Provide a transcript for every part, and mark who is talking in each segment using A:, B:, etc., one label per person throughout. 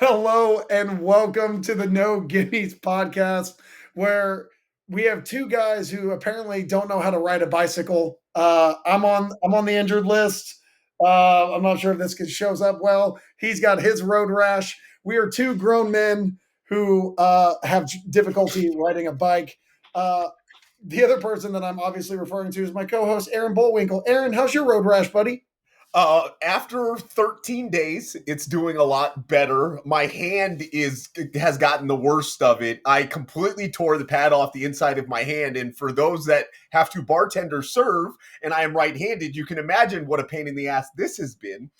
A: Hello and welcome to the No Gimmies podcast, where we have two guys who apparently don't know how to ride a bicycle. I'm on the injured list. I'm not sure if this shows up well. He's got his road rash. We are two grown men who have difficulty riding a bike. Uh, the other person that I'm obviously referring to is my co-host Aaron Bullwinkle. Aaron, how's your road rash, buddy?
B: After 13 days, it's doing a lot better. My hand has gotten the worst of it. I completely tore the pad off the inside of my hand, and for those that have to bartender serve, and I am right-handed, you can imagine what a pain in the ass this has been.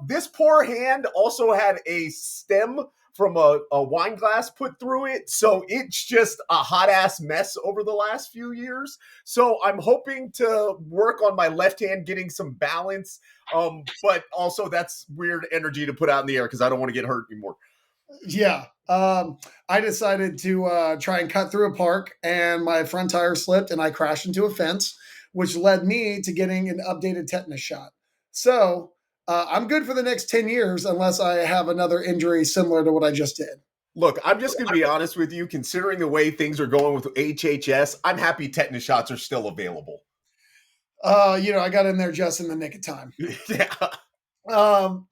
B: This poor hand also had a stem from a wine glass put through it. So it's just a hot ass mess over the last few years. So I'm hoping to work on my left hand getting some balance. But also that's weird energy to put out in the air because I don't want to get hurt anymore.
A: Yeah. I decided to try and cut through a park, and my front tire slipped, and I crashed into a fence, which led me to getting an updated tetanus shot. So I'm good for the next 10 years unless I have another injury similar to what I just did.
B: Look, I'm just going to be honest with you. Considering the way things are going with HHS, I'm happy tetanus shots are still available.
A: I got in there just in the nick of time.
B: Yeah.
A: Um,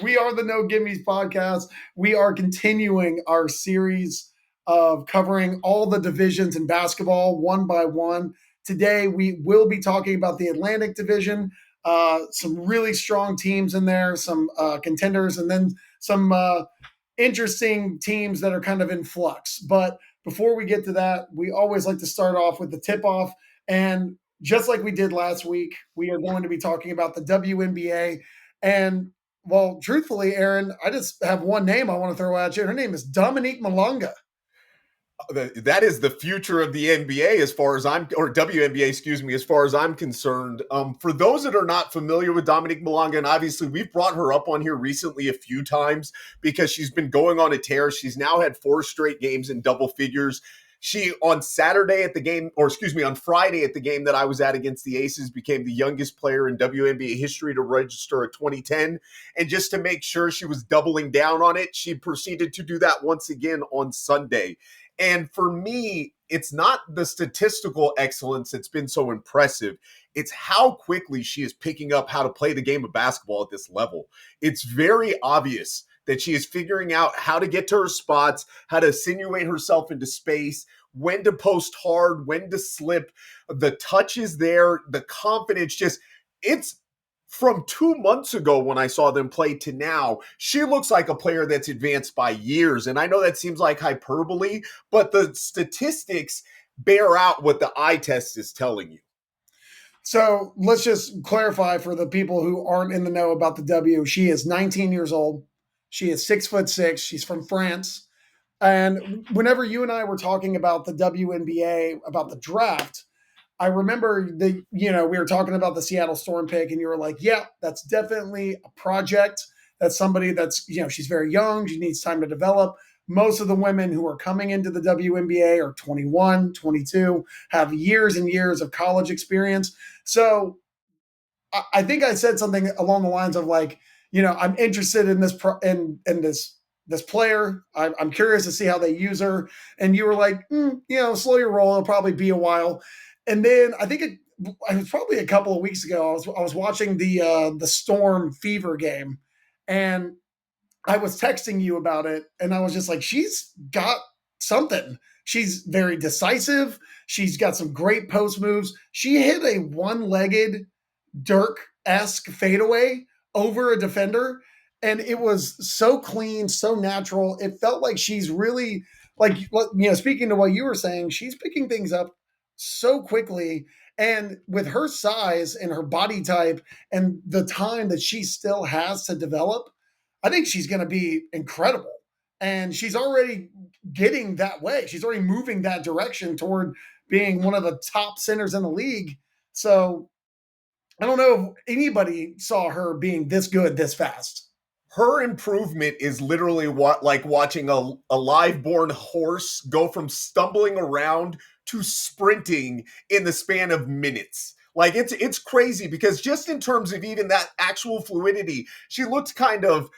A: we are the No Gimmies podcast. We are continuing our series of covering all the divisions in basketball one by one. Today, we will be talking about the Atlantic Division, some really strong teams in there, some contenders, and then some interesting teams that are kind of in flux. But before we get to that, we always like to start off with the tip off. And just like we did last week, we are going to be talking about the WNBA. And well, truthfully, Aaron, I just have one name I want to throw at you. Her name is Dominique Malonga.
B: That is the future of the NBA as far as or WNBA, excuse me, as far as I'm concerned. For those that are not familiar with Dominique Malonga, and obviously we've brought her up on here recently a few times because she's been going on a tear. She's now had 4 straight games in double figures. She on Saturday at the game, or excuse me, on Friday at the game that I was at against the Aces, became the youngest player in WNBA history to register a 2010. And just to make sure she was doubling down on it, she proceeded to do that once again on Sunday. And for me, it's not the statistical excellence that's been so impressive. It's how quickly she is picking up how to play the game of basketball at this level. It's very obvious that she is figuring out how to get to her spots, how to insinuate herself into space, when to post hard, when to slip. The touch is there, the confidence it's from 2 months ago when I saw them play to now, she looks like a player that's advanced by years. And I know that seems like hyperbole, but the statistics bear out what the eye test is telling you.
A: So let's just clarify for the people who aren't in the know about the W. She is 19 years old. She is 6'6". She's from France. And whenever you and I were talking about the WNBA, about the draft, I remember we were talking about the Seattle Storm pick, and you were like, yeah, that's definitely a project. That's somebody that's, she's very young. She needs time to develop. Most of the women who are coming into the WNBA are 21, 22, have years and years of college experience. So I think I said something along the lines of like, I'm interested in this this player. I'm curious to see how they use her. And you were like, slow your roll. It'll probably be a while. And then I think it was probably a couple of weeks ago. I was watching the Storm Fever game, and I was texting you about it, and I was just like, she's got something. She's very decisive. She's got some great post moves. She hit a one-legged Dirk-esque fadeaway over a defender, and it was so clean, so natural. It felt like she's really like, speaking to what you were saying, she's picking things up so quickly. And with her size and her body type and the time that she still has to develop, I think she's going to be incredible. And she's already getting that way. She's already moving that direction toward being one of the top centers in the league. So I don't know if anybody saw her being this good this fast.
B: Her improvement is literally like watching a live born horse go from stumbling around to sprinting in the span of minutes. Like it's crazy because just in terms of even that actual fluidity, she looked kind of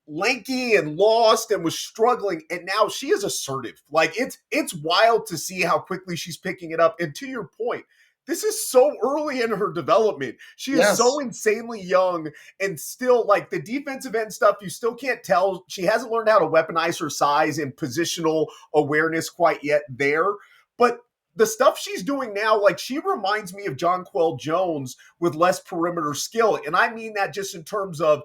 B: lanky and lost and was struggling, and now she is assertive. Like it's wild to see how quickly she's picking it up. And to your point, this is so early in her development. She is so
A: Yes.
B: insanely young, and still, like, the defensive end stuff, you still can't tell. She hasn't learned how to weaponize her size and positional awareness quite yet there. But the stuff she's doing now, like, she reminds me of Jonquel Jones with less perimeter skill. And I mean that just in terms of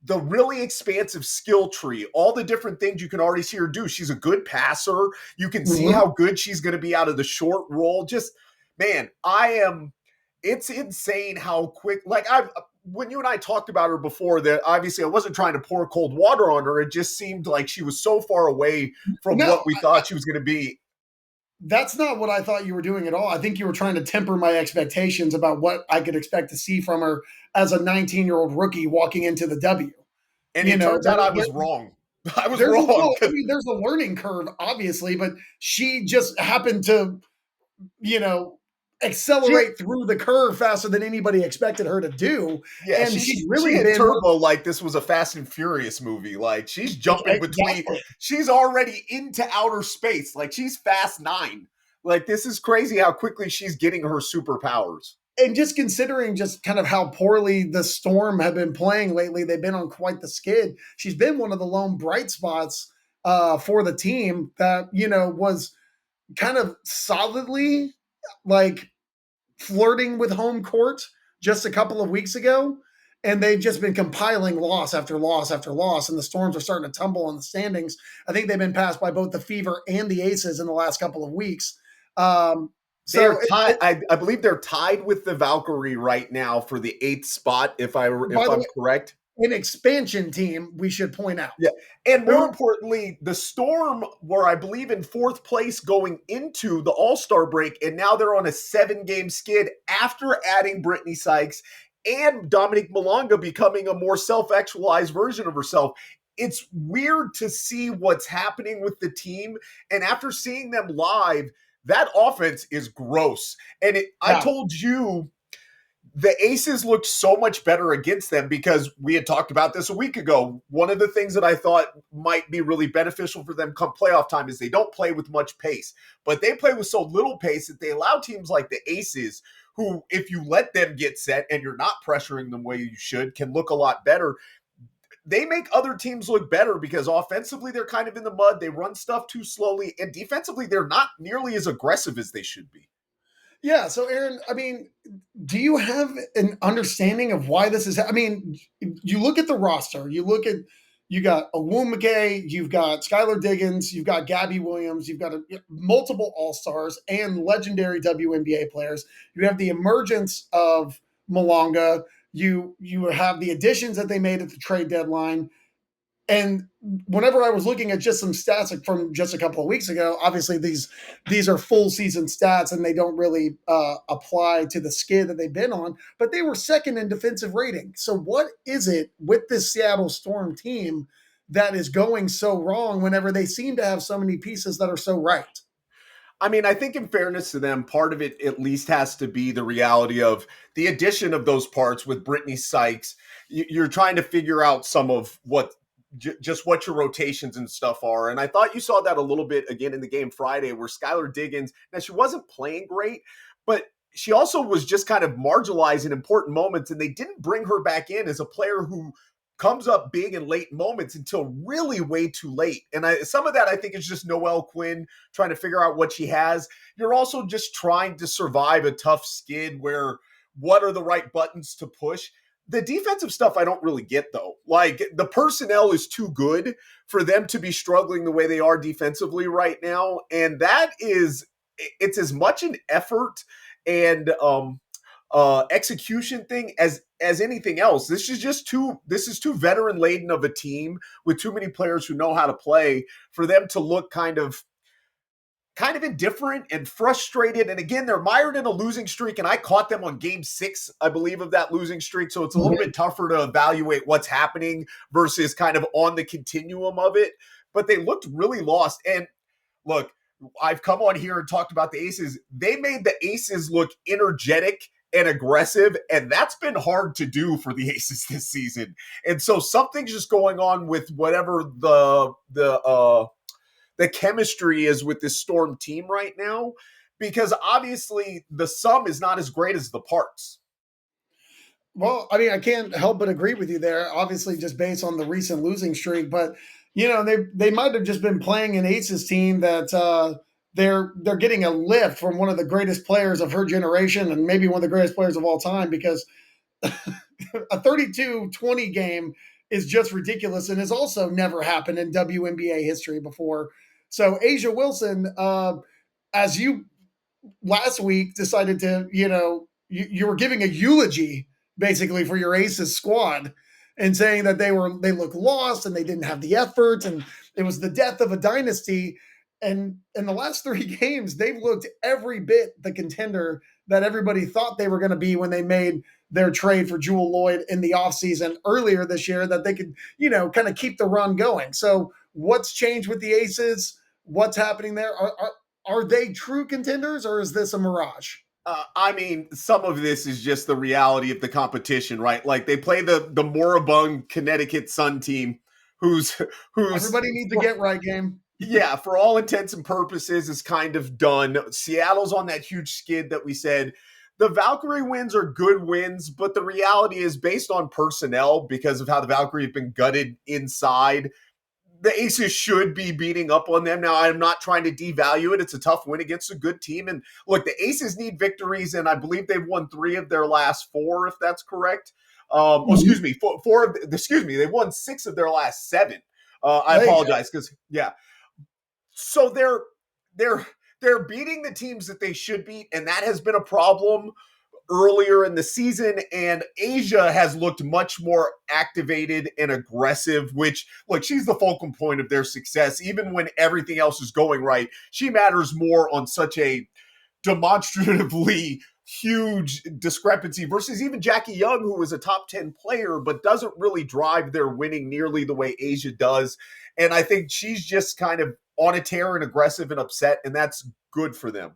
B: the really expansive skill tree, all the different things you can already see her do. She's a good passer. You can see
A: Mhm.
B: how good she's going to be out of the short roll. Just, man, it's insane how quick, when you and I talked about her before, that obviously I wasn't trying to pour cold water on her. It just seemed like she was so far away from
A: No,
B: what we thought she was going to be.
A: that's not what I thought you were doing at all. I think you were trying to temper my expectations about what I could expect to see from her as a 19-year-old rookie walking into the W.
B: And
A: You
B: it
A: know,
B: turns out I was wrong. I was
A: there's a
B: wrong.
A: little, I mean, there's a learning curve, obviously, but she just happened to, you know,
B: She
A: accelerate through the curve faster than anybody expected her to do.
B: Yeah,
A: And
B: she
A: she's
B: she
A: really
B: hit
A: been
B: turbo like this was a Fast and Furious movie. Like, she's jumping between,
A: exactly.
B: she's already into outer space. Like, she's Fast 9. Like, this is crazy how quickly she's getting her superpowers.
A: And just considering just kind of how poorly the Storm have been playing lately, they've been on quite the skid. She's been one of the lone bright spots for the team that, you know, was kind of solidly like flirting with home court just a couple of weeks ago. And they've just been compiling loss after loss after loss. And the Storms are starting to tumble in the standings. I think they've been passed by both the Fever and the Aces in the last couple of weeks. Um,
B: They
A: so,
B: are tied. I believe they're tied with the Valkyrie right now for the 8th spot, if
A: by the
B: I'm
A: way,
B: correct.
A: an expansion team, we should point out.
B: Yeah. And more
A: They're
B: importantly, the Storm were, I believe, in 4th place going into the All-Star break, and now they're on a 7-game skid after adding Brittany Sykes and Dominique Malonga becoming a more self-actualized version of herself. It's weird to see what's happening with the team. And after seeing them live, that offense is gross. And I
A: yeah,
B: told you the Aces looked so much better against them because we had talked about this a week ago. One of the things that I thought might be really beneficial for them come playoff time is they don't play with much pace, but they play with so little pace that they allow teams like the Aces, who, if you let them get set and you're not pressuring them the way you should, can look a lot better. They make other teams look better because offensively they're kind of in the mud. They run stuff too slowly, and defensively they're not nearly as aggressive as they should be.
A: yeah. So, Aaron, I mean, do you have an understanding of why this is? I mean, you look at the roster. You got Olumide, you've got Skylar Diggins, you've got Gabby Williams, you've got multiple All Stars and legendary WNBA players. You have the emergence of Malonga. You have the additions that they made at the trade deadline. And whenever I was looking at just some stats from just a couple of weeks ago, obviously these are full season stats and they don't really apply to the skid that they've been on. But they were second in defensive rating. So what is it with this Seattle Storm team that is going so wrong whenever they seem to have so many pieces that are so right?
B: I mean, I think in fairness to them, part of it at least has to be the reality of the addition of those parts with Brittany Sykes. You're trying to figure out some of just what your rotations and stuff are. And I thought you saw that a little bit again in the game Friday where Skylar Diggins, now she wasn't playing great, but she also was just kind of marginalized in important moments. And they didn't bring her back in as a player who comes up big in late moments until really way too late. And some of that I think is just Noelle Quinn trying to figure out what she has. You're also just trying to survive a tough skid where what are the right buttons to push. The defensive stuff I don't really get though. Like the personnel is too good for them to be struggling the way they are defensively right now. And it's as much an effort and execution thing as anything else. This is too veteran laden of a team with too many players who know how to play for them to look kind of indifferent and frustrated. And again, they're mired in a losing streak, and I caught them on game 6, I believe, of that losing streak. So it's a little bit tougher to evaluate what's happening versus kind of on the continuum of it. But they looked really lost. And look, I've come on here and talked about the Aces. They made the Aces look energetic and aggressive, and that's been hard to do for the Aces this season. And so something's just going on with whatever the chemistry is with this Storm team right now, because obviously the sum is not as great as the parts.
A: Well, I mean, I can't help but agree with you there. Obviously, just based on the recent losing streak, but you know, they might have just been playing an Aces team that they're getting a lift from one of the greatest players of her generation and maybe one of the greatest players of all time, because a 32-20 game is just ridiculous and has also never happened in WNBA history before. So Asia Wilson, as you last week decided to, you were giving a eulogy basically for your Aces squad and saying that they look lost and they didn't have the effort and it was the death of a dynasty. And in the last 3 games, they've looked every bit the contender that everybody thought they were going to be when they made their trade for Jewel Lloyd in the offseason earlier this year, that they could, kind of keep the run going. So what's changed with the Aces? What's happening there? Are they true contenders, or is this a mirage?
B: I mean, some of this is just the reality of the competition, right? Like they play the moribund Connecticut Sun team, who's
A: everybody needs a get right game.
B: Yeah, for all intents and purposes, is kind of done. Seattle's on that huge skid that we said. The Valkyrie wins are good wins, but the reality is, based on personnel, because of how the Valkyrie have been gutted inside, the Aces should be beating up on them. Now, I'm not trying to devalue it. It's a tough win against a good team. And look, the Aces need victories, and I believe they've won 3 of their last 4, if that's correct. Excuse me, they've won 6 of their last 7. I apologize, because so they're beating the teams that they should beat, and that has been a problem earlier in the season. And Asia has looked much more activated and aggressive, which, look, she's the focal point of their success. Even when everything else is going right, she matters more on such a demonstratively huge discrepancy versus even Jackie Young, who is a top 10 player, but doesn't really drive their winning nearly the way Asia does. And I think she's just kind of on a tear and aggressive and upset, and that's good for them.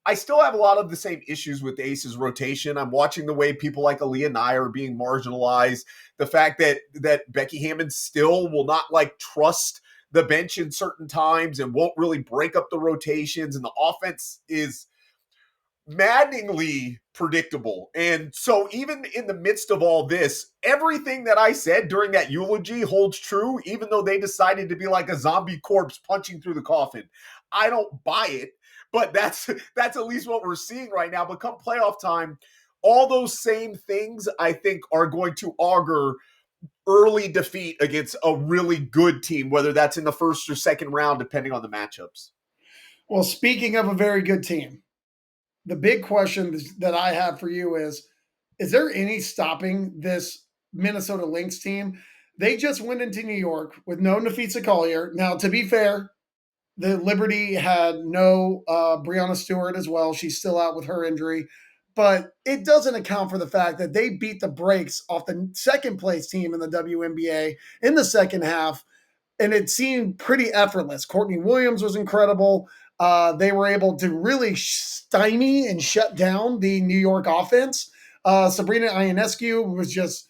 B: I still have a lot of the same issues with the Aces rotation. I'm watching the way people like Aaliyah Nye are being marginalized. The fact that Becky Hammon still will not trust the bench in certain times and won't really break up the rotations, and the offense is maddeningly predictable. And so even in the midst of all this, everything that I said during that eulogy holds true, even though they decided to be like a zombie corpse punching through the coffin. I don't buy it, but that's at least what we're seeing right now. But come playoff time, all those same things I think are going to augur early defeat against a really good team, whether that's in the first or second round, depending on the matchups.
A: Well, speaking of a very good team, the big question that I have for you is there any stopping this Minnesota Lynx team? They just went into New York with no Nafisa Collier. Now, to be fair, the Liberty had no Breanna Stewart as well. She's still out with her injury. But it doesn't account for the fact that they beat the brakes off the second place team in the WNBA in the second half, and it seemed pretty effortless. Courtney Williams was incredible. They were able to really stymie and shut down the New York offense. Sabrina Ionescu was just,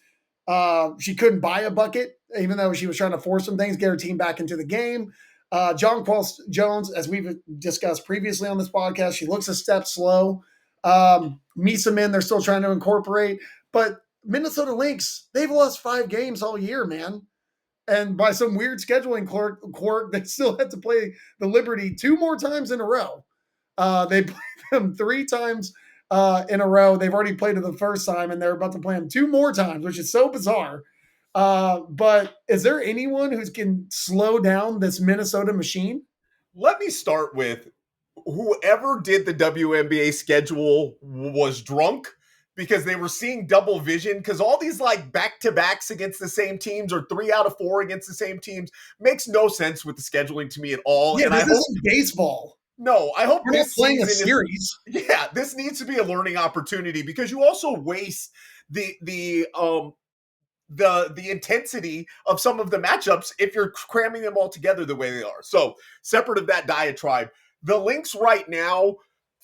A: she couldn't buy a bucket, even though she was trying to force some things, get her team back into the game. Jonquel Jones, as we've discussed previously on this podcast, she looks a step slow. Misa Min, they're still trying to incorporate. But Minnesota Lynx, they've lost 5 games all year, man. And by some weird scheduling quirk, they still had to play the Liberty 2 more times in a row. They played them 3 times in a row. They've already played it the first time, and they're about to play them 2 more times, which is so bizarre. But is there anyone who can slow down this Minnesota machine?
B: Let me start with whoever did the WNBA schedule was drunk, because they were seeing double vision, because all these back-to-backs against the same teams or 3 out of 4 against the same teams makes no sense with the scheduling to me at all.
A: Yeah, and this isn't baseball.
B: No, I hope
A: we're not playing a series.
B: This needs to be a learning opportunity, because you also waste the intensity of some of the matchups if you're cramming them all together the way they are. So separate of that diatribe, the Lynx right now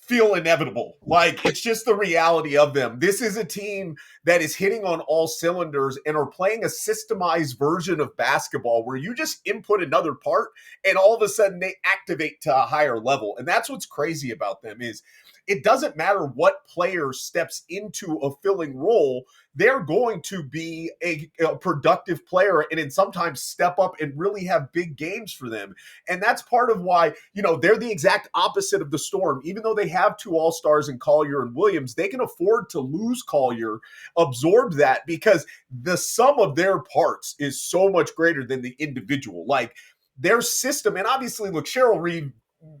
B: feel inevitable. Like, it's just the reality of them. This is a team that is hitting on all cylinders and are playing a systemized version of basketball where you just input another part and all of a sudden they activate to a higher level. And that's what's crazy about them is it doesn't matter what player steps into a filling role, they're going to be a productive player and then sometimes step up and really have big games for them. And that's part of why, they're the exact opposite of the Storm. Even though they have two all-stars in Collier and Williams, they can afford to lose Collier, absorb that, because the sum of their parts is so much greater than the individual. Like, their system, and obviously, look, Cheryl Reed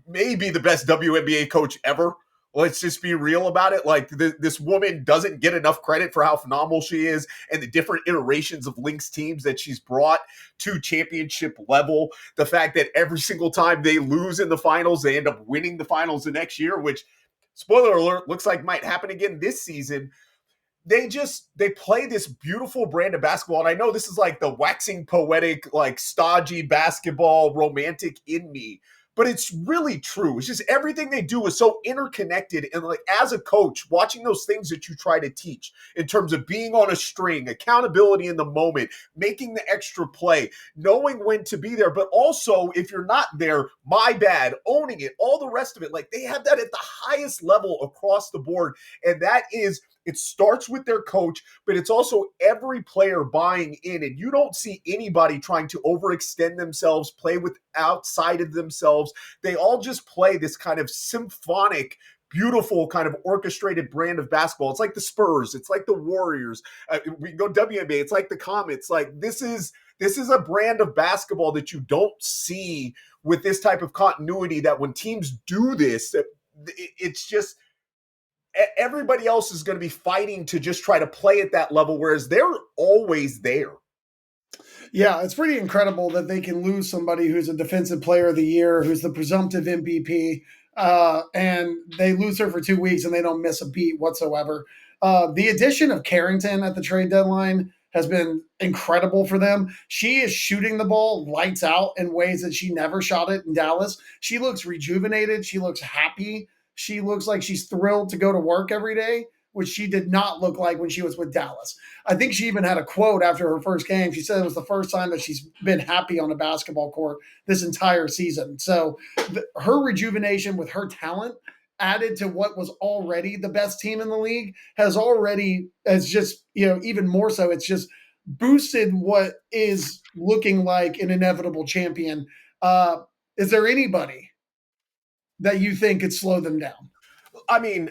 B: may be the best WNBA coach ever. Let's just be real about it. Like, this woman doesn't get enough credit for how phenomenal she is and the different iterations of Lynx teams that she's brought to championship level. The fact that every single time they lose in the finals, they end up winning the finals the next year, which, spoiler alert, looks like might happen again this season. They play this beautiful brand of basketball. And I know this is like the waxing poetic, like stodgy basketball romantic in me, but it's really true. It's just everything they do is so interconnected. And like, as a coach, watching those things that you try to teach in terms of being on a string, accountability in the moment, making the extra play, knowing when to be there, but also if you're not there, my bad, owning it, all the rest of it. Like, they have that at the highest level across the board. And that is, it starts with their coach, but it's also every player buying in. And you don't see anybody trying to overextend themselves, play with outside of themselves. They all just play this kind of symphonic, beautiful kind of orchestrated brand of basketball. It's like the Spurs. It's like the Warriors. We go WNBA. It's like the Comets. Like, this is a brand of basketball that you don't see with this type of continuity, that when teams do this, it's just, everybody else is going to be fighting to just try to play at that level, whereas they're always there.
A: Yeah, it's pretty incredible that they can lose somebody who's a defensive player of the year, who's the presumptive MVP, and they lose her for 2 weeks and they don't miss a beat whatsoever. The addition of Carrington at the trade deadline has been incredible for them. She is shooting the ball lights out in ways that she never shot it in Dallas. She looks rejuvenated. She looks happy. She looks like she's thrilled to go to work every day, which she did not look like when she was with Dallas. I think she even had a quote after her first game. She said it was the first time that she's been happy on a basketball court this entire season. So her rejuvenation with her talent added to what was already the best team in the league has just, even more so, it's just boosted what is looking like an inevitable champion. Is there anybody that you think could slow them down?
B: I mean,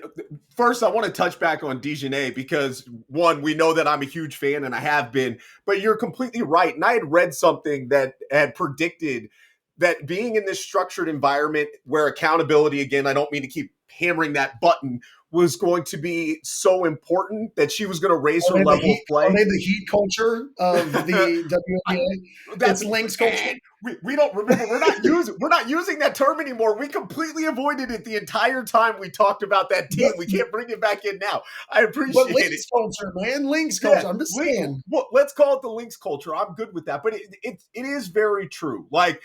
B: first, I want to touch back on Divsion because, one, we know that I'm a huge fan and I have been, but you're completely right. And I had read something that had predicted that being in this structured environment where accountability, again, I don't mean to keep hammering that button, was going to be so important, that she was going to raise her level of play.
A: Are they the heat culture of the WNBA? That's Lynx culture.
B: We don't remember. We're not using that term anymore. We completely avoided it the entire time we talked about that team. We can't bring it back in now. I appreciate
A: Lynx culture, man. Lynx culture. Yeah, I'm just saying.
B: Well, let's call it the Lynx culture. I'm good with that. But it is very true. Like,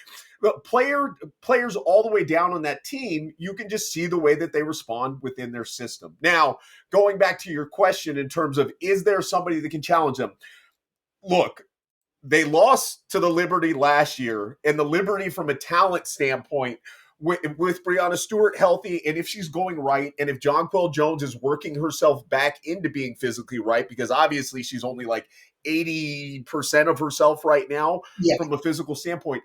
B: players all the way down on that team, you can just see the way that they respond within their system. Now, going back to your question in terms of, is there somebody that can challenge them? Look, they lost to the Liberty last year, and the Liberty, from a talent standpoint, with Breanna Stewart healthy, and if she's going right, and if Jonquel Jones is working herself back into being physically right, because obviously she's only like 80% of herself right now from a physical standpoint.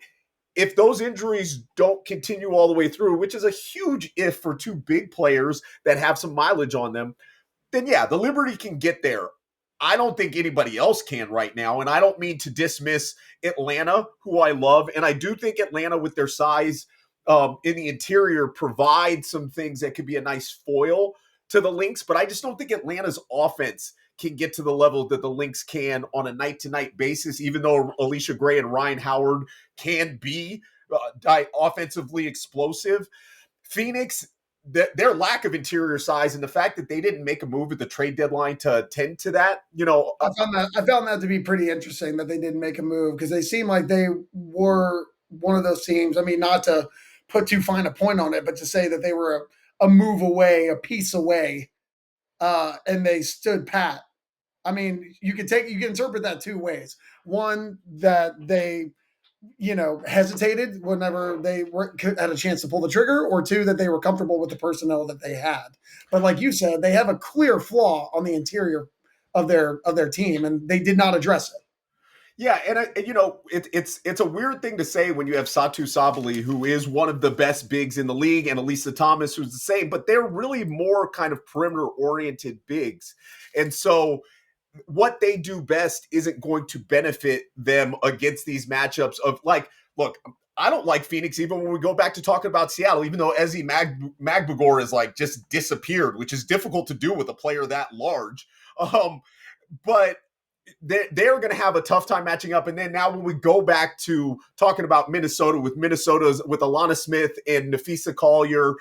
B: If those injuries don't continue all the way through, which is a huge if for two big players that have some mileage on them, then yeah, the Liberty can get there. I don't think anybody else can right now, and I don't mean to dismiss Atlanta, who I love, and I do think Atlanta, with their size in the interior, provide some things that could be a nice foil to the Lynx, but I just don't think Atlanta's offense can get to the level that the Lynx can on a night-to-night basis, even though Alicia Gray and Ryan Howard can be offensively explosive. Phoenix, their lack of interior size and the fact that they didn't make a move at the trade deadline to attend to that,
A: I found that to be pretty interesting that they didn't make a move, because they seemed like they were one of those teams. I mean, not to put too fine a point on it, but to say that they were a move away, a piece away, and they stood pat. I mean, you can interpret that two ways. One, that they hesitated whenever they had a chance to pull the trigger, or two, that they were comfortable with the personnel that they had. But like you said, they have a clear flaw on the interior of their team, and they did not address it.
B: Yeah, and it's a weird thing to say when you have Satu Sabali, who is one of the best bigs in the league, and Elisa Thomas, who's the same, but they're really more kind of perimeter-oriented bigs. And so what they do best isn't going to benefit them against these matchups of like, look, I don't like Phoenix even when we go back to talking about Seattle, even though Ezi Magbagor is like just disappeared, which is difficult to do with a player that large. But they're going to have a tough time matching up. And then now when we go back to talking about Minnesota with Alana Smith and Nafisa Collier,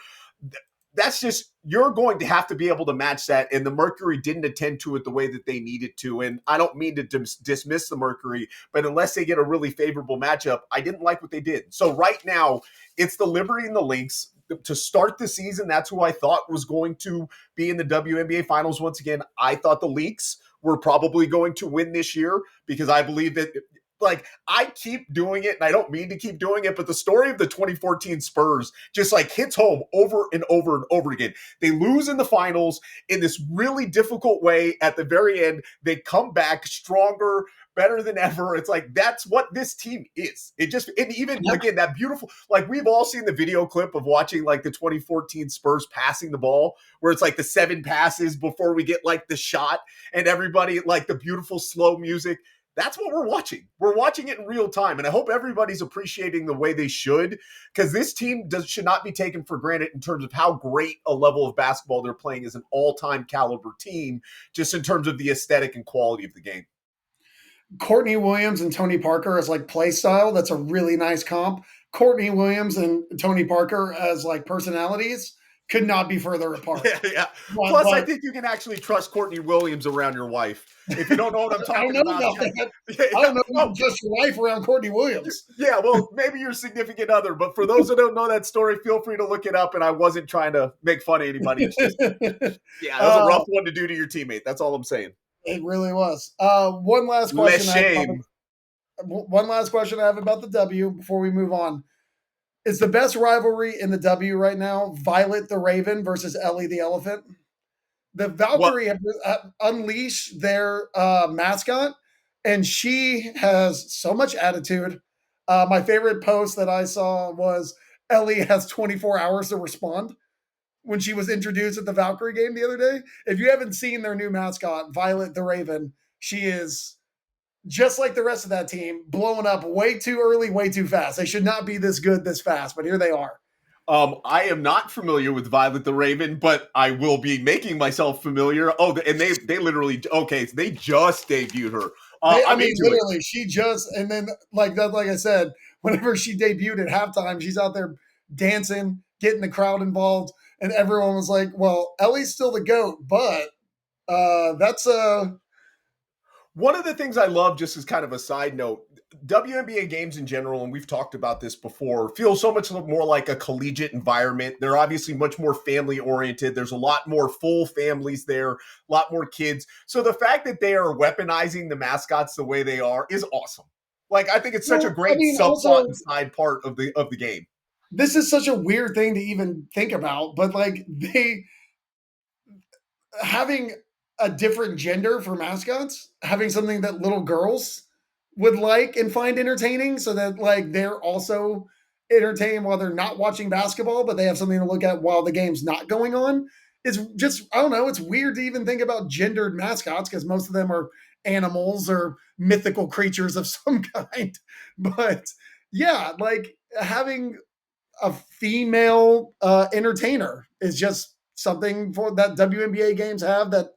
B: that's just, you're going to have to be able to match that. And the Mercury didn't attend to it the way that they needed to. And I don't mean to dismiss the Mercury, but unless they get a really favorable matchup, I didn't like what they did. So right now it's the Liberty and the Lynx. To start the season, that's who I thought was going to be in the WNBA finals. Once again, I thought the Lynx were probably going to win this year because I believe that, like, I keep doing it and I don't mean to keep doing it, but the story of the 2014 Spurs just like hits home over and over and over again. They lose in the finals in this really difficult way. At the very end, they come back stronger, better than ever. It's like, that's what this team is. It just, and even again, that beautiful, like, we've all seen the video clip of watching like the 2014 Spurs passing the ball, where it's like the 7 passes before we get like the shot and everybody, like the beautiful slow music. That's what we're watching. We're watching it in real time. And I hope everybody's appreciating the way they should, because this team should not be taken for granted in terms of how great a level of basketball they're playing as an all-time caliber team, just in terms of the aesthetic and quality of the game.
A: Courtney Williams and Tony Parker as like play style, that's a really nice comp. Courtney Williams and Tony Parker as like personalities could not be further apart.
B: Yeah. Plus, I think you can actually trust Courtney Williams around your wife. If you don't know what I'm talking about.
A: I don't know if you can trust your wife around Courtney Williams.
B: Yeah, well, maybe your significant other. But for those that don't know that story, feel free to look it up. And I wasn't trying to make fun of anybody. It's just, yeah, that was a rough one to do to your teammate. That's all I'm saying.
A: It really was. One last question. One last question I have about the W before we move on. Is the best rivalry in the W right now Violet the Raven versus Ellie the Elephant? The Valkyrie have unleashed their mascot, and she has so much attitude. My favorite post that I saw was Ellie has 24 hours to respond when she was introduced at the Valkyrie game the other day. If you haven't seen their new mascot, Violet the Raven, she is just like the rest of that team, blowing up way too early, way too fast. They should not be this good this fast, but here they are.
B: I am not familiar with Violet the Raven, but I will be making myself familiar. Oh, and they literally, okay, so they just debuted her.
A: I mean, literally, she just, and then like that, like I said, whenever she debuted at halftime, she's out there dancing, getting the crowd involved, and everyone was like, well, Ellie's still the GOAT, but that's
B: one of the things I love, just as kind of a side note, WNBA games in general, and we've talked about this before, feel so much more like a collegiate environment. They're obviously much more family oriented. There's a lot more full families there, a lot more kids. So the fact that they are weaponizing the mascots the way they are is awesome. Like, I think it's such a great subplot and side part of the game.
A: This is such a weird thing to even think about, but like having a different gender for mascots, having something that little girls would like and find entertaining, so that like they're also entertained while they're not watching basketball, but they have something to look at while the game's not going on. It's just, I don't know, it's weird to even think about gendered mascots because most of them are animals or mythical creatures of some kind. But yeah, like having a female entertainer is just something for that WNBA games have that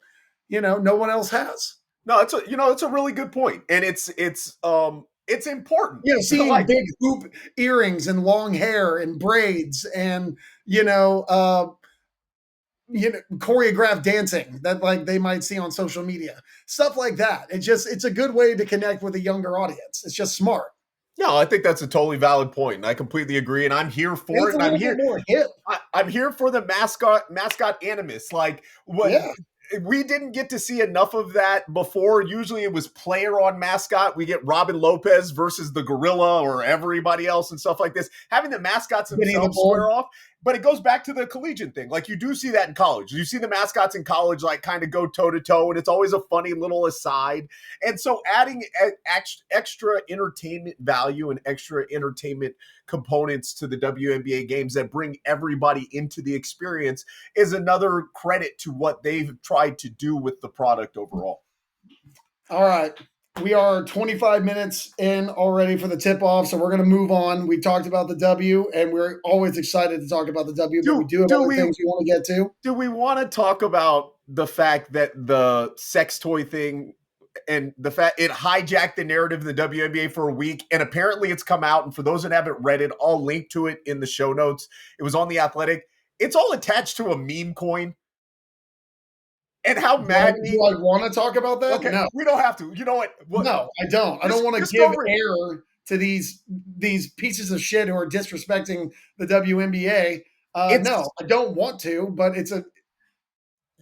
A: no one else has.
B: No, it's a really good point, and it's important.
A: Yeah, seeing like big hoop earrings and long hair and braids and choreographed dancing that like they might see on social media, stuff like that. It's a good way to connect with a younger audience. It's just smart.
B: No, I think that's a totally valid point, and I completely agree. And I'm here
A: And
B: for
A: it's
B: it.
A: a
B: And I'm
A: little bit
B: here.
A: more hip.
B: I'm here for the mascot animus. Like what
A: Yeah.
B: we didn't get to see enough of that before. Usually it was player on mascot. We get Robin Lopez versus the gorilla or everybody else and stuff like this. Having the mascots
A: Winnie the
B: themselves
A: Pooh.
B: square off, but it goes back to the collegiate thing. Like you do see that in college. You see the mascots in college like kind of go toe to toe, and it's always a funny little aside. And so adding extra entertainment value and extra entertainment components to the WNBA games that bring everybody into the experience is another credit to what they've tried to do with the product overall.
A: All right. We are 25 minutes in already for the tip off, so we're going to move on. We talked about the W, and we're always excited to talk about the W, but we do have other things we want to get to.
B: Do we want to talk about the fact that the sex toy thing and the fact it hijacked the narrative of the WNBA for a week, and apparently it's come out, and for those that haven't read it, I'll link to it in the show notes. It was on The Athletic. It's all attached to a meme coin. And how
A: Do I want to talk about that?
B: Okay,
A: No.
B: we don't have to. You know what?
A: No, I don't. I don't want to give air to these pieces of shit who are disrespecting the WNBA. No, I don't want to, but it's a.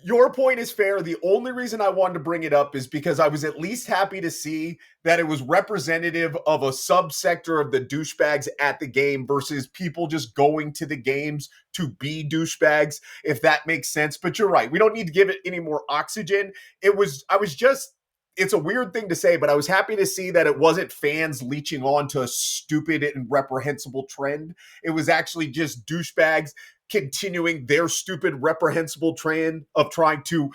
B: Your point is fair. The only reason I wanted to bring it up is because I was at least happy to see that it was representative of a subsector of the douchebags at the game versus people just going to the games to be douchebags, if that makes sense. But you're right. We don't need to give it any more oxygen. It's a weird thing to say, but I was happy to see that it wasn't fans leeching on to a stupid and reprehensible trend. It was actually just douchebags continuing their stupid, reprehensible trend of trying to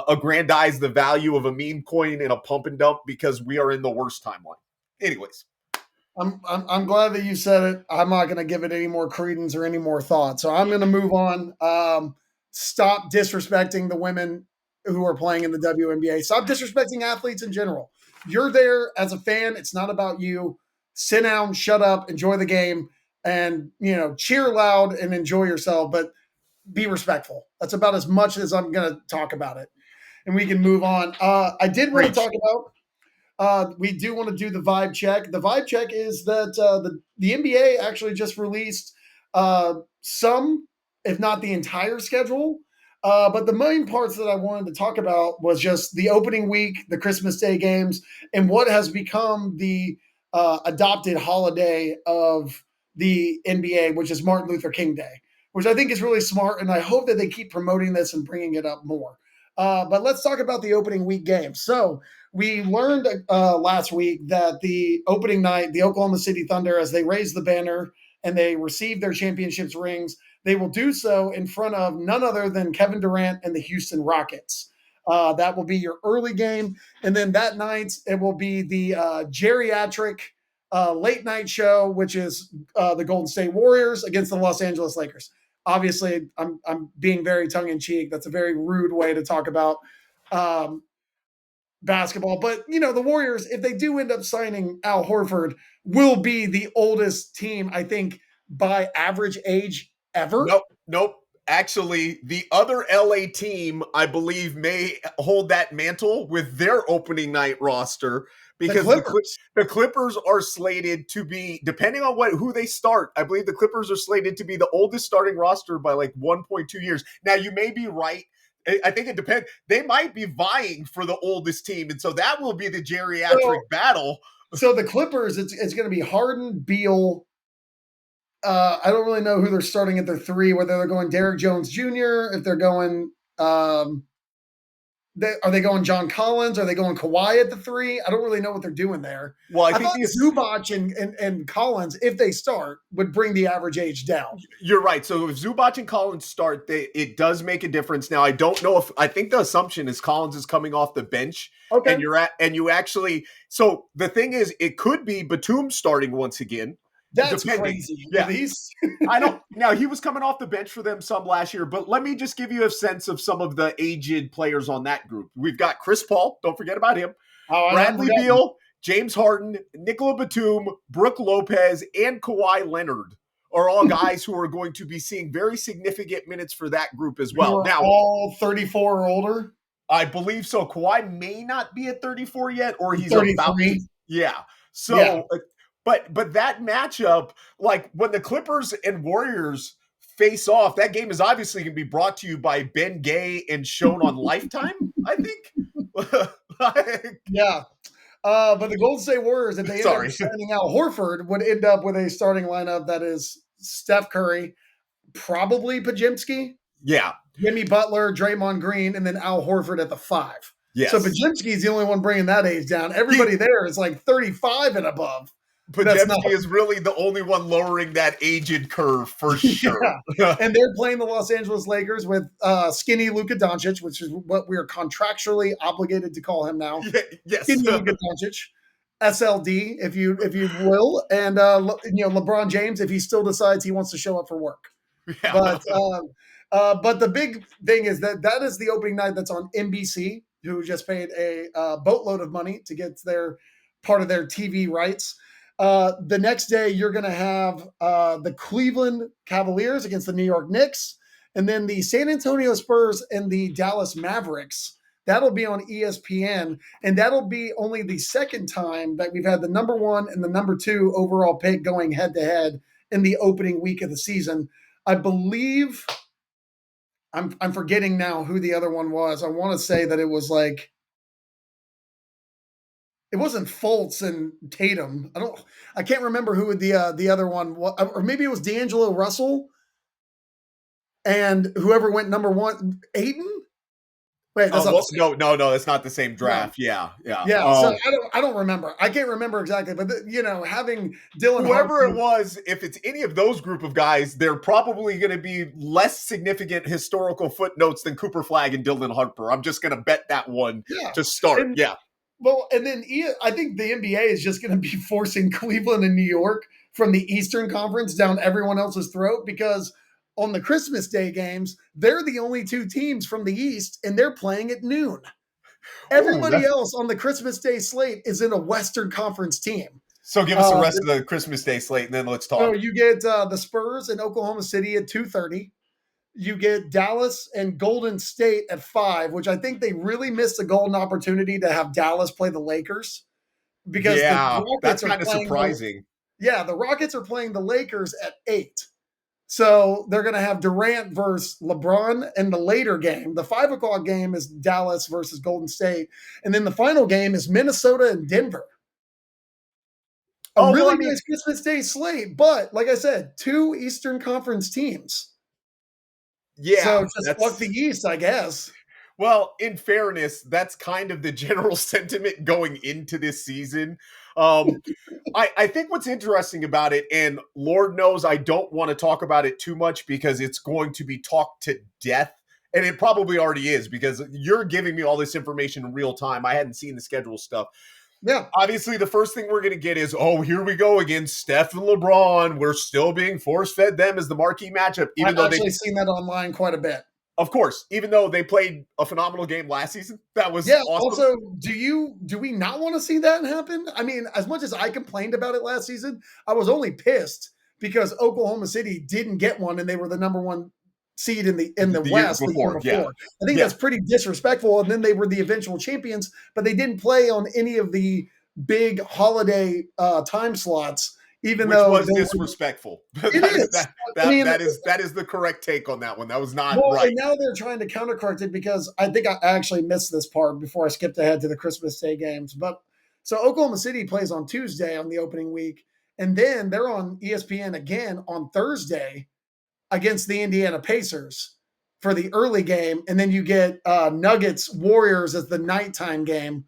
B: aggrandize the value of a meme coin in a pump and dump because we are in the worst timeline. Anyways.
A: I'm glad that you said it. I'm not going to give it any more credence or any more thought. So I'm going to move on. Stop disrespecting the women who are playing in the WNBA. Stop disrespecting athletes in general. You're there as a fan. It's not about you. Sit down, shut up, enjoy the game, and cheer loud and enjoy yourself. But be respectful. That's about as much as I'm going to talk about it, and we can move on. I did want to talk about. We do want to do the vibe check. The vibe check is that the NBA actually just released some, if not the entire schedule. But the main parts that I wanted to talk about was just the opening week, the Christmas Day games, and what has become the adopted holiday of the NBA, which is Martin Luther King Day, which I think is really smart. And I hope that they keep promoting this and bringing it up more. But let's talk about the opening week game. So we learned last week that the opening night, the Oklahoma City Thunder, as they raise the banner and they receive their championships rings, they will do so in front of none other than Kevin Durant and the Houston Rockets. That will be your early game. And then that night, it will be the geriatric late night show, which is the Golden State Warriors against the Los Angeles Lakers. Obviously, I'm being very tongue in cheek. That's a very rude way to talk about basketball. But, the Warriors, if they do end up signing Al Horford, will be the oldest team, I think, by average age ever.
B: Nope. Actually, the other LA team, I believe, may hold that mantle with their opening night roster because the Clippers are slated to be, depending on who they start, I believe the Clippers are slated to be the oldest starting roster by like 1.2 years. Now, you may be right. I think it depends. They might be vying for the oldest team, and so that will be the geriatric battle.
A: So the Clippers, it's going to be Harden, Beal. I don't really know who they're starting at their three, whether they're going Derrick Jones Jr., if they're going are they going John Collins? Are they going Kawhi at the three? I don't really know what they're doing there.
B: Well, I
A: think Zubac and Collins, if they start, would bring the average age down.
B: You're right. So if Zubac and Collins start, it does make a difference. Now, I don't know I think the assumption is Collins is coming off the bench.
A: Okay.
B: So the thing is, it could be Batum starting once again.
A: That's crazy.
B: Yeah. I don't. Now, he was coming off the bench for them some last year, but let me just give you a sense of some of the aged players on that group. We've got Chris Paul. Don't forget about him. Bradley Beal, James Harden, Nicola Batum, Brooke Lopez, and Kawhi Leonard are all guys who are going to be seeing very significant minutes for that group as well.
A: Now, all 34 or older?
B: I believe so. Kawhi may not be at 34 yet, or he's
A: 33.
B: about to. Yeah. So But that matchup, like when the Clippers and Warriors face off, that game is obviously going to be brought to you by Ben Gay and shown on Lifetime, I think. Like,
A: Yeah. But the Golden State Warriors, if they end up
B: sorry.
A: signing Al Horford, would end up with a starting lineup that is Steph Curry, probably Pajimski,
B: Yeah.
A: Jimmy Butler, Draymond Green, and then Al Horford at the 5. So
B: Yes.
A: Pajimski is the only one bringing that age down. Everybody there is like 35 and above. That's not.
B: Pajemski is really the only one lowering that aged curve for sure.
A: Yeah. And they're playing the Los Angeles Lakers with skinny Luka Doncic, which is what we are contractually obligated to call him now.
B: Yes.
A: Skinny Luka Doncic, SLD, if you will, and LeBron James if he still decides he wants to show up for work.
B: Yeah.
A: But the big thing is that is the opening night that's on NBC, who just paid a boatload of money to get their part of their TV rights. The next day, you're going to have the Cleveland Cavaliers against the New York Knicks, and then the San Antonio Spurs and the Dallas Mavericks. That'll be on ESPN, and that'll be only the second time that we've had the number 1 and the number 2 overall pick going head-to-head in the opening week of the season. I believe I'm forgetting now who the other one was. I want to say that it was like it wasn't Fultz and Tatum. I can't remember who the other one was, or maybe it was D'Angelo Russell and whoever went number 1, Ayton. Wait, that's
B: no, that's not the same draft. No. Yeah.
A: So I don't remember. I can't remember exactly, but having Dylan,
B: whoever it was, if it's any of those group of guys, they're probably going to be less significant historical footnotes than Cooper Flagg and Dylan Harper. I'm just going to bet that one to start.
A: Well, and then I think the NBA is just going to be forcing Cleveland and New York from the Eastern Conference down everyone else's throat because on the Christmas Day games, they're the only 2 teams from the East, and they're playing at noon. Everybody else on the Christmas Day slate is in a Western Conference team.
B: So give us the rest of the Christmas Day slate, and then let's talk.
A: So you get the Spurs in Oklahoma City at 2:30. You get Dallas and Golden State at 5, which I think they really missed a golden opportunity to have Dallas play the Lakers. Because
B: that's kind of surprising.
A: The Rockets are playing the Lakers at 8. So they're going to have Durant versus LeBron in the later game. The 5 o'clock game is Dallas versus Golden State. And then the final game is Minnesota and Denver. Nice Christmas Day slate. But like I said, 2 Eastern Conference teams.
B: Yeah.
A: So just fuck the East, I guess.
B: Well, in fairness, that's kind of the general sentiment going into this season. I think what's interesting about it, and Lord knows I don't want to talk about it too much because it's going to be talked to death, and it probably already is because you're giving me all this information in real time. I hadn't seen the schedule stuff.
A: Yeah.
B: Obviously, the first thing we're going to get is, here we go again, Steph and LeBron. We're still being force-fed them as the marquee matchup.
A: I've actually seen that online quite a bit.
B: Of course, even though they played a phenomenal game last season, that was awesome.
A: Also, do we not want to see that happen? I mean, as much as I complained about it last season, I was only pissed because Oklahoma City didn't get one and they were the number 1 seed in the West the year before.
B: Yeah.
A: I think that's pretty disrespectful. And then they were the eventual champions, but they didn't play on any of the big holiday time slots. Which
B: was disrespectful.
A: It is.
B: That is the correct take on that one. That was not right.
A: And now they're trying to countercorrect it because I think I actually missed this part before I skipped ahead to the Christmas Day games. But so Oklahoma City plays on Tuesday on the opening week, and then they're on ESPN again on Thursday against the Indiana Pacers for the early game, and then you get Nuggets Warriors as the nighttime game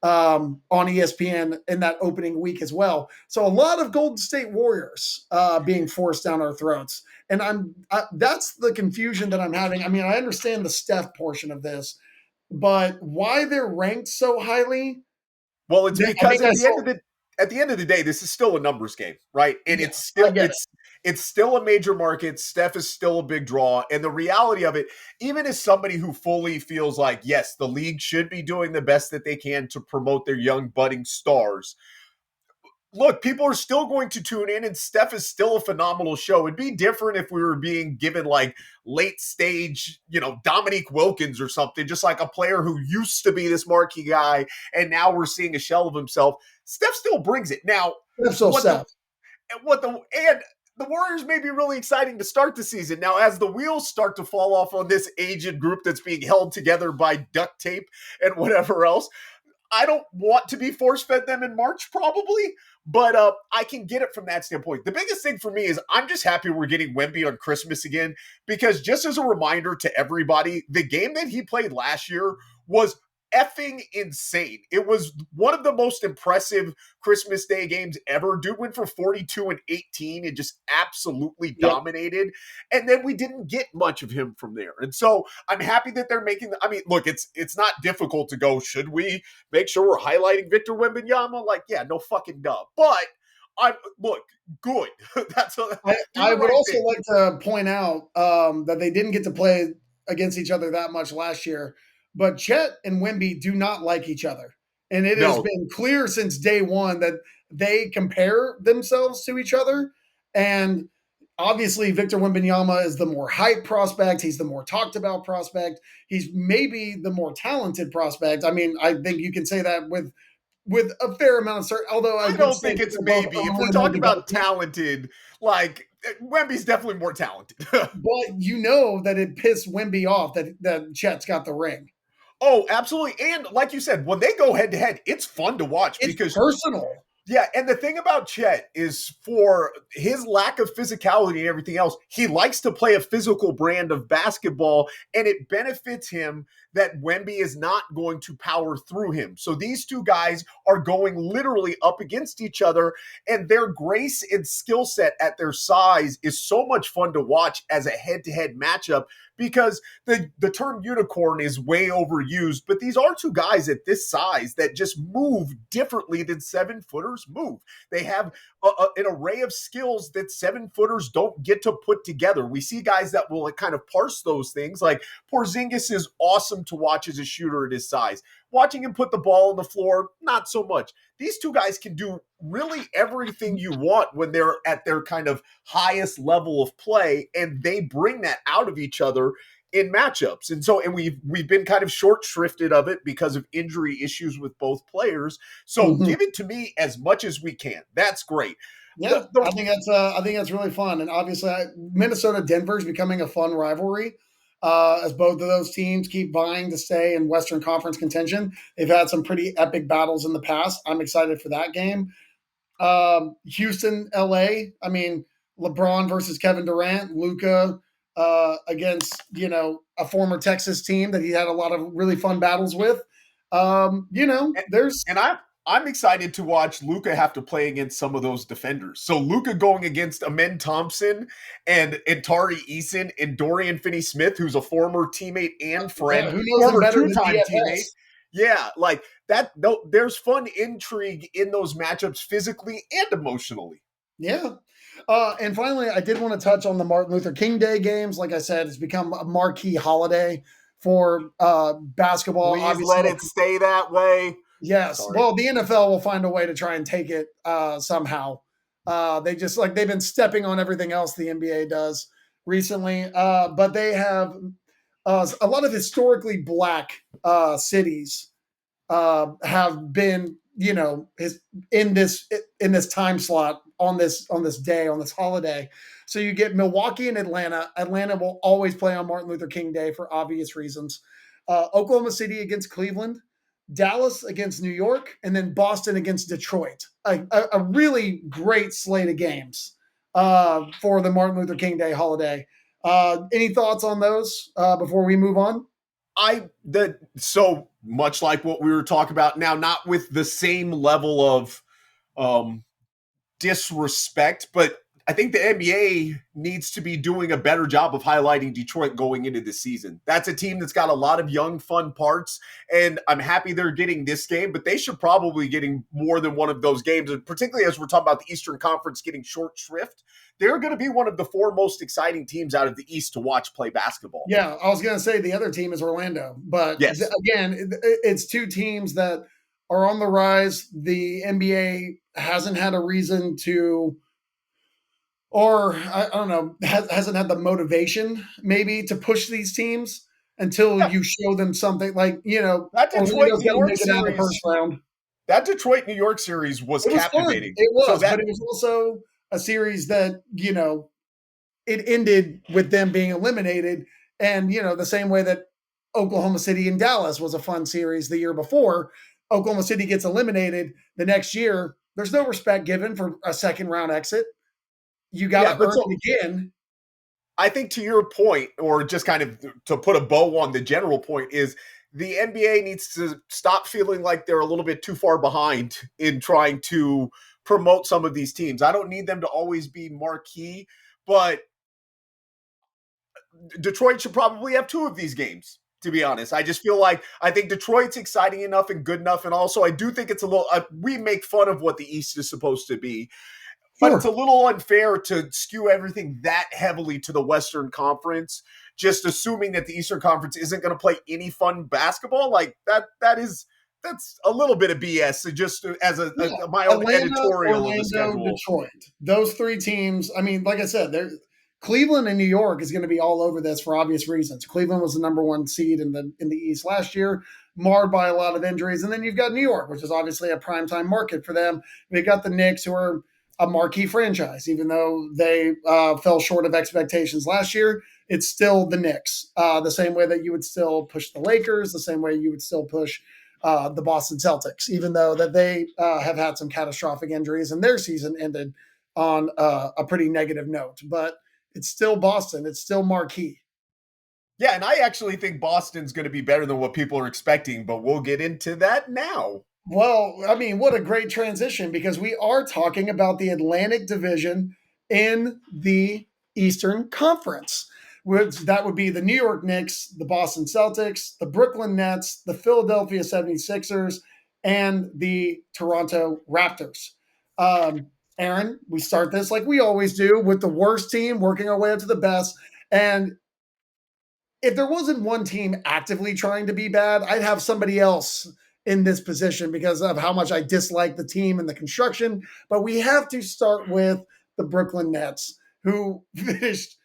A: on ESPN in that opening week as well. So a lot of Golden State Warriors being forced down our throats. And that's the confusion that I'm having. I mean, I understand the Steph portion of this, but why they're ranked so highly?
B: Well, it's because at the end of the day, this is still a numbers game, right? And it's still a major market. Steph is still a big draw. And the reality of it, even as somebody who fully feels like, yes, the league should be doing the best that they can to promote their young budding stars, look, people are still going to tune in, and Steph is still a phenomenal show. It'd be different if we were being given like late stage, Dominique Wilkins or something, just like a player who used to be this marquee guy, and now we're seeing a shell of himself. Steph still brings it. Now,
A: So Steph.
B: and the Warriors may be really exciting to start the season. Now, as the wheels start to fall off on this aged group that's being held together by duct tape and whatever else, I don't want to be force-fed them in March, probably, but I can get it from that standpoint. The biggest thing for me is I'm just happy we're getting Wemby on Christmas again, because just as a reminder to everybody, the game that he played last year was effing insane. It was one of the most impressive Christmas Day games ever. Dude went for 42 and 18 and just absolutely dominated. And then we didn't get much of him from there. And so I'm happy that they're making look, it's not difficult to go, should we make sure we're highlighting Victor Wembanyama? Like, yeah, no fucking duh. But look, good.
A: I would also like to point out that they didn't get to play against each other that much last year. But Chet and Wemby do not like each other. And it has been clear since day one that they compare themselves to each other. And obviously, Victor Wembanyama is the more hype prospect. He's the more talked about prospect. He's maybe the more talented prospect. I mean, I think you can say that with a fair amount of certainty. Although
B: I don't think it's maybe. If we're talking about talented, like Wemby's definitely more talented.
A: But you know that it pissed Wemby off that Chet's got the ring.
B: Oh, absolutely. And like you said, when they go head to head, it's fun to watch because
A: personal.
B: Yeah, and the thing about Chet is, for his lack of physicality and everything else, he likes to play a physical brand of basketball, and it benefits him that Wemby is not going to power through him. So these two guys are going literally up against each other, and their grace and skill set at their size is so much fun to watch as a head-to-head matchup, because the term unicorn is way overused, but these are two guys at this size that just move differently than 7-footers move. They have an array of skills that 7-footers don't get to put together. We see guys that will kind of parse those things. Like Porzingis is awesome to watch as a shooter at his size. Watching him put the ball on the floor, not so much. These two guys can do really everything you want when they're at their kind of highest level of play, and they bring that out of each other in matchups. And we've been kind of short shrifted of it because of injury issues with both players. So give it to me as much as we can. That's great.
A: Yeah, I think that's really fun. And obviously Minnesota Denver is becoming a fun rivalry. As both of those teams keep vying to stay in Western Conference contention. They've had some pretty epic battles in the past. I'm excited for that game. Houston, LA. I mean, LeBron versus Kevin Durant, Luka against, a former Texas team that he had a lot of really fun battles with.
B: I'm excited to watch Luka have to play against some of those defenders. So Luka going against Amen Thompson and Tari Eason and Dorian Finney-Smith, who's a former teammate and friend, former two-time teammate. Yeah, like that. No, there's fun intrigue in those matchups physically and emotionally.
A: Yeah. And finally, I did want to touch on the Martin Luther King Day games. Like I said, it's become a marquee holiday for basketball.
B: Please obviously, let it stay that way.
A: Yes. Sorry. Well, the NFL will find a way to try and take it somehow. They've been stepping on everything else the NBA does recently. But they have a lot of historically black cities have been, in this time slot on this day, on this holiday. So you get Milwaukee and Atlanta. Atlanta will always play on Martin Luther King Day for obvious reasons. Oklahoma City against Cleveland. Dallas against New York, and then Boston against Detroit. A really great slate of games for the Martin Luther King Day holiday. Any thoughts on those before we move on?
B: So much like what we were talking about now, not with the same level of disrespect, but I think the NBA needs to be doing a better job of highlighting Detroit going into the season. That's a team that's got a lot of young, fun parts, and I'm happy they're getting this game, but they should probably be getting more than one of those games, and particularly as we're talking about the Eastern Conference getting short shrift. They're going to be one of the 4 most exciting teams out of the East to watch play basketball.
A: Yeah, I was going to say the other team is Orlando, but yes. Again, it's 2 teams that are on the rise. The NBA hasn't had a reason to, or I don't know, hasn't had the motivation maybe to push these teams until
B: Yeah,
A: you show them something like,
B: that Detroit
A: Orlando's
B: New
A: got to
B: York
A: make it out of the first
B: series,
A: round.
B: that Detroit New York series was
A: It was fun.
B: captivating.
A: It
B: So
A: was, but
B: that
A: it was also a series that, it ended with them being eliminated. And, the same way that Oklahoma City and Dallas was a fun series the year before, Oklahoma City gets eliminated the next year. There's no respect given for a second round exit. You got
B: yeah,
A: to
B: but
A: earn
B: so
A: it again.
B: I think to your point, or just kind of to put a bow on the general point, is the NBA needs to stop feeling like they're a little bit too far behind in trying to promote some of these teams. I don't need them to always be marquee, but Detroit should probably have two of these games. To be honest, I just feel like I think Detroit's exciting enough and good enough, and also I do think it's a little. We make fun of what the East is supposed to be, but it's a
A: Sure.
B: little unfair to skew everything that heavily to the Western Conference, just assuming that the Eastern Conference isn't going to play any fun basketball. Like that's a little bit of BS. So just as
A: Yeah.
B: my own
A: Atlanta,
B: editorial of the
A: Orlando,
B: schedule.
A: Detroit. Those three teams, I mean, like I said, Cleveland and New York is going to be all over this for obvious reasons. Cleveland was the number one seed in the East last year, marred by a lot of injuries. And then you've got New York, which is obviously a primetime market for them. They've got the Knicks, who are a marquee franchise, even though they fell short of expectations last year. It's still the Knicks, the same way that you would still push the Lakers, the same way you would still push the Boston Celtics, even though that they have had some catastrophic injuries and their season ended on a pretty negative note. But it's still Boston. It's still marquee.
B: Yeah, and I actually think Boston's going to be better than what people are expecting, but we'll get into that now.
A: Well, I mean, what a great transition because we are talking about the Atlantic Division in the Eastern Conference. Which that would be the New York Knicks, the Boston Celtics, the Brooklyn Nets, the Philadelphia 76ers, and the Toronto Raptors. Aaron, we start this like we always do with the worst team working our way up to the best. And if there wasn't one team actively trying to be bad, I'd have somebody else in this position because of how much I dislike the team and the construction. But we have to start with the Brooklyn Nets, who finished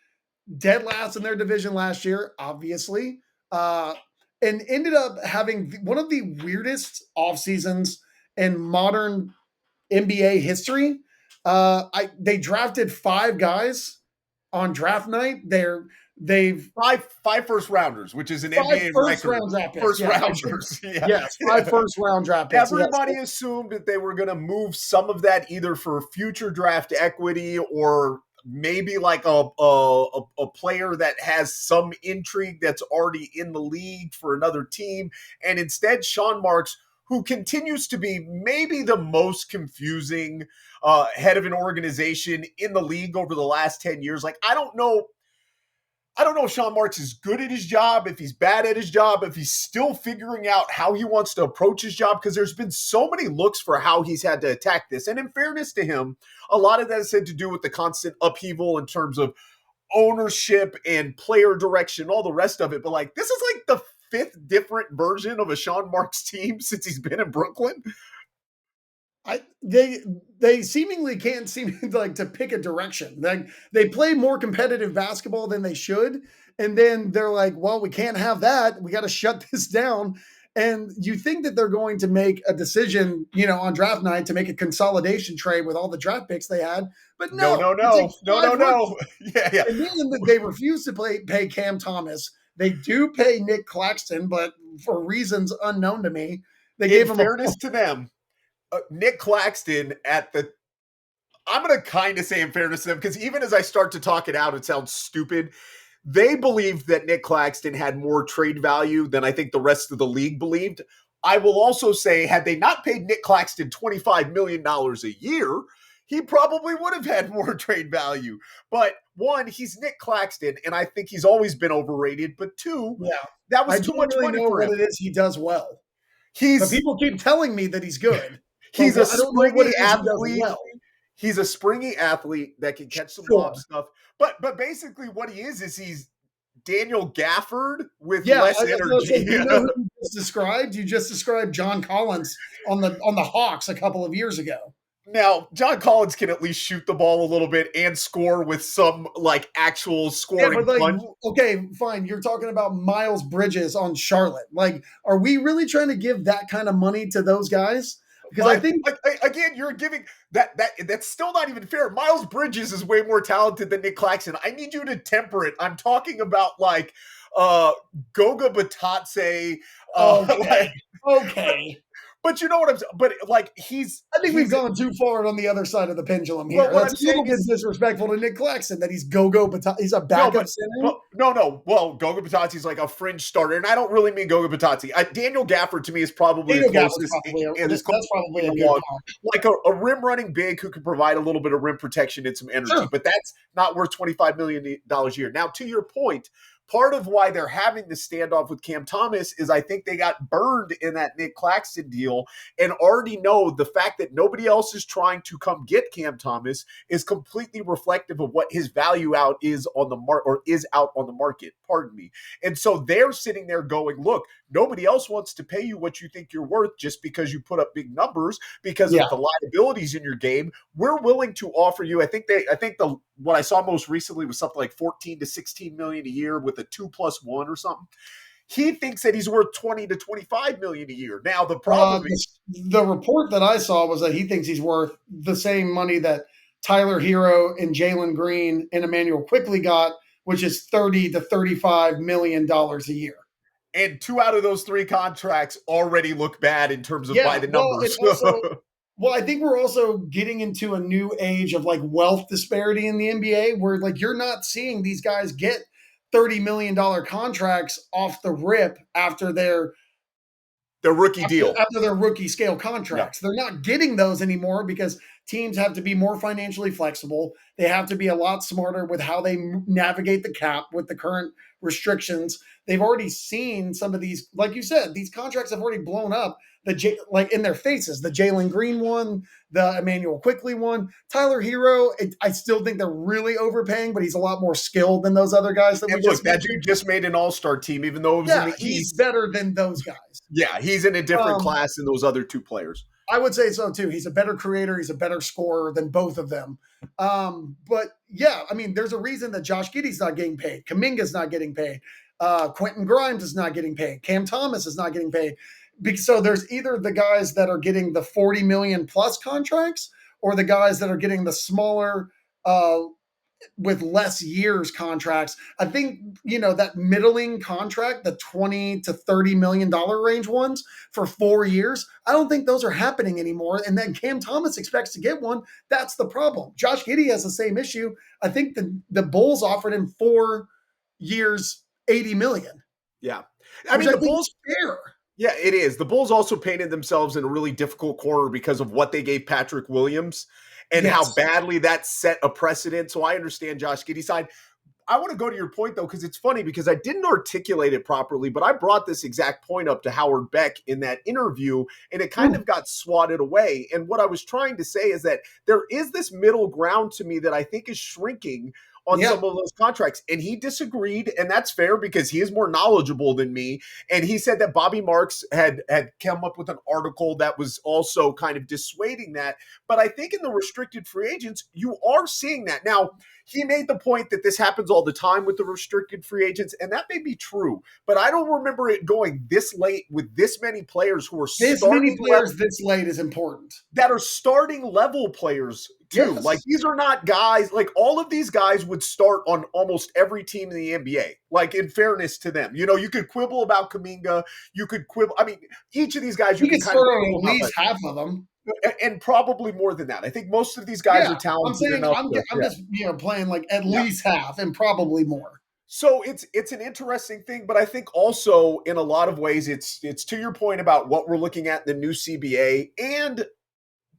A: dead last in their division last year, obviously, uh, and ended up having one of the weirdest off seasons in modern NBA history. They drafted five guys on draft night. They've
B: Five first rounders, which is an
A: five
B: NBA
A: first
B: record.
A: round draft picks.
B: First
A: Yes, I should.
B: rounders. Yeah.
A: Yes, five
B: Yeah.
A: first round draft picks. Yes,
B: Everybody assumed that they were going to move some of that either for future draft equity or maybe like a player that has some intrigue that's already in the league for another team. And instead, Sean Marks, who continues to be maybe the most confusing head of an organization in the league over the last 10 years. Like, I don't know if Sean Marks is good at his job, if he's bad at his job, if he's still figuring out how he wants to approach his job, because there's been so many looks for how he's had to attack this. And in fairness to him, a lot of that has had to do with the constant upheaval in terms of ownership and player direction, all the rest of it. But like, this is like the fifth different version of a Sean Marks team since he's been in Brooklyn.
A: They seemingly can't seem like to pick a direction. Like they play more competitive basketball than they should, and then they're like, "Well, we can't have that. We got to shut this down." And you think that they're going to make a decision, on draft night to make a consolidation trade with all the draft picks they had, but
B: No,
A: no,
B: no,
A: it
B: no,
A: takes
B: no, no,
A: five
B: no.
A: rookies.
B: Yeah, yeah.
A: And then they refuse to pay Cam Thomas. They do pay Nick Claxton, but for reasons unknown to me, they
B: In
A: gave him a
B: fairness to them, Nick Claxton at the I'm going to kind of say in fairness to them, because even as I start to talk it out, it sounds stupid. They believed that Nick Claxton had more trade value than I think the rest of the league believed. I will also say, had they not paid Nick Claxton $25 million a year, he probably would have had more trade value. But one, he's Nick Claxton, and I think he's always been overrated. But two,
A: yeah.
B: that
A: I
B: was too
A: don't
B: much
A: really
B: money
A: know
B: for
A: what
B: him.
A: it is he does well. But
B: He's
A: people keep telling me that he's good. But
B: he's a
A: I don't know what
B: springy
A: it is he does
B: athlete.
A: well.
B: He's a springy athlete that can catch some lob
A: Sure.
B: stuff. But basically what he is he's Daniel Gafford with
A: Yeah,
B: less
A: I was gonna say,
B: energy.
A: do you know who just described. You just described John Collins on the Hawks a couple of years ago.
B: Now, John Collins can at least shoot the ball a little bit and score with some like actual
A: Yeah,
B: scoring
A: but like,
B: punch.
A: okay, fine. You're talking about Miles Bridges on Charlotte. Like, are we really trying to give that kind of money to those guys? Because I think
B: Again, you're giving that's still not even fair. Miles Bridges is way more talented than Nick Claxton. I need you to temper it. I'm talking about like Goga Batadze.
A: okay,
B: Like,
A: okay.
B: but you know what I'm saying? But like
A: I think we've gone too far on the other side of the pendulum here.
B: But what
A: That's
B: I'm
A: a little
B: saying
A: bit
B: is
A: disrespectful to Nick Claxton that he's go-go, but he's a backup center.
B: no. Well, Goga Batadze is like a fringe starter, and I don't really mean Goga Batadze. Daniel Gafford to me is probably
A: Daniel
B: the
A: Gafford's
B: closest.
A: that's probably a good comp.
B: Like a rim running big who can provide a little bit of rim protection and some energy,
A: Sure.
B: but that's not worth $25 million a year. Now, to your point, part of why they're having this standoff with Cam Thomas is I think they got burned in that Nick Claxton deal and already know the fact that nobody else is trying to come get Cam Thomas is completely reflective of what his value out is on the is out on the market. Pardon me. And so they're sitting there going, look, nobody else wants to pay you what you think you're worth just because you put up big numbers because of the liabilities in your game. We're willing to offer you. I think what I saw most recently was something like 14 to 16 million a year with a 2+1 or something. He thinks that he's worth 20 to 25 million a year. Now the problem is
A: the report that I saw was that he thinks he's worth the same money that Tyler Hero and Jalen Green and Emmanuel Quickly got, which is $30 to $35 million a year.
B: And 2 out of those 3 contracts already look bad in terms of by the numbers.
A: Well, I think we're also getting into a new age of like wealth disparity in the NBA where like you're not seeing these guys get $30 million contracts off the rip after their
B: rookie deal.
A: After their rookie scale contracts. Yeah. They're not getting those anymore because teams have to be more financially flexible. They have to be a lot smarter with how they navigate the cap with the current restrictions. They've already seen some of these, like you said, these contracts have already blown up like in their faces. The Jalen Green one, the Emmanuel Quickly one, Tyler Hero. I still think they're really overpaying, but he's a lot more skilled than those other guys that we just
B: mentioned. That dude just made an all-star team, even though it was in the East.
A: He's better than those guys.
B: Yeah, he's in a different class than those other 2 players.
A: I would say so too. He's a better creator. He's a better scorer than both of them. But yeah, I mean, there's a reason that Josh Giddey's not getting paid. Kuminga's not getting paid. Quentin Grimes is not getting paid. Cam Thomas is not getting paid. So there's either the guys that are getting the 40 million plus contracts or the guys that are getting the smaller, with less years contracts. I think, that middling contract, the 20 to $30 million range ones for 4 years, I don't think those are happening anymore. And then Cam Thomas expects to get one. That's the problem. Josh Giddey has the same issue. I think the Bulls offered him 4 years, 80 million.
B: Yeah. I mean, the Bulls
A: fair.
B: Yeah, it is. The Bulls also painted themselves in a really difficult corner because of what they gave Patrick Williams and how badly that set a precedent. So I understand Josh Giddey's side. I want to go to your point, though, because it's funny because I didn't articulate it properly, but I brought this exact point up to Howard Beck in that interview, and it kind of got swatted away. And what I was trying to say is that there is this middle ground to me that I think is shrinking on some of those contracts. And he disagreed, and that's fair because he is more knowledgeable than me. And he said that Bobby Marks had come up with an article that was also kind of dissuading that. But I think in the restricted free agents, you are seeing that. Now, he made the point that this happens all the time with the restricted free agents, and that may be true. But I don't remember it going this late with this many players who are
A: this late is important.
B: That are starting level players too. Yes. Like these are not guys, like all of these guys would start on almost every team in the NBA. Like in fairness to them, you could quibble about Kuminga. You could quibble. I mean, each of these guys,
A: you can start on at least half of them.
B: And probably more than that. I think most of these guys are talented enough.
A: I'm just playing like at least half and probably more.
B: So it's an interesting thing, but I think also in a lot of ways it's to your point about what we're looking at in the new CBA, and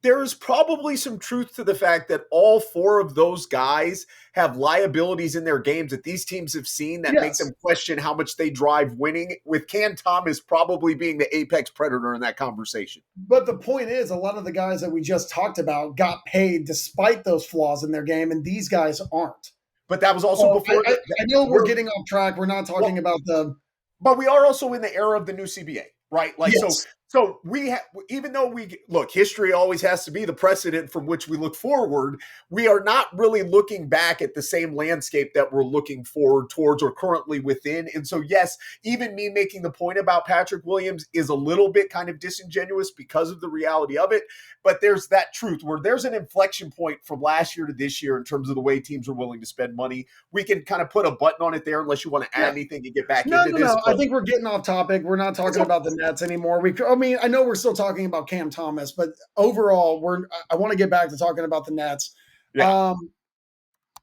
B: there's probably some truth to the fact that all 4 of those guys have liabilities in their games that these teams have seen that make them question how much they drive winning, with Cam Thomas probably being the apex predator in that conversation.
A: But the point is, a lot of the guys that we just talked about got paid despite those flaws in their game, and these guys aren't.
B: But that was also before.
A: I know we're getting off track. We're not talking about the
B: but we are also in the era of the new CBA, right? Like,
A: Yes.
B: so we have, even though we look, history always has to be the precedent from which we look forward. We are not really looking back at the same landscape that we're looking forward towards or currently within. And so, yes, even me making the point about Patrick Williams is a little bit kind of disingenuous because of the reality of it. But there's that truth where there's an inflection point from last year to this year in terms of the way teams are willing to spend money. We can kind of put a button on it there unless you want to add anything and get back into this.
A: No. I think we're getting off topic. We're not talking about the Nets anymore. I know we're still talking about Cam Thomas, but overall, I want to get back to talking about the Nets.
B: Yeah.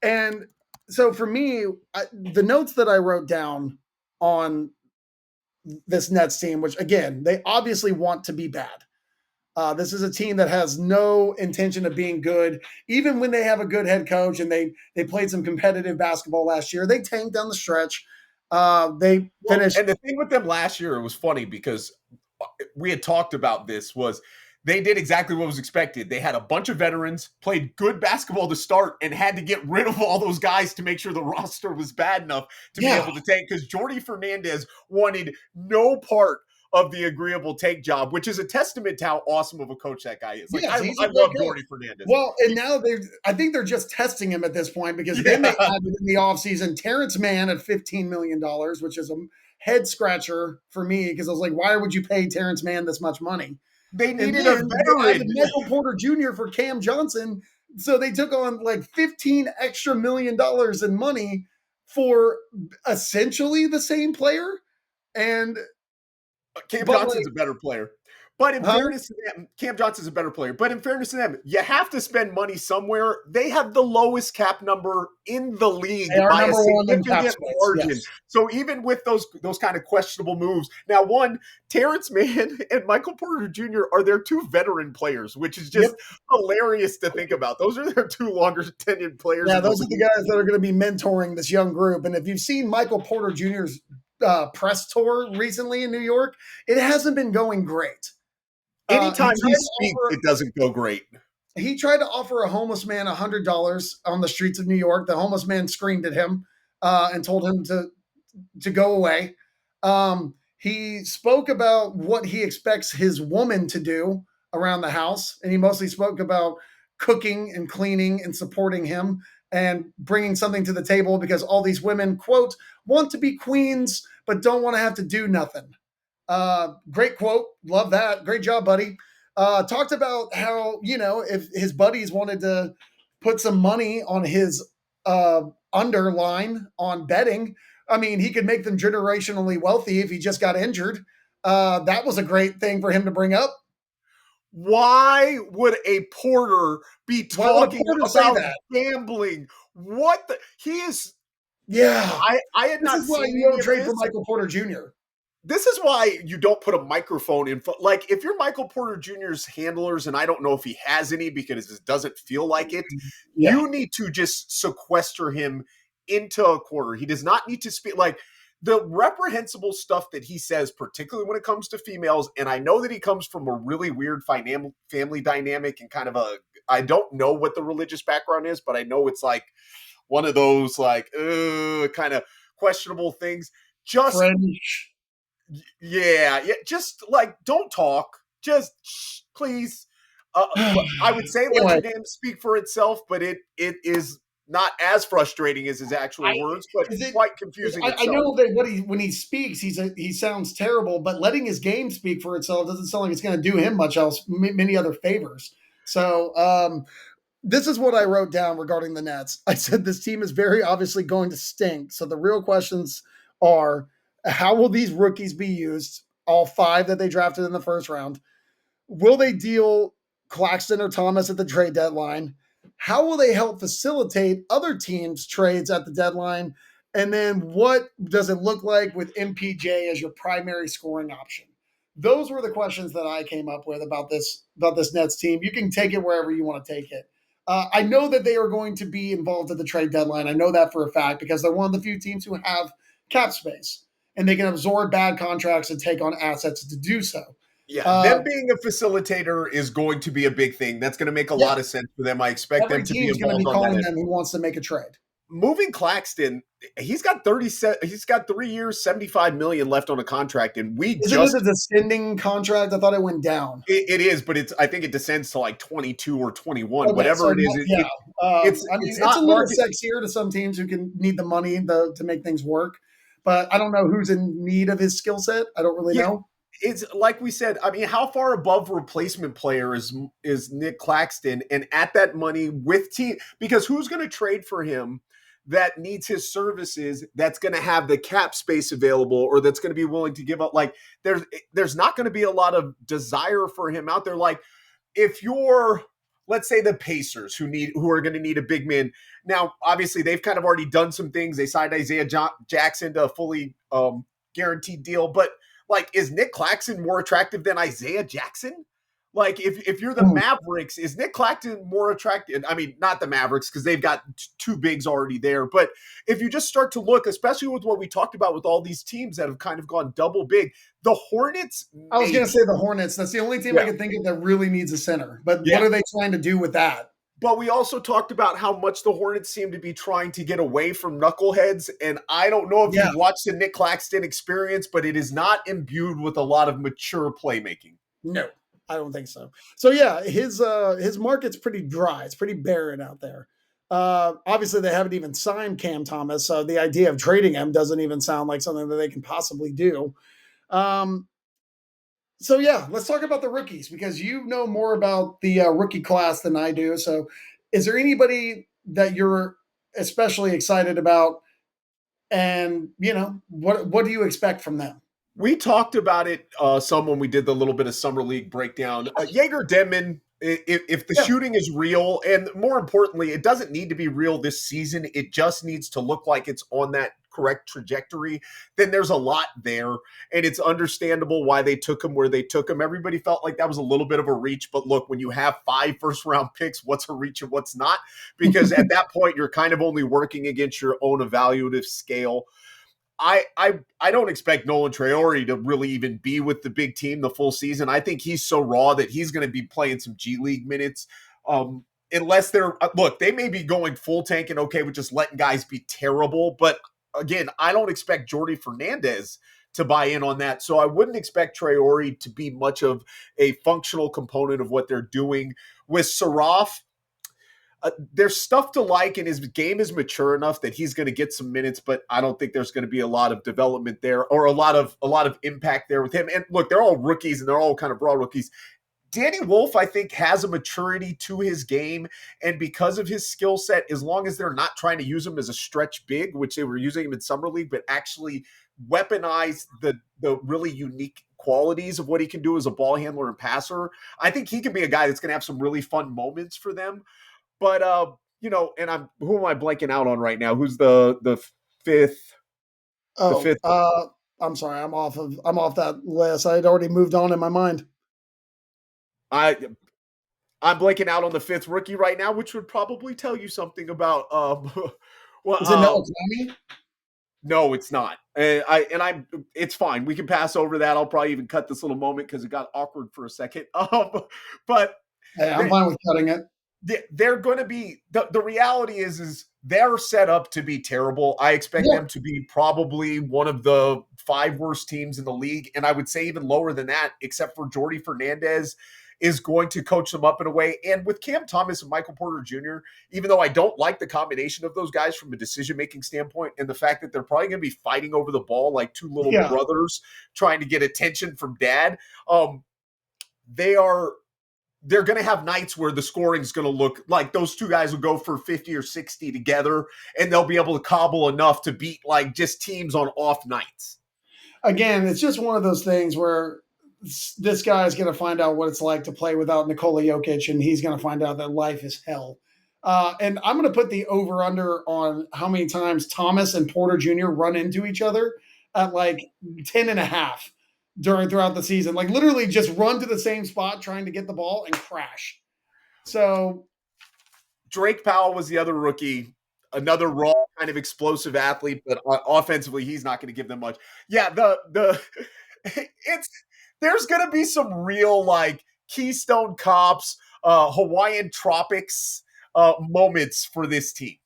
A: And so for me, the notes that I wrote down on this Nets team, which again, they obviously want to be bad. This is a team that has no intention of being good, even when they have a good head coach and they played some competitive basketball last year. They tanked down the stretch. They finished.
B: And the thing with them last year, it was funny because we had talked about this, was they did exactly what was expected. They had a bunch of veterans, played good basketball to start, and had to get rid of all those guys to make sure the roster was bad enough to be able to tank, because Jordi Fernandez wanted no part of the agreeable take job, which is a testament to how awesome of a coach that guy is. Like, yes, I love Jordi Fernandez.
A: Well, and now I think they're just testing him at this point, because then they added in the offseason Terrence Mann at $15 million, which is a head scratcher for me, because I was like, why would you pay Terrence Mann this much money?
B: They needed a veteran.
A: Michael Porter Jr. for Cam Johnson. So they took on like $15 extra million in money for essentially the same player. And
B: Cam Johnson's a better player. But in fairness to them, Cam Johnson's a better player. But in fairness to them, you have to spend money somewhere. They have the lowest cap number in the league by a significant margin. Yes. So even with those kind of questionable moves, now Terrence Mann and Michael Porter Jr. are their two veteran players, which is just hilarious to think about. Those are their two longer tenured players.
A: Yeah, those are the guys that are going to be mentoring this young group. And if you've seen Michael Porter Jr.'s press tour recently in New York, it hasn't been going great.
B: Anytime he speaks, it doesn't go great.
A: He tried to offer a homeless man $100 on the streets of New York. The homeless man screamed at him and told him to go away. He spoke about what he expects his woman to do around the house, and he mostly spoke about cooking and cleaning and supporting him and bringing something to the table, because all these women, quote, want to be queens but don't want to have to do nothing. Great quote. Love that. Great job, buddy. Talked about how, if his buddies wanted to put some money on his underline on betting, I mean, he could make them generationally wealthy if he just got injured. That was a great thing for him to bring up.
B: Why would a Porter be talking about gambling? What he is?
A: Yeah,
B: I had not seen.
A: This is why you don't trade for Michael Porter Jr.
B: This is why you don't put a microphone in. Like, if you're Michael Porter Jr.'s handlers, and I don't know if he has any because it doesn't feel like it, you need to just sequester him into a corner. He does not need to speak. Like, the reprehensible stuff that he says, particularly when it comes to females, and I know that he comes from a really weird family dynamic and kind of I don't know what the religious background is, but I know it's like one of those like kind of questionable things. Just
A: French.
B: Yeah, just like, don't talk. Just please. I would say let your game speak for itself, but it is not as frustrating as his actual words, but quite confusing.
A: I know that when he speaks, he sounds terrible, but letting his game speak for itself doesn't sound like it's going to do him much else, many other favors. So this is what I wrote down regarding the Nets. I said this team is very obviously going to stink. So the real questions are, how will these rookies be used? All 5 that they drafted in the first round. Will they deal Claxton or Thomas at the trade deadline? How will they help facilitate other teams' trades at the deadline? And then what does it look like with MPJ as your primary scoring option? Those were the questions that I came up with about this Nets team. You can take it wherever you want to take it. I know that they are going to be involved at the trade deadline. I know that for a fact because they're one of the few teams who have cap space and they can absorb bad contracts and take on assets to do so.
B: Yeah, them being a facilitator is going to be a big thing. That's going to make a lot of sense for them. I expect them to be involved
A: going to be calling them who wants to make a trade.
B: moving Claxton, he's got 3 years, 75 million left on a contract, and we
A: Isn't it
B: just
A: a descending contract? I thought it went down.
B: it is, but I think it descends to like 22 or 21,
A: Okay,
B: whatever
A: so
B: it is.
A: yeah, I mean,
B: It's
A: it's a
B: not
A: little
B: market.
A: sexier to some teams who can need the money to make things work. But I don't know who's in need of his skill set. I don't really
B: Yeah,
A: know.
B: it's like we said. I mean, how far above replacement player is Nick Claxton, and at that money with team, because who's going to trade for him that needs his services, that's going to have the cap space available, or that's going to be willing to give up? Like there's not going to be a lot of desire for him out there. Like if you're, let's say, the Pacers who are going to need a big man. Now obviously they've kind of already done some things. They signed Isaiah Jackson to a fully guaranteed deal, but like, is Nick Claxton more attractive than Isaiah Jackson? Like, if you're the
A: Hmm.
B: Mavericks, is Nick Claxton more attractive? I mean, not the Mavericks, because they've got two bigs already there. But if you just start to look, especially with what we talked about with all these teams that have kind of gone double big, the Hornets
A: I was going
B: maybe.
A: to say the Hornets. That's the only team I
B: Yeah.
A: can think of that really needs a center. But what
B: Yeah.
A: are they trying to do with that?
B: But we also talked about how much the Hornets seem to be trying to get away from knuckleheads. And I don't know if
A: Yeah,
B: you've watched the Nick Claxton experience, but it is not imbued with a lot of mature playmaking.
A: no, I don't think so. So yeah, his market's pretty dry. It's pretty barren out there. Obviously, they haven't even signed Cam Thomas, so the idea of trading him doesn't even sound like something that they can possibly do. Um, so yeah, let's talk about the rookies because you know more about the rookie class than I do. So, is there anybody that you're especially excited about? And what do you expect from them?
B: We talked about it some when we did the little bit of summer league breakdown. Jaeger Denman, if the
A: Yeah,
B: shooting is real, and more importantly, it doesn't need to be real this season, it just needs to look like it's on that correct trajectory, then there's a lot there. And it's understandable why they took him where they took him. Everybody felt like that was a little bit of a reach. But look, when you have 5 first round picks, what's a reach and what's not? Because at that point, you're kind of only working against your own evaluative scale. I don't expect Nolan Traore to really even be with the big team the full season. I think he's so raw that he's going to be playing some G League minutes. Unless they're look, they may be going full tank and okay with just letting guys be terrible. But again, I don't expect Jordy Fernandez to buy in on that. So I wouldn't expect Traore to be much of a functional component of what they're doing. With Saraf, there's stuff to like, and his game is mature enough that he's going to get some minutes, but I don't think there's going to be a lot of development there or a lot of impact there with him. And look, they're all rookies and they're all kind of raw rookies. Danny Wolf, I think, has a maturity to his game, and because of his skill set, as long as they're not trying to use him as a stretch big, which they were using him in summer league, but actually weaponize the really unique qualities of what he can do as a ball handler and passer, I think he can be a guy that's going to have some really fun moments for them. But and who am I blanking out on right now? Who's the fifth? The
A: Oh,
B: fifth.
A: I'm sorry. I'm off that list. I'd already moved on in my mind.
B: I I'm blanking out on the fifth rookie right now, which would probably tell you something about well
A: Is it Noah Clowney?
B: no, it's not. And it's fine. We can pass over that. I'll probably even cut this little moment because it got awkward for a second. But
A: Hey, I'm
B: they,
A: fine with cutting it.
B: they're going to be the reality is they're set up to be terrible. I expect
A: Yeah.
B: them to be probably one of the 5 worst teams in the league, and I would say even lower than that, except for Jordy Fernandez is going to coach them up in a way. And with Cam Thomas and Michael Porter Jr., even though I don't like the combination of those guys from a decision-making standpoint, and the fact that they're probably going to be fighting over the ball like 2 little
A: Yeah.
B: brothers trying to get attention from dad, they are they're going to have nights where the scoring is going to look like those 2 guys will go for 50 or 60 together, and they'll be able to cobble enough to beat like just teams on off nights.
A: Again, it's just one of those things where this guy is going to find out what it's like to play without Nikola Jokic, and he's going to find out that life is hell. And I'm going to put the over under on how many times Thomas and Porter Jr. run into each other at like 10 and a half throughout the season. Like literally just run to the same spot trying to get the ball and crash. So
B: Drake Powell was the other rookie, another raw kind of explosive athlete, but offensively, he's not going to give them much. Yeah, it's there's going to be some real like Keystone Cops, Hawaiian Tropics moments for this team.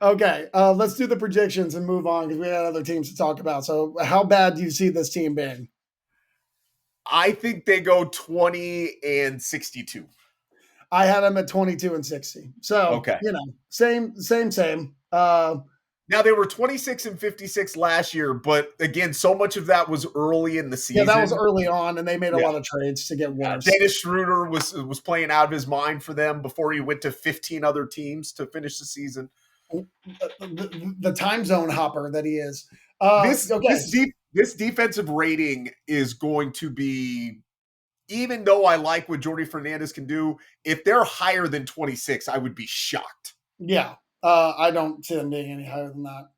A: Okay, let's do the predictions and move on because we had other teams to talk about. So, how bad do you see this team being?
B: I think they go 20-62.
A: I had them at 22 and 60. So,
B: Okay.
A: same.
B: Now they were 26-56 last year, but again, so much of that was early in the
A: Yeah, that was
B: season.
A: early on, and they made a
B: Yeah.
A: lot of trades to get worse.
B: Dennis Schroeder was playing out of his mind for them before he went to 15 other teams to finish the season.
A: The time zone hopper that he is.
B: This
A: Okay.
B: this defensive rating is going to be, even though I like what Jordi Fernandez can do, if they're higher than 26, I would be shocked.
A: Yeah. I don't see them being any higher than that.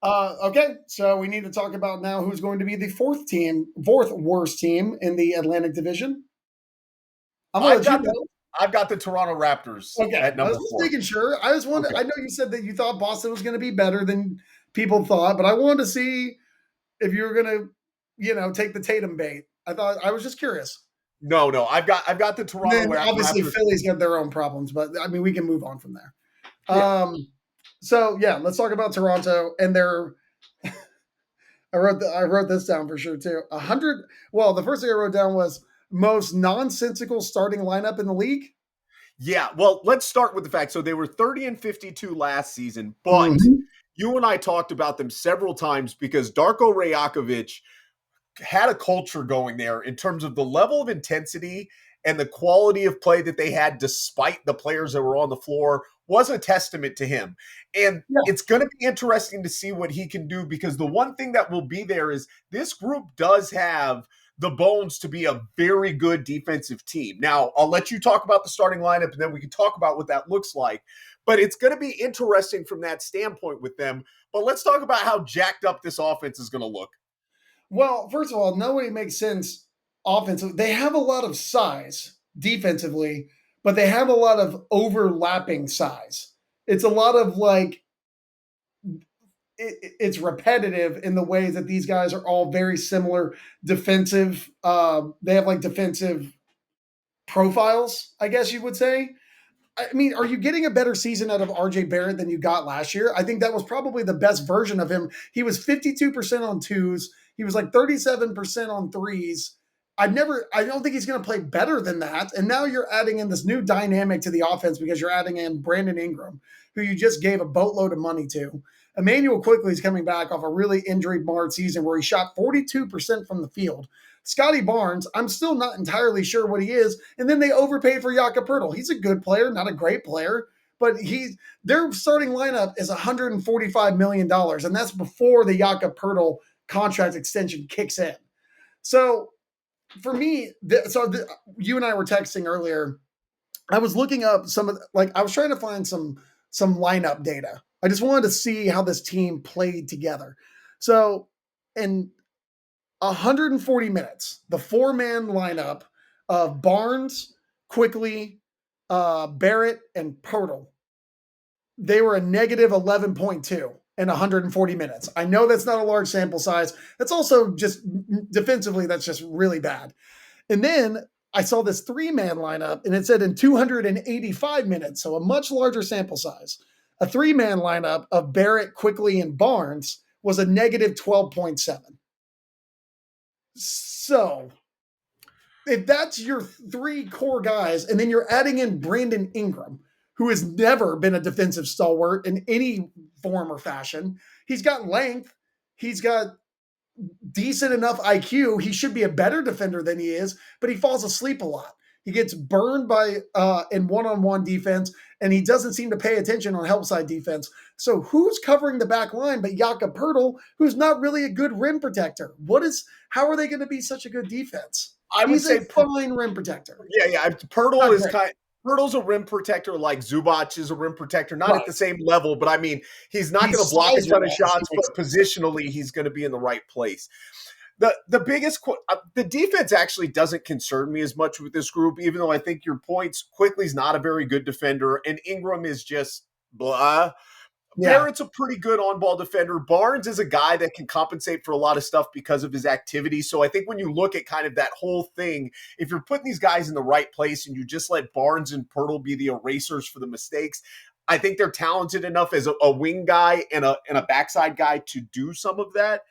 A: Okay, so we need to talk about now who's going to be the fourth worst team in the Atlantic Division. I'm gonna let you go.
B: I've got the Toronto Raptors
A: Okay,
B: at
A: I
B: number
A: was just
B: 4.
A: making sure. I just wanted.
B: Okay.
A: I know you said that you thought Boston was going to be better than people thought, but I wanted to see if you were going to, take the Tatum bait. I was just curious.
B: No, I've got the
A: And
B: Toronto
A: then obviously
B: Raptors.
A: Philly's got their own problems, but I mean we can move on from there.
B: Yeah.
A: So yeah, let's talk about Toronto and their. I wrote this down for sure too. 100. Well, the first thing I wrote down was most nonsensical starting lineup in the league.
B: Yeah, well, let's start with the fact. So they were 30-52 last season, but
A: Mhm.
B: you and I talked about them several times because Darko Rajakovic had a culture going there in terms of the level of intensity and the quality of play that they had despite the players that were on the floor was a testament to him. And
A: Yeah.
B: it's going to be interesting to see what he can do because the one thing that will be there is this group does have the bones to be a very good defensive team. Now, I'll let you talk about the starting lineup and then we can talk about what that looks like. But it's going to be interesting from that standpoint with them. But let's talk about how jacked up this offense is going to look.
A: Well, first of all, nobody makes sense offensively. They have a lot of size defensively, but they have a lot of overlapping size. It's a lot of it's repetitive in the ways that these guys are all very similar defensive. They have like defensive profiles, I guess you would say. I mean, are you getting a better season out of RJ Barrett than you got last year? I think that was probably the best version of him. He was 52% on twos. He was like 37% on threes. I don't think he's going to play better than that. And now you're adding in this new dynamic to the offense because you're adding in Brandon Ingram, who you just gave a boatload of money to. Emmanuel Quickly is coming back off a really injury-marred season where he shot 42% from the field. Scotty Barnes, I'm still not entirely sure what he is. And then they overpaid for Jakob Poeltl. He's a good player, not a great player, but their starting lineup is $145 million, and that's before the Jakob Poeltl contract extension kicks in. So for me, you and I were texting earlier. I was looking up I was trying to find some lineup data. I just wanted to see how this team played together. So, in 140 minutes, the 4-man lineup of Barnes, Quickly, Barrett, and Poeltl, they were a negative 11.2 in 140 minutes. I know that's not a large sample size. That's also just defensively, that's just really bad. And then I saw this 3-man lineup and it said in 285 minutes, so a much larger sample size. A 3-man lineup of Barrett, Quickly, and Barnes was a negative 12.7. So, if that's your 3 core guys, and then you're adding in Brandon Ingram, who has never been a defensive stalwart in any form or fashion, he's got length, he's got decent enough IQ. He should be a better defender than he is, but he falls asleep a lot. He gets burned by in one-on-one defense, and he doesn't seem to pay attention on help side defense. So who's covering the back line but Jakob Poeltl, who's not really a good rim protector? How are they going to be such a good defense?
B: I would
A: He's
B: say
A: a fine rim protector.
B: Yeah. Poeltl's a rim protector like Zubac is a rim protector, not at the same level, but I mean, he's not going to block a ton of shots, but positionally, he's going to be in the right place. The defense actually doesn't concern me as much with this group, even though I think your points, Quickly's not a very good defender, and Ingram is just blah.
A: Yeah.
B: Barrett's a pretty good on-ball defender. Barnes is a guy that can compensate for a lot of stuff because of his activity. So I think when you look at kind of that whole thing, if you're putting these guys in the right place and you just let Barnes and Poeltl be the erasers for the mistakes, I think they're talented enough as a wing guy and a backside guy to do some of that.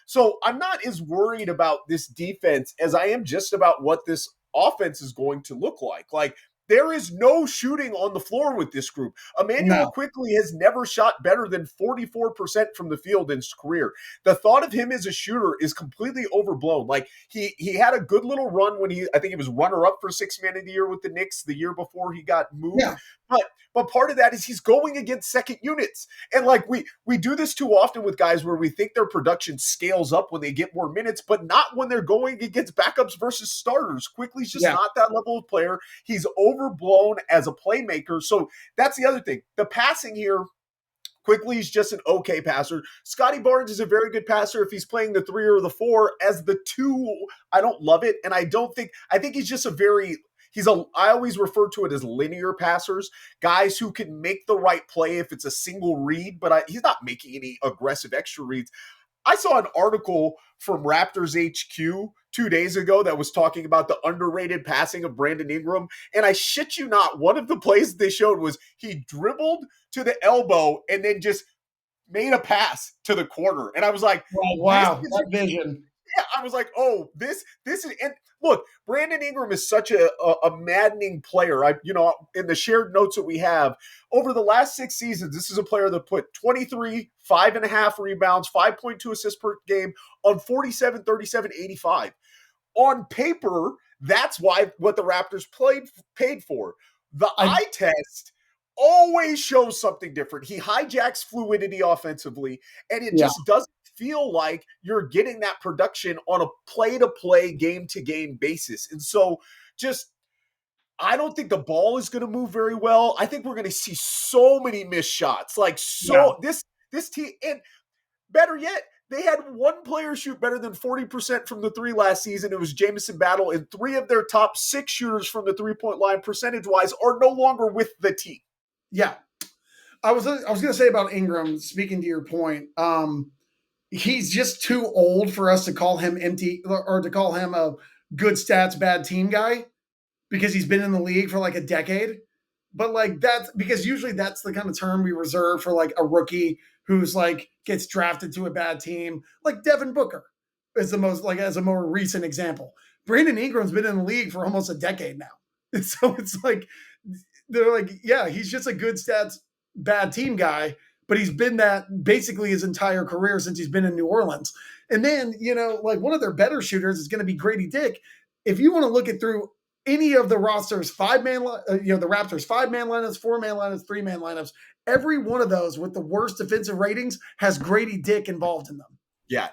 B: So I'm not as worried about this defense as I am just about what this offense is going to look like. Like, there is no shooting on the floor with this group. Emmanuel
A: No.
B: Quickly has never shot better than 44% from the field in his career. The thought of him as a shooter is completely overblown. Like, he had a good little run when I think he was runner up for sixth man of the year with the Knicks the year before he got moved.
A: Yeah.
B: But part of that is he's going against second units. And like we do this too often with guys where we think their production scales up when they get more minutes, but not when they're going against backups versus starters. Quickly's just not that level of player. He's overblown as a playmaker. So that's the other thing. The passing here, Quickly is just an okay passer. Scotty Barnes is a very good passer if he's playing the 3 or the 4. As the 2, I don't love it. And I think he's just I always refer to it as linear passers, guys who can make the right play if it's a single read, but he's not making any aggressive extra reads. I saw an article from Raptors HQ 2 days ago that was talking about the underrated passing of Brandon Ingram. And I shit you not, one of the plays they showed was he dribbled to the elbow and then just made a pass to the corner. And I was like,
A: wow, that vision.
B: Yeah, I was like, oh, this is, and look, Brandon Ingram is such a maddening player. In the shared notes that we have over the last 6 seasons, this is a player that put 23, 5.5 rebounds, 5.2 assists per game on 47, 37, 85. On paper, that's what the Raptors paid for. The eye test always shows something different. He hijacks fluidity offensively, and it just doesn't feel like you're getting that production on a play-to-play, game-to-game basis. And so I don't think the ball is going to move very well. I think we're going to see so many missed shots. This team, and better yet, they had one player shoot better than 40% from the 3 last season. It was Jamison Battle, and 3 of their top 6 shooters from the 3-point line percentage-wise are no longer with the team.
A: Yeah. I was going to say about Ingram, speaking to your point, he's just too old for us to call him empty or to call him a good stats, bad team guy because he's been in the league for like a decade. But like that's because usually that's the kind of term we reserve for like a rookie who's like gets drafted to a bad team, like Devin Booker is the most like as a more recent example. Brandon Ingram's been in the league for almost a decade now. And so it's like they're like, yeah, he's just a good stats, bad team guy. But he's been that basically his entire career since he's been in New Orleans. And then, like one of their better shooters is going to be Grady Dick. If you want to look at through any of the rosters, the Raptors 5-man lineups, 4-man lineups, 3-man lineups, every one of those with the worst defensive ratings has Grady Dick involved in them.
B: Yeah,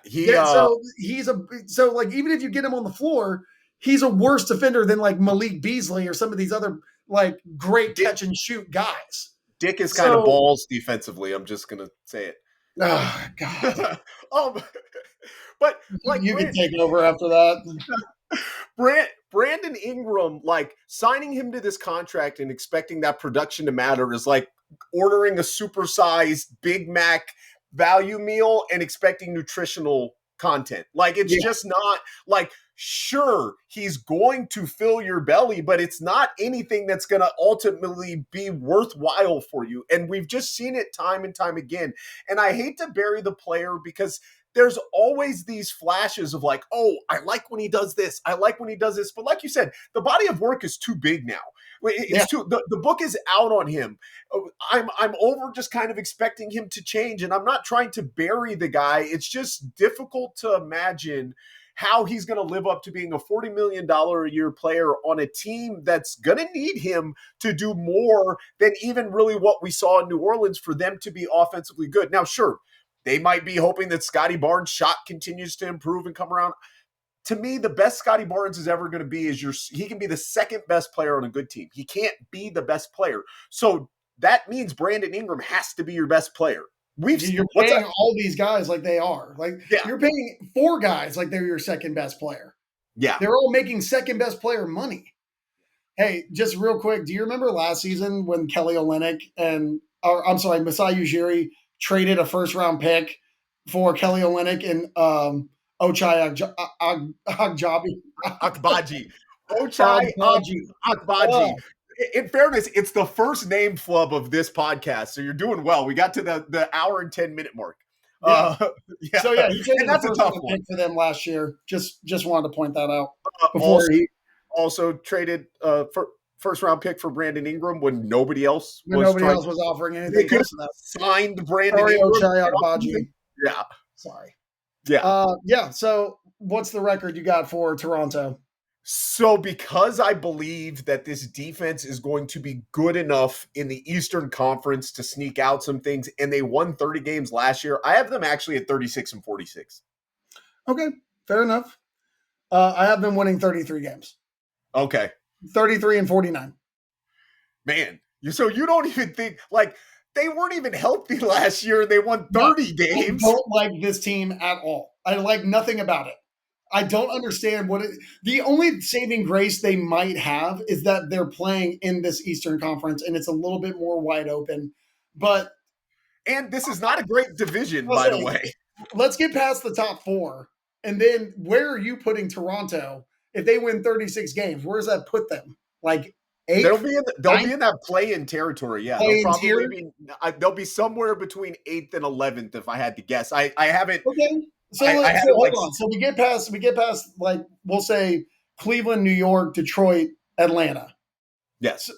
A: so like even if you get him on the floor, he's a worse defender than like Malik Beasley or some of these other like great catch and shoot guys.
B: Dick is kind of balls defensively. I'm just gonna say it.
A: Oh God.
B: But like
A: you can take over after that.
B: Brandon Ingram, like signing him to this contract and expecting that production to matter is like ordering a supersized Big Mac value meal and expecting nutritional content. Like it's just not like, sure, he's going to fill your belly, but it's not anything that's going to ultimately be worthwhile for you. And we've just seen it time and time again. And I hate to bury the player because there's always these flashes of like, oh, I like when he does this. I like when he does this. But like you said, the body of work is too big now. It's too, the book is out on him. I'm over just kind of expecting him to change. And I'm not trying to bury the guy. It's just difficult to imagine how he's going to live up to being a $40 million a year player on a team that's going to need him to do more than even really what we saw in New Orleans for them to be offensively good. Now, sure, they might be hoping that Scotty Barnes' shot continues to improve and come around. To me, the best Scotty Barnes is ever going to be he can be the second best player on a good team. He can't be the best player. So that means Brandon Ingram has to be your best player.
A: You're paying all these guys like they are. Like you're paying 4 guys like they're your second best player.
B: Yeah.
A: They're all making second best player money. Hey, just real quick, do you remember last season when Kelly Olynyk Masai Ujiri traded a first-round pick for Kelly Olynyk and Ochai Agbaji.
B: Akbaji. Ochai Akbaji. In fairness, it's the first name flub of this podcast, so you're doing well. We got to the hour and 10-minute mark.
A: Yeah.
B: Yeah.
A: So yeah, he traded
B: And
A: the
B: that's a
A: first
B: tough
A: round
B: one.
A: pick for them last year. Just wanted to point that out before
B: Also traded first round pick for Brandon Ingram when nobody else
A: when
B: was
A: nobody
B: trying.
A: else was offering
B: They
A: anything
B: could
A: close
B: have
A: to that.
B: signed Brandon
A: Sorry,
B: Ingram.
A: Ochai Agbaji.
B: Yeah.
A: Sorry.
B: Yeah.
A: Yeah. So what's the record you got for Toronto?
B: So because I believe that this defense is going to be good enough in the Eastern Conference to sneak out some things, and they won 30 games last year, I have them actually at 36-46.
A: Okay, fair enough. I have them winning 33 games.
B: Okay.
A: 33-49.
B: Man, so you don't even think, like, they weren't even healthy last year and they won 30 games.
A: I don't like this team at all. I like nothing about it. I don't understand the only saving grace they might have is that they're playing in this Eastern Conference and it's a little bit more wide open.
B: And this is not a great division, by the way.
A: Let's get past the top four. And then where are you putting Toronto? If they win 36 games, where does that put them? Like eighth?
B: They'll be in that play-in territory. Yeah, they'll be somewhere between 8th and 11th if I had to guess. I haven't.
A: Okay. So hold on. So we get past like we'll say Cleveland, New York, Detroit, Atlanta.
B: Yes.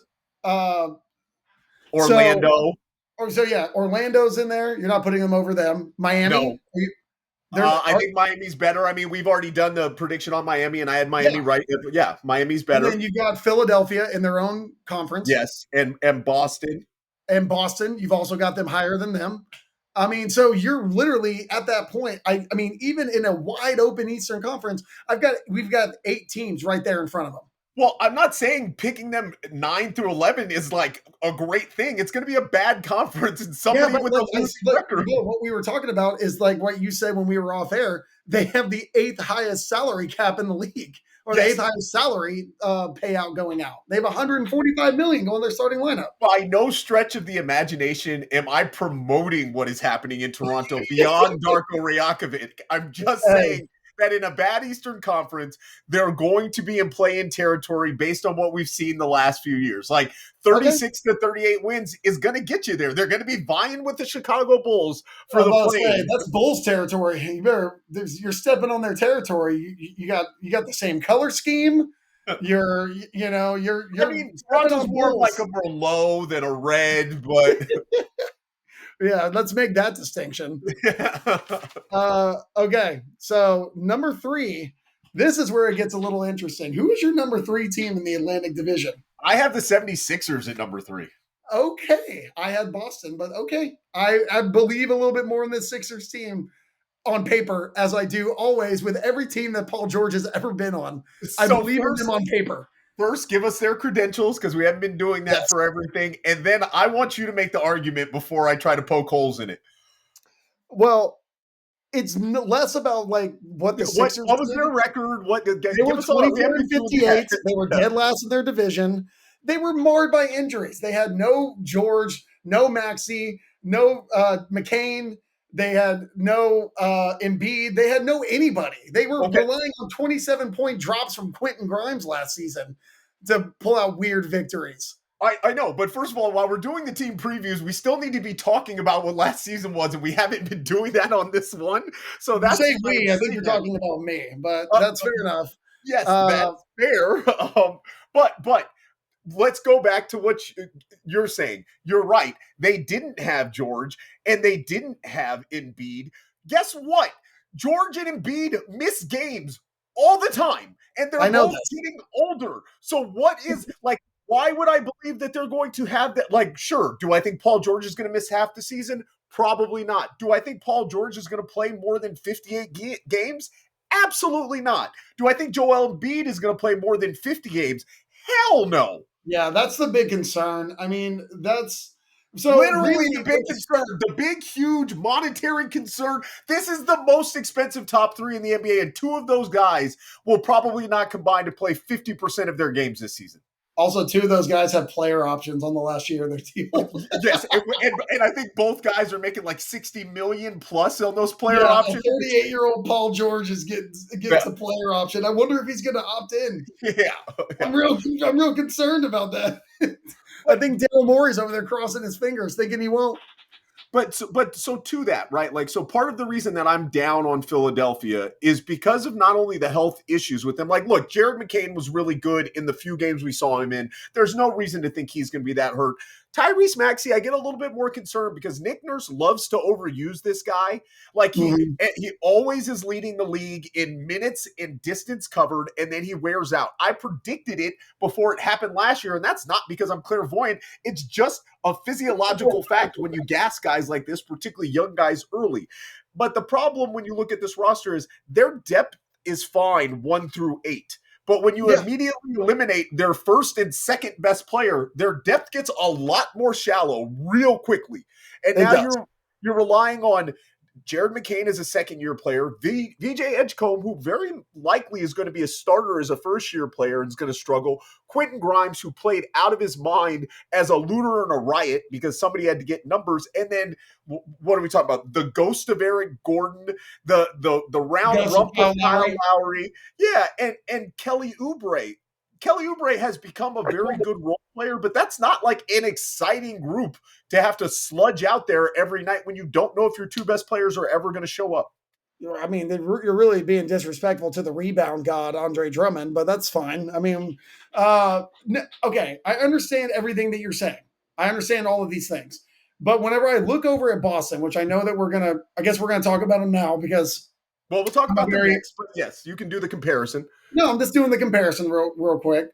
A: Orlando. Orlando's in there. You're not putting them over them. Miami.
B: No. I think Miami's better. I mean, we've already done the prediction on Miami, and I had Miami right. Yeah, Miami's better.
A: And then you've got Philadelphia in their own conference.
B: Yes, and Boston.
A: And Boston, you've also got them higher than them. I mean, so you're literally at that point. I mean, even in a wide open Eastern Conference, we've got 8 teams right there in front of them.
B: Well, I'm not saying picking them 9 through 11 is like a great thing. It's going to be a bad conference and somebody with a losing record.
A: What we were talking about is like what you said when we were off air. They have the 8th highest salary cap in the league, or the 8th highest salary payout going out. They have $145 million going their starting lineup.
B: By no stretch of the imagination am I promoting what is happening in Toronto beyond Darko Rajakovic. I'm just saying that in a bad Eastern Conference, they're going to be in play-in territory based on what we've seen the last few years. Like 36 to 38 wins is going to get you there. They're going to be vying with the Chicago Bulls for the play-in.
A: That's Bulls territory. You're stepping on their territory. You got the same color scheme. I mean,
B: Toronto's more like a Merlot than a red, but
A: yeah, let's make that distinction. Okay, so number 3, this is where it gets a little interesting. Who is your number 3 team in the Atlantic Division?
B: I have the 76ers at number 3.
A: Okay, I had Boston, but okay. I believe a little bit more in this Sixers team on paper, as I do always with every team that Paul George has ever been on. I believe in them on paper.
B: First, give us their credentials because we haven't been doing that for everything. And then I want you to make the argument before I try to poke holes in it.
A: Well, it's less about like what the Sixers.
B: What was their record?
A: They were 24-58. They were dead last in their division. They were marred by injuries. They had no George, no Maxey, no McCain. They had no Embiid. They had no anybody. They were relying on 27-point drops from Quentin Grimes last season to pull out weird victories.
B: I know, but first of all, while we're doing the team previews, we still need to be talking about what last season was, and we haven't been doing that on this one. So that's
A: I think you're talking about me, but that's fair enough.
B: Yes, that's fair. But let's go back to what you're saying. You're right. They didn't have George and they didn't have Embiid. Guess what? George and Embiid miss games all the time, and they're both getting older. So what is like? Why would I believe that they're going to have that? Like, sure. Do I think Paul George is going to miss half the season? Probably not. Do I think Paul George is going to play more than 58 games? Absolutely not. Do I think Joel Embiid is going to play more than 50 games? Hell no.
A: Yeah, that's the big concern. I mean, that's
B: literally the big concern, the big, huge monetary concern. This is the most expensive top 3 in the NBA, and 2 of those guys will probably not combine to play 50% of their games this season.
A: Also, two of those guys have player options on the last year of their deal.
B: Yes, and I think both guys are making like 60 million plus on those player
A: Yeah, a
B: options.
A: 38-year-old Paul George gets
B: Yeah,
A: a player option. I wonder if he's going to opt in.
B: yeah.
A: I'm real concerned about that. I
B: But
A: think Daryl Morey's over there crossing his fingers, thinking he won't.
B: so to that, right? Like, so part of the reason that I'm down on Philadelphia is because of not only the health issues with them. Like, look, Jared McCain was really good in the few games we saw him in. There's no reason to think he's going to be that hurt. Tyrese Maxey, I get a little bit more concerned because Nick Nurse loves to overuse this guy. Like he always is leading the league in minutes and distance covered, and then he wears out. I predicted it before it happened last year, and that's not because I'm clairvoyant. It's just a physiological fact when you gas guys like this, particularly young guys early. But the problem when you look at this roster is their depth is fine 1 through 8. But when you immediately eliminate their first and second best player, their depth gets a lot more shallow real quickly. And now you're relying on Jared McCain is a second-year player. VJ Edgecombe, who very likely is going to be a starter as a first-year player and is going to struggle. Quentin Grimes, who played out of his mind as a looter and a riot because somebody had to get numbers. And then what are we talking about? The ghost of Eric Gordon, the round rump of Kyle Lowry. Yeah, and Kelly Oubre. Kelly Oubre has become a very good role player, but that's not like an exciting group to have to sludge out there every night when you don't know if your two best players are ever going to show up.
A: I mean, you're really being disrespectful to the rebound god, Andre Drummond, but that's fine. I mean, okay, I understand everything that you're saying. I understand all of these things. But whenever I look over at Boston, which I know that I guess we're going to talk about them now because.
B: Well, we'll talk about the Knicks, but yes, you can do the comparison.
A: No, I'm just doing the comparison real quick.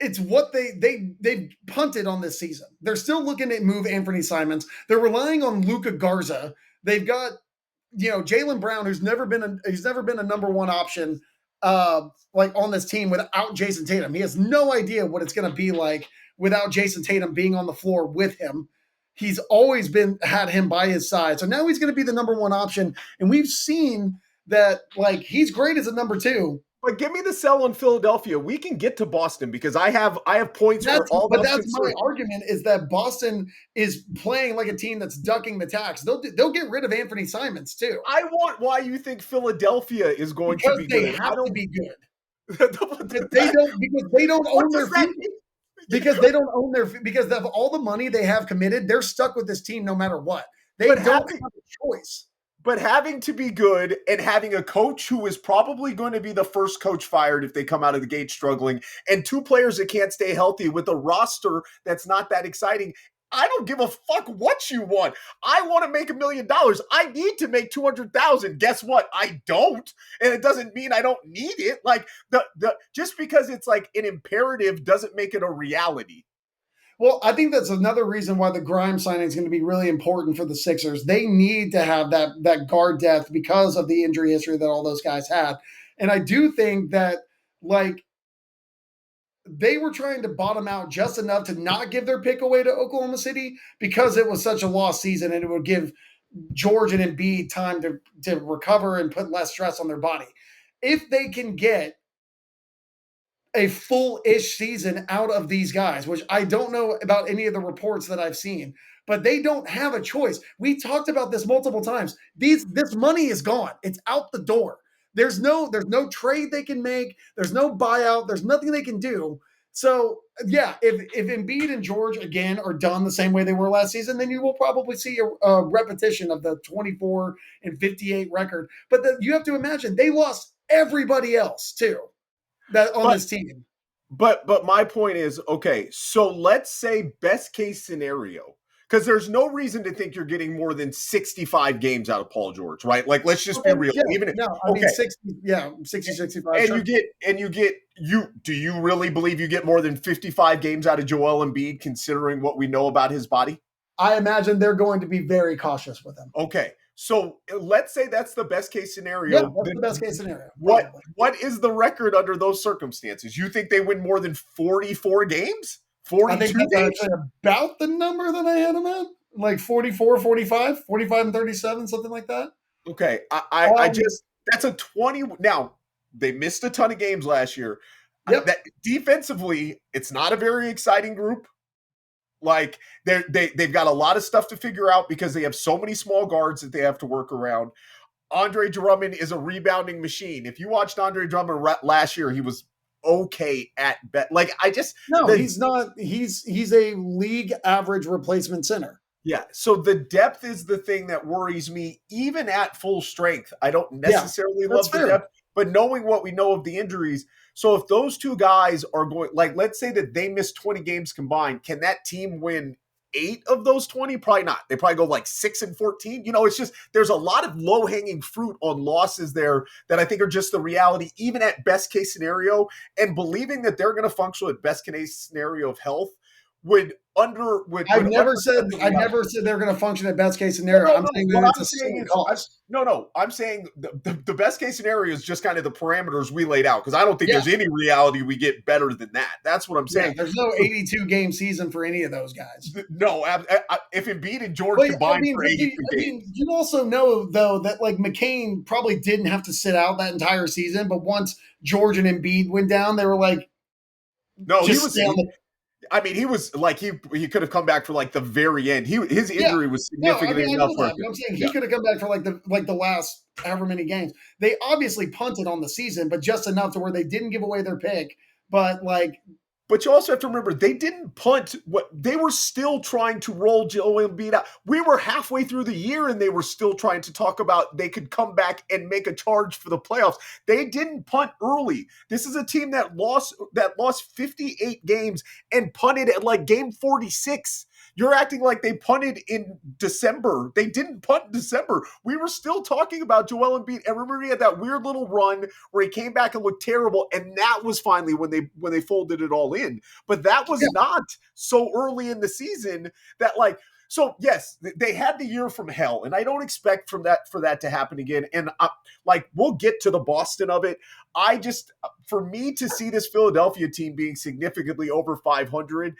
A: It's what they punted on this season. They're still looking to move Anthony Simons. They're relying on Luka Garza. They've got Jaylen Brown, who's never been a number one option like on this team without Jason Tatum. He has no idea what it's going to be like without Jason Tatum being on the floor with him. He's always had him by his side. So now he's going to be the number one option. And we've seen that like he's great as a number two.
B: But give me the sell on Philadelphia. We can get to Boston because I have points for all.
A: But that's my argument is that Boston is playing like a team that's ducking the tax. They'll get rid of Anthony Simons too.
B: I want why you think Philadelphia is going
A: because
B: to be
A: they
B: good.
A: have to be good. They don't own their future. Because of all the money they have committed, they're stuck with this team no matter what. They don't have a choice.
B: But having to be good and having a coach who is probably going to be the first coach fired if they come out of the gate struggling, and two players that can't stay healthy with a roster that's not that exciting. I don't give a fuck what you want. I want to make $1 million. I need to make 200,000. Guess what? I don't. And it doesn't mean I don't need it. Like the just because it's like an imperative doesn't make it a reality.
A: Well, I think that's another reason why the Grimes signing is going to be really important for the Sixers. They need to have that guard depth because of the injury history that all those guys had. And I do think that like they were trying to bottom out just enough to not give their pick away to Oklahoma City because it was such a lost season and it would give George and Embiid time to recover and put less stress on their body. If they can get a full-ish season out of these guys, which I don't know about any of the reports that I've seen, but they don't have a choice. We talked about this multiple times. This money is gone. It's out the door. There's no trade they can make. There's no buyout. There's nothing they can do. So yeah, if Embiid and George again are done the same way they were last season, then you will probably see a repetition of the 24-58 record. But you have to imagine they lost everybody else too. This team.
B: But my point is, okay, so let's say best case scenario, because there's no reason to think you're getting more than 65 games out of Paul George, right? Like, let's just be real.
A: I mean 60, 65.
B: And do you really believe you get more than 55 games out of Joel Embiid, considering what we know about his body?
A: I imagine they're going to be very cautious with him.
B: Okay. So let's say that's the best case scenario.
A: Yeah, that's the best case scenario.
B: What is the record under those circumstances? You think they win more than 44 games? 42
A: I think that's actually about the number that I had them at. Like 44, 45, 45 and 37, something like that.
B: Okay. That's a 20. Now, they missed a ton of games last year.
A: Yep.
B: That defensively, it's not a very exciting group. Like they've got a lot of stuff to figure out because they have so many small guards that they have to work around. Andre Drummond is a rebounding machine. If you watched Andre Drummond last year, he was okay at best. Like
A: No, he's not. He's a league average replacement center.
B: Yeah. So the depth is the thing that worries me, even at full strength. I don't necessarily love the depth, but knowing what we know of the injuries. So if those two guys are going, like, let's say that they miss 20 games combined, can that team win 8 of those 20? Probably not. They probably go like 6-14. It's just, there's a lot of low hanging fruit on losses there that I think are just the reality, even at best case scenario, and believing that they're going to function at best case scenario of health
A: I've never said they're going to function at best case scenario. I'm saying that it's a certain cost.
B: No. I'm saying the best case scenario is just kind of the parameters we laid out, because I don't think there's any reality we get better than that. That's what I'm saying.
A: There's no 82 game season for any of those guys.
B: No, if Embiid and George combined for 82 games.
A: You also know though that like McCain probably didn't have to sit out that entire season, but once George and Embiid went down, they were like,
B: no, he was like he could have come back for like the very end. His injury was significant enough.
A: I'm saying he could have come back for like the last however many games. They obviously punted on the season, but just enough to where they didn't give away their pick. But you also have to remember, they didn't punt. They were still trying to roll Joel Embiid out. We were halfway through the year, and they were still trying to talk about they could come back and make a charge for the playoffs. They didn't punt early. This is a team that lost 58 games and punted at like game 46. You're acting like they punted in December. They didn't punt in December. We were still talking about Joel Embiid. And remember, he had that weird little run where he came back and looked terrible. And that was finally when they folded it all in. But that was not so early in the season that so yes, they had the year from hell, and I don't expect for that to happen again. And we'll get to the Boston of it. For me to see this Philadelphia team being significantly over 500,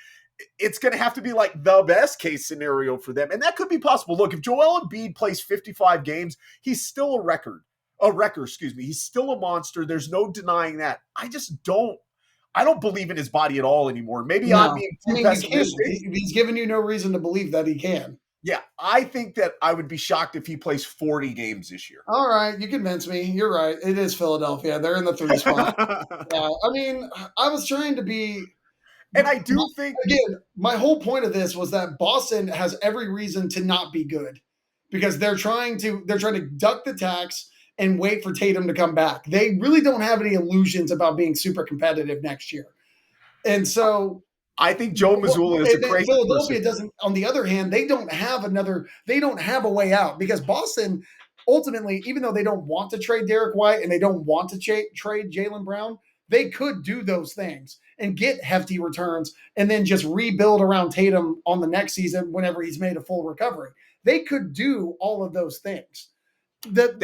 A: it's going to have to be like the best case scenario for them. And that could be possible. Look, if Joel Embiid plays 55 games, he's still a wrecker, He's still a monster. There's no denying that. I don't believe in his body at all anymore. Maybe I'm being too pessimistic. He's given you no reason to believe that he can.
B: Yeah, I think that I would be shocked if he plays 40 games this year.
A: All right, you convinced me. You're right. It is Philadelphia. They're in the 3 spot. I was trying to be...
B: And I do think,
A: again, my whole point of this was that Boston has every reason to not be good because they're trying to duck the tax and wait for Tatum to come back. They really don't have any illusions about being super competitive next year. And so
B: I think Joe Mazzulla is a crazy
A: Philadelphia
B: person.
A: Doesn't, on the other hand, they don't have a way out because Boston ultimately, even though they don't want to trade Derek White and they don't want to trade Jaylen Brown, they could do those things and get hefty returns and then just rebuild around Tatum on the next season whenever he's made a full recovery. They could do all of those things.
B: But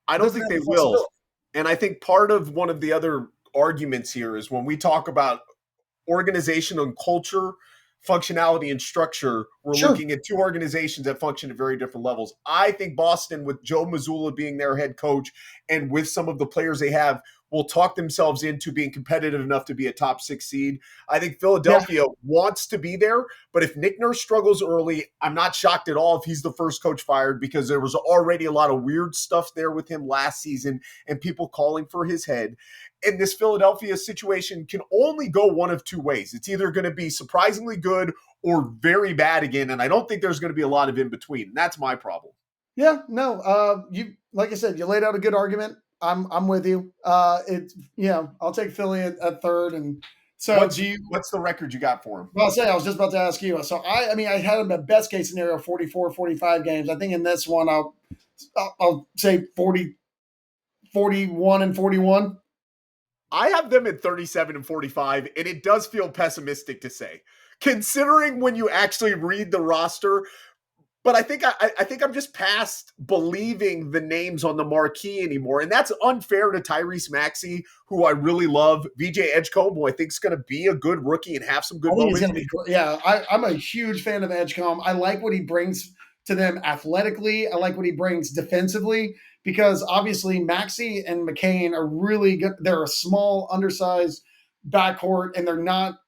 B: I don't think they will. And I think part of one of the other arguments here is when we talk about organization and culture, functionality and structure, we're looking at two organizations that function at very different levels. I think Boston, with Joe Mazzulla being their head coach and with some of the players they have, will talk themselves into being competitive enough to be a top 6 seed. I think Philadelphia wants to be there, but if Nick Nurse struggles early, I'm not shocked at all if he's the first coach fired because there was already a lot of weird stuff there with him last season and people calling for his head. And this Philadelphia situation can only go one of two ways. It's either going to be surprisingly good or very bad again, and I don't think there's going to be a lot of in between. That's my problem.
A: Yeah, no. You, like I said, you laid out a good argument. I'm with you. I'll take Philly at third. And so
B: what's the record you got for him?
A: Well, I was just about to ask you. So I had him at best case scenario 44, 45 games. I think in this one I'll say 40, 41 and 41.
B: I have them at 37 and 45, and it does feel pessimistic to say, considering when you actually read the roster. But I think I'm just past believing the names on the marquee anymore. And that's unfair to Tyrese Maxey, who I really love. VJ Edgecombe, who I think is going to be a good rookie and have some good moments.
A: I'm a huge fan of Edgecombe. I like what he brings to them athletically. I like what he brings defensively because obviously Maxey and McCain are really good. They're a small, undersized backcourt, and they're not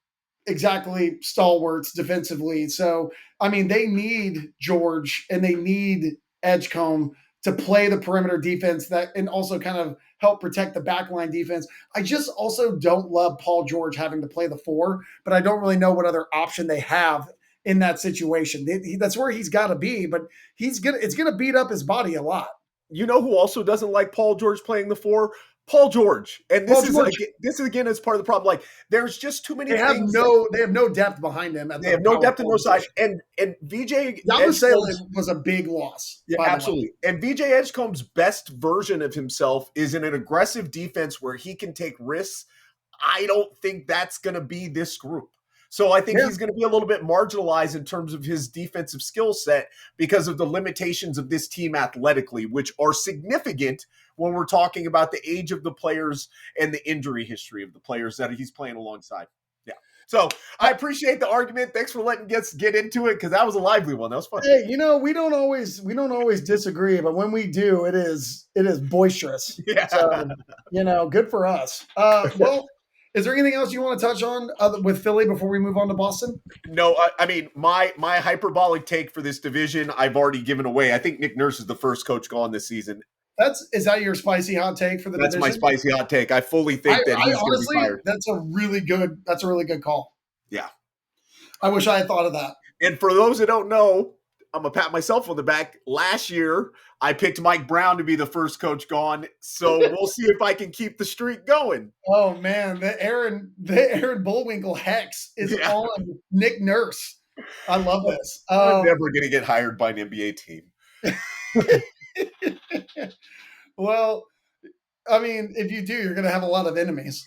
A: exactly stalwarts defensively. So, I mean, they need George and they need Edgecombe to play the perimeter defense that and also kind of help protect the backline defense. I just also don't love Paul George having to play the four, but I don't really know what other option they have in that situation. That's where he's got to be, but it's gonna beat up his body a lot.
B: You know who also doesn't like Paul George playing the four? Paul George. And
A: Paul George,
B: this is again is part of the problem. Like there's just too many things.
A: They have no depth behind him.
B: They have no depth and no size. And VJ
A: Yabusele was a big loss.
B: Yeah, absolutely. And VJ Edgecombe's best version of himself is in an aggressive defense where he can take risks. I don't think that's going to be this group. So I think he's going to be a little bit marginalized in terms of his defensive skill set because of the limitations of this team athletically, which are significant when we're talking about the age of the players and the injury history of the players that he's playing alongside. Yeah. So I appreciate the argument. Thanks for letting us get into it because that was a lively one. That was fun.
A: Hey, we don't always disagree, but when we do, it is boisterous.
B: Yeah.
A: So, good for us. Well, is there anything else you want to touch on with Philly before we move on to Boston?
B: No, I mean, my hyperbolic take for this division, I've already given away. I think Nick Nurse is the first coach gone this season.
A: Is that your spicy hot take for the division?
B: That's my spicy hot take. I fully think that he's going to be fired.
A: That's a really good call.
B: Yeah.
A: I wish I had thought of that.
B: And for those that don't know, I'm going to pat myself on the back. Last year, I picked Mike Brown to be the first coach gone. So we'll see if I can keep the streak going.
A: Oh, man. The Aaron Bullwinkle hex is on Nick Nurse. I love this.
B: I'm never going to get hired by an NBA team.
A: Well, I mean, if you do, you're going to have a lot of enemies.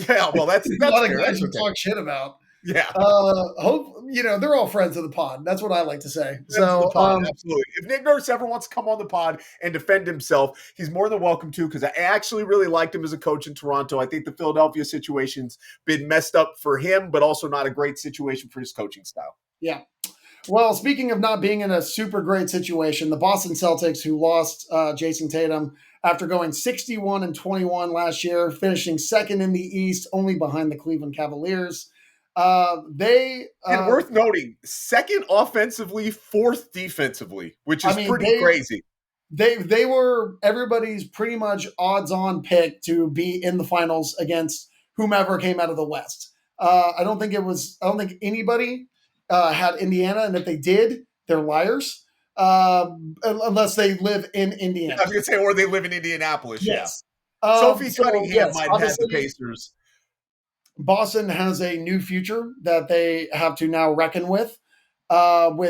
B: Yeah, well, that's
A: a lot of guys you talk shit about.
B: Yeah.
A: They're all friends of the pod. That's what I like to say.
B: Absolutely. If Nick Nurse ever wants to come on the pod and defend himself, he's more than welcome to because I actually really liked him as a coach in Toronto. I think the Philadelphia situation's been messed up for him, but also not a great situation for his coaching style.
A: Yeah. Well, speaking of not being in a super great situation, the Boston Celtics, who lost Jason Tatum after going 61-21 last year, finishing second in the East, only behind the Cleveland Cavaliers.
B: Worth noting, second offensively, fourth defensively, which is pretty crazy.
A: They were everybody's pretty much odds-on pick to be in the finals against whomever came out of the West. I don't think anybody had Indiana, and if they did, they're liars. Unless they live in Indiana.
B: I was going to say, or they live in Indianapolis.
A: Yes.
B: Yeah. Sophie Cunningham might have had the Pacers.
A: Boston has a new future that they have to now reckon with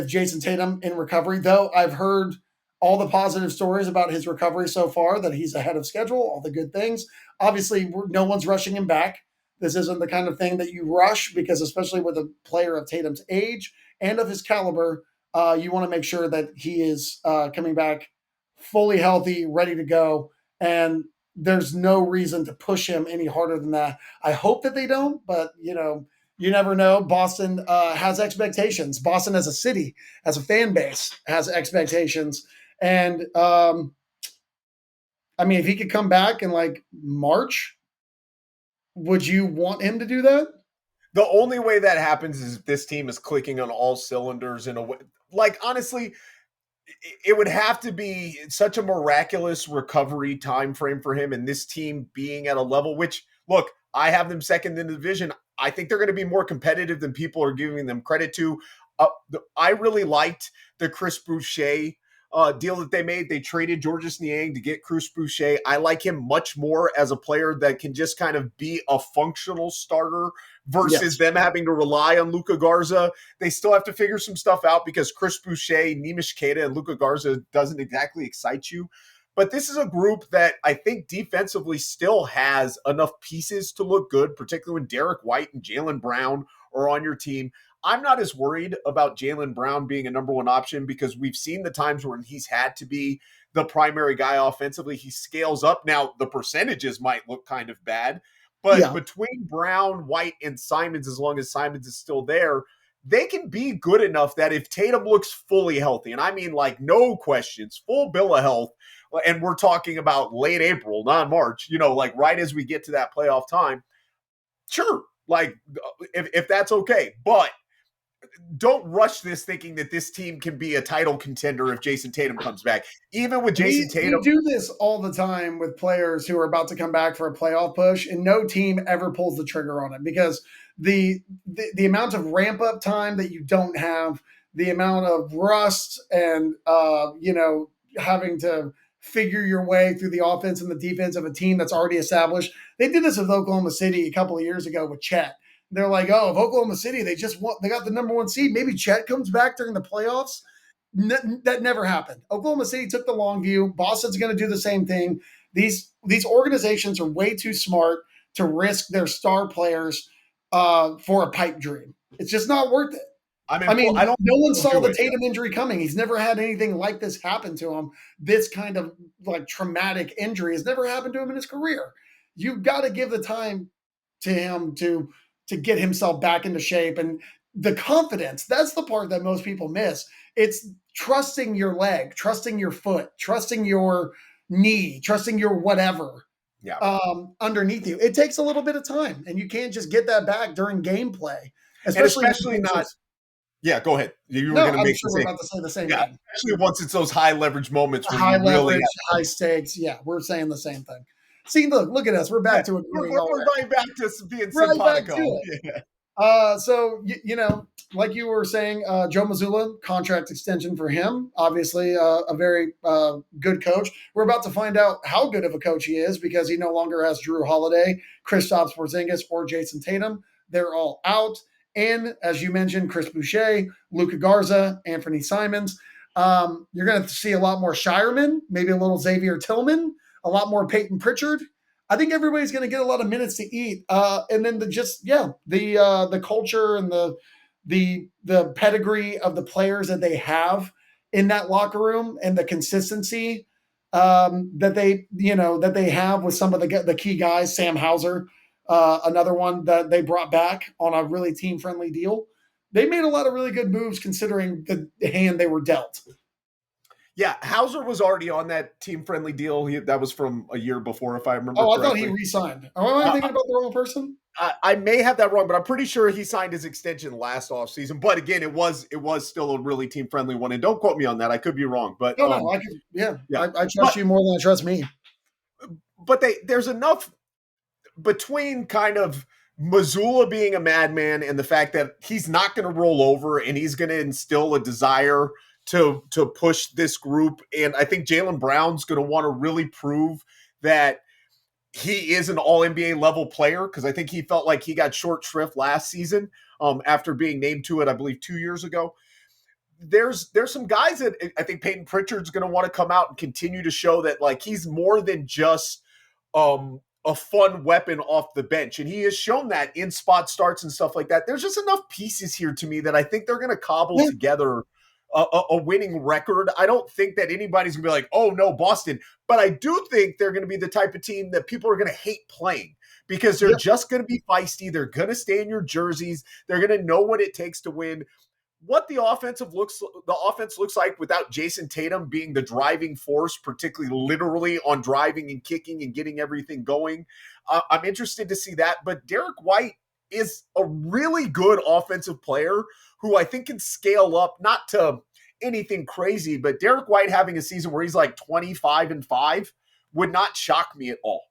A: Jason Tatum in recovery, though I've heard all the positive stories about his recovery so far, that he's ahead of schedule, all the good things. Obviously, no one's rushing him back. This isn't the kind of thing that you rush because especially with a player of Tatum's age and of his caliber, you want to make sure that he is coming back fully healthy, ready to go, and there's no reason to push him any harder than that. I hope that they don't, but you never know. Boston has expectations. Boston as a city, as a fan base, has expectations. And if he could come back in like March, would you want him to do that?
B: The only way that happens is if this team is clicking on all cylinders in a way. Like, honestly, it would have to be such a miraculous recovery time frame for him and this team being at a level which, look, I have them second in the division. I think they're going to be more competitive than people are giving them credit to. I really liked the Chris Boucher deal that they made. They traded Georges Niang to get Chris Boucher. I like him much more as a player that can just kind of be a functional starter versus them having to rely on Luka Garza. They still have to figure some stuff out because Chris Boucher, Nemish Queta, and Luka Garza doesn't exactly excite you. But this is a group that I think defensively still has enough pieces to look good, particularly when Derek White and Jaylen Brown are on your team. I'm not as worried about Jaylen Brown being a number one option because we've seen the times when he's had to be the primary guy offensively. He scales up. Now, the percentages might look kind of bad, but between Brown, White, and Simons, as long as Simons is still there, they can be good enough that if Tatum looks fully healthy, and I mean like no questions, full bill of health, and we're talking about late April, not March, like right as we get to that playoff time, sure, like if that's okay. But don't rush this thinking that this team can be a title contender if Jason Tatum comes back. Even with Jason Tatum.
A: We do this all the time with players who are about to come back for a playoff push, and no team ever pulls the trigger on it because the amount of ramp up time that you don't have, the amount of rust and having to figure your way through the offense and the defense of a team that's already established. They did this with Oklahoma City a couple of years ago with Chet. They're like, oh, if Oklahoma City, they got the number one seed. Maybe Chet comes back during the playoffs. That never happened. Oklahoma City took the long view. Boston's going to do the same thing. These organizations are way too smart to risk their star players for a pipe dream. It's just not worth it. I mean, no one saw the Tatum injury coming. He's never had anything like this happen to him. This kind of like traumatic injury has never happened to him in his career. You've got to give the time to him to get himself back into shape. And the confidence, that's the part that most people miss. It's trusting your leg, trusting your foot, trusting your knee, trusting your whatever underneath you. It takes a little bit of time, and you can't just get that back during gameplay.
B: Especially not. Yeah, go ahead.
A: You were going to make sure we're about to say the same thing.
B: Especially once it's those high leverage moments. Where
A: high leverage, high stakes. Yeah, we're saying the same thing. See, look at us. We're back to it.
B: We're going back to being simpatico.
A: So, like you were saying, Joe Mazzulla, contract extension for him. Obviously, a very good coach. We're about to find out how good of a coach he is because he no longer has Drew Holiday, Kristaps Porzingis, or Jason Tatum. They're all out. And as you mentioned, Chris Boucher, Luka Garza, Anthony Simons. You're going to see a lot more Shireman, maybe a little Xavier Tillman, a lot more Peyton Pritchard. I think everybody's going to get a lot of minutes to eat. And then the culture and the pedigree of the players that they have in that locker room and the consistency that they have with some of the key guys, Sam Hauser, another one that they brought back on a really team-friendly deal. They made a lot of really good moves considering the hand they were dealt.
B: Yeah, Hauser was already on that team-friendly deal. That was from a year before, if I remember correctly.
A: I thought he re-signed. Am I thinking about the wrong person?
B: I may have that wrong, but I'm pretty sure he signed his extension last offseason. But again, it was still a really team-friendly one. And don't quote me on that. I could be wrong. But
A: I trust you more than I trust me.
B: But there's enough between kind of Mazzulla being a madman and the fact that he's not going to roll over and he's going to instill a desire to push this group. And I think Jaylen Brown's going to want to really prove that he is an all-NBA level player because I think he felt like he got short shrift last season after being named to it, I believe, 2 years ago. There's some guys that I think Peyton Pritchard's going to want to come out and continue to show that like he's more than just a fun weapon off the bench. And he has shown that in spot starts and stuff like that. There's just enough pieces here to me that I think they're going to cobble together a winning record. I don't think that anybody's going to be like, oh, no, Boston. But I do think they're going to be the type of team that people are going to hate playing because they're just going to be feisty. They're going to stay in your jerseys. They're going to know what it takes to win. What the offense looks like without Jason Tatum being the driving force, particularly literally on driving and kicking and getting everything going. I'm interested to see that. But Derek White is a really good offensive player who I think can scale up, not to anything crazy, but Derek White having a season where he's like 25-5 would not shock me at all.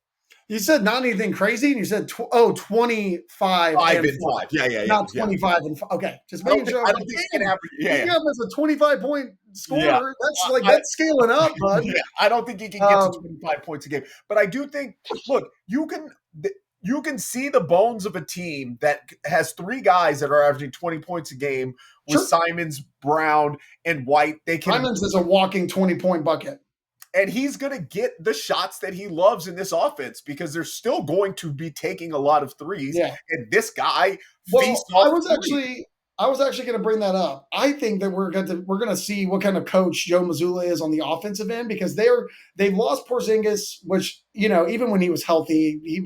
A: You said not anything crazy, and you said 25
B: and 5. Yeah.
A: Not 25 and 5. Okay, just making sure.
B: I don't think he can have.
A: Yeah, as a 25-point scorer. Yeah. That's scaling up, bud.
B: Yeah, I don't think he can get to 25 points a game, but I do think. Look, you can see the bones of a team that has three guys that are averaging 20 points a game with Simons, Brown, and White.
A: Simons is a walking 20-point bucket.
B: And he's going to get the shots that he loves in this offense because they're still going to be taking a lot of threes. Yeah. And this guy feasts off
A: I was actually going to bring that up. I think that we're going to see what kind of coach Joe Mazzulla is on the offensive end because they've lost Porzingis, which even when he was healthy, he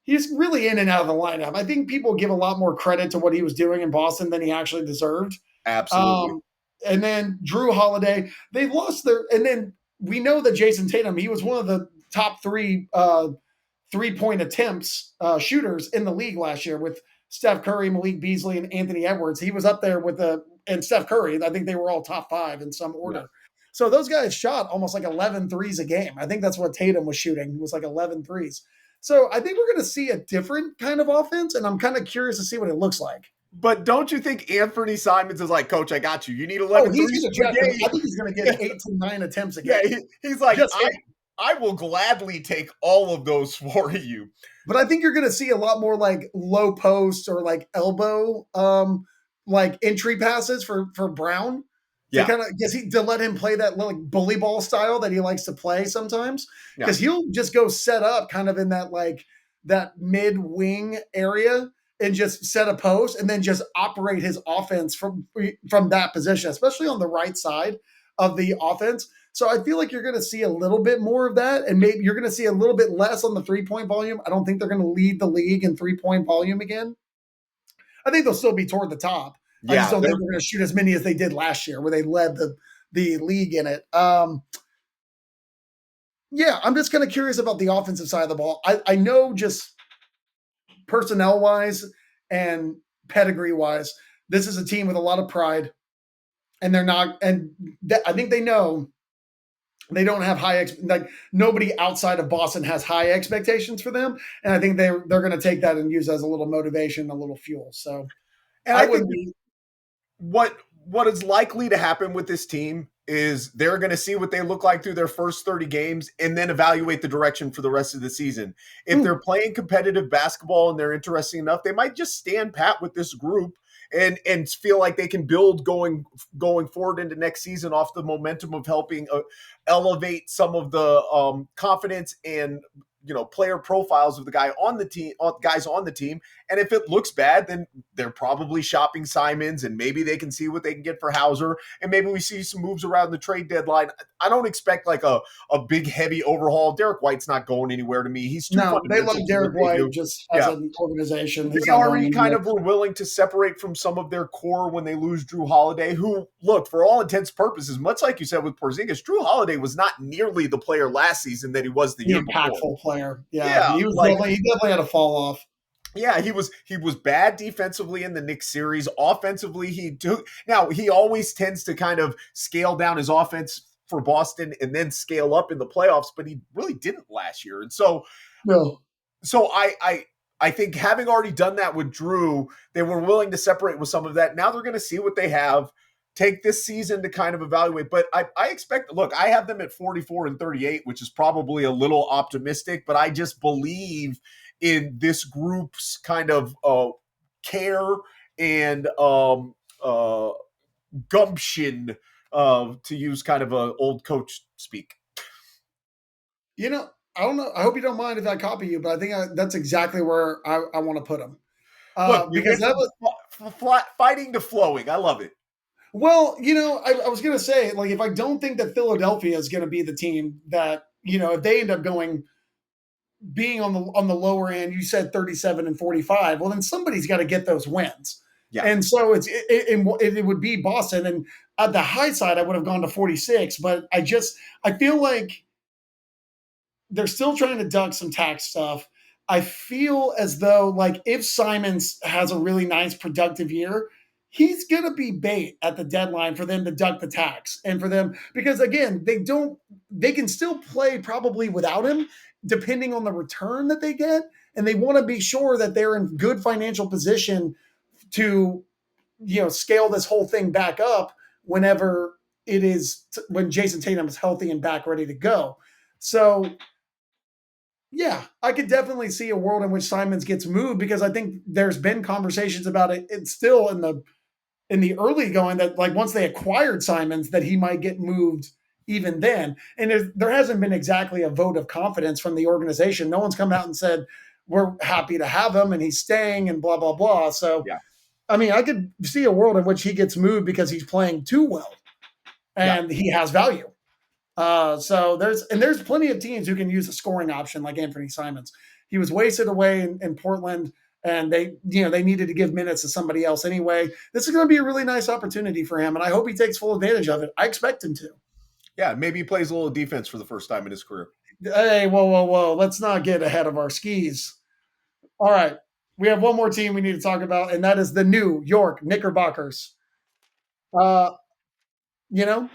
A: he's really in and out of the lineup. I think people give a lot more credit to what he was doing in Boston than he actually deserved.
B: Absolutely.
A: And then Drew Holiday, they lost and then we know that Jason Tatum, he was one of the top three 3-point attempts shooters in the league last year with Steph Curry, Malik Beasley, and Anthony Edwards. He was up there with and Steph Curry. I think they were all top 5 in some order. Yeah. So those guys shot almost like 11 threes a game. I think that's what Tatum was shooting. It was like 11 threes. So I think we're going to see a different kind of offense, and I'm kind of curious to see what it looks like.
B: But don't you think Anthony Simons is like, Coach, I got you. You need 11 threes a game.
A: I think he's going to get 8 to 9 attempts a game.
B: Yeah, he's like, I will gladly take all of those for you.
A: But I think you're going to see a lot more like low post or like elbow like entry passes for Brown. Yeah. To let him play that like bully ball style that he likes to play sometimes. Because he'll just go set up kind of in that like that mid wing area and just set a post and then just operate his offense from that position, especially on the right side of the offense. So I feel like you're going to see a little bit more of that, and maybe you're going to see a little bit less on the 3-point volume. I don't think they're going to lead the league in 3-point volume again. I think they'll still be toward the top. Yeah, I just don't think they're going to shoot as many as they did last year, where they led the league in it. Yeah, I'm just kind of curious about the offensive side of the ball. I know just personnel-wise and pedigree-wise, this is a team with a lot of pride, and they're not. And I think they know. They don't have like nobody outside of Boston has high expectations for them, and I think they're going to take that and use as a little motivation, a little fuel. So,
B: and I think what is likely to happen with this team is they're going to see what they look like through their first 30 games and then evaluate the direction for the rest of the season. If they're playing competitive basketball and they're interesting enough, they might just stand pat with this group and feel like they can build going forward into next season off the momentum of helping elevate some of the confidence and player profiles of the guys on the team. And if it looks bad, then they're probably shopping Simons, and maybe they can see what they can get for Hauser, and maybe we see some moves around the trade deadline. I don't expect like a big heavy overhaul. Derek White's not going anywhere to me. He's too
A: they love Derek White just as an organization.
B: They already kind of were willing to separate from some of their core when they lose Drew Holiday, who, look, for all intents and purposes, much like you said with Porzingis, Drew Holiday was not nearly the player last season that he was the year before.
A: Impactful player. Yeah, he definitely had a fall off.
B: Yeah, he was bad defensively in the Knicks series. Offensively, he always tends to kind of scale down his offense for Boston and then scale up in the playoffs, but he really didn't last year. And so, I think having already done that with Drew, they were willing to separate with some of that. Now they're going to see what they have, take this season to kind of evaluate. But I expect, look, I have them at 44-38, which is probably a little optimistic, but I just believe in this group's kind of care and gumption, to use kind of an old coach speak.
A: I don't know. I hope you don't mind if I copy you, but I think that's exactly where I want to put them.
B: Because that was fighting to flowing. I love it.
A: Well, I was going to say, like, if I don't think that Philadelphia is going to be the team that, if they end up being on the lower end, you said 37-45. Well, then somebody's got to get those wins. Yeah. And so it would be Boston. And at the high side, I would have gone to 46. But I feel like they're still trying to duck some tax stuff. I feel as though, like, if Simons has a really nice productive year, he's going to be bait at the deadline for them to duck the tax and for them, because again, they can still play probably without him depending on the return that they get. And they want to be sure that they're in good financial position to, scale this whole thing back up whenever when Jason Tatum is healthy and back ready to go. So yeah, I could definitely see a world in which Simons gets moved, because I think there's been conversations about it. It's still in the early going that, like, once they acquired Simons, that he might get moved even then. And there hasn't been exactly a vote of confidence from the organization. No one's come out and said, we're happy to have him and he's staying and blah, blah, blah. So, yeah. I mean, I could see a world in which he gets moved because he's playing too well and he has value. So there's plenty of teams who can use a scoring option like Anthony Simons. He was wasted away in Portland, and they needed to give minutes to somebody else anyway. This is going to be a really nice opportunity for him, and I hope he takes full advantage of it. I expect him to.
B: Yeah, maybe he plays a little defense for the first time in his career.
A: Hey, whoa. Let's not get ahead of our skis. All right. We have one more team we need to talk about, and that is the New York Knickerbockers. Uh, you know,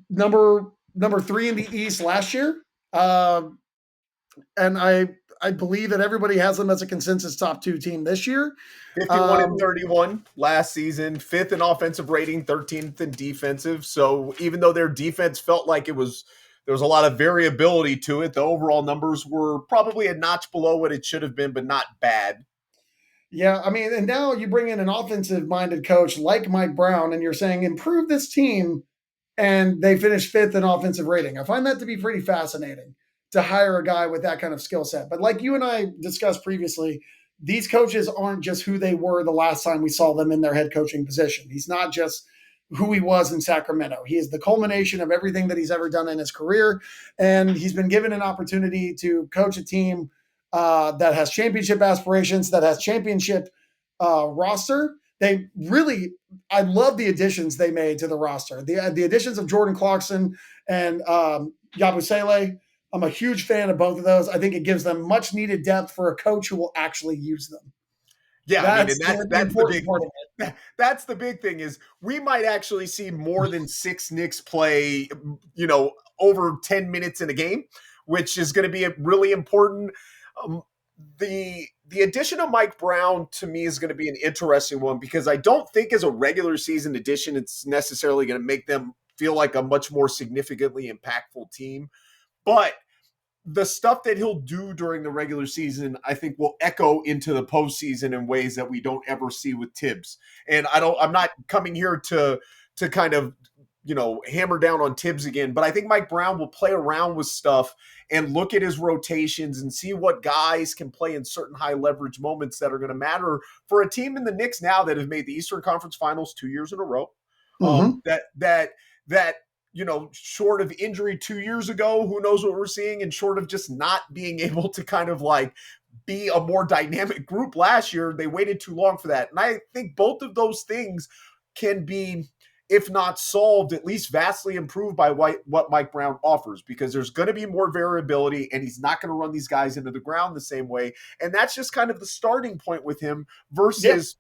A: number 3 in the East last year. And I believe that everybody has them as a consensus top 2 team this year.
B: 51 and 31 last season, 5th in offensive rating, 13th in defensive. So even though their defense felt like there was a lot of variability to it, the overall numbers were probably a notch below what it should have been, but not bad.
A: Yeah, I mean, and now you bring in an offensive-minded coach like Mike Brown, and you're saying improve this team, and they finish 5th in offensive rating. I find that to be pretty fascinating to hire a guy with that kind of skill set. But like you and I discussed previously, these coaches aren't just who they were the last time we saw them in their head coaching position. He's not just who he was in Sacramento. He is the culmination of everything that he's ever done in his career. And he's been given an opportunity to coach a team that has championship aspirations, that has championship roster. They really, I love the additions they made to the roster. The additions of Jordan Clarkson and Yabusele. I'm a huge fan of both of those. I think it gives them much needed depth for a coach who will actually use them.
B: Yeah,
A: that's
B: the big part of it. That's the big thing is we might actually see more than 6 Knicks play, over 10 minutes in a game, which is going to be really important. The addition of Mike Brown to me is going to be an interesting one because I don't think as a regular season addition it's necessarily going to make them feel like a much more significantly impactful team. But the stuff that he'll do during the regular season, I think will echo into the postseason in ways that we don't ever see with Tibbs. And I'm not coming here to kind of, hammer down on Tibbs again, but I think Mike Brown will play around with stuff and look at his rotations and see what guys can play in certain high leverage moments that are going to matter for a team in the Knicks now that have made the Eastern Conference Finals 2 years in a row. That short of injury 2 years ago, who knows what we're seeing, and short of just not being able to kind of like be a more dynamic group last year, they waited too long for that. And I think both of those things can be, if not solved, at least vastly improved by what Mike Brown offers, because there's going to be more variability and he's not going to run these guys into the ground the same way. And that's just kind of the starting point with him versus,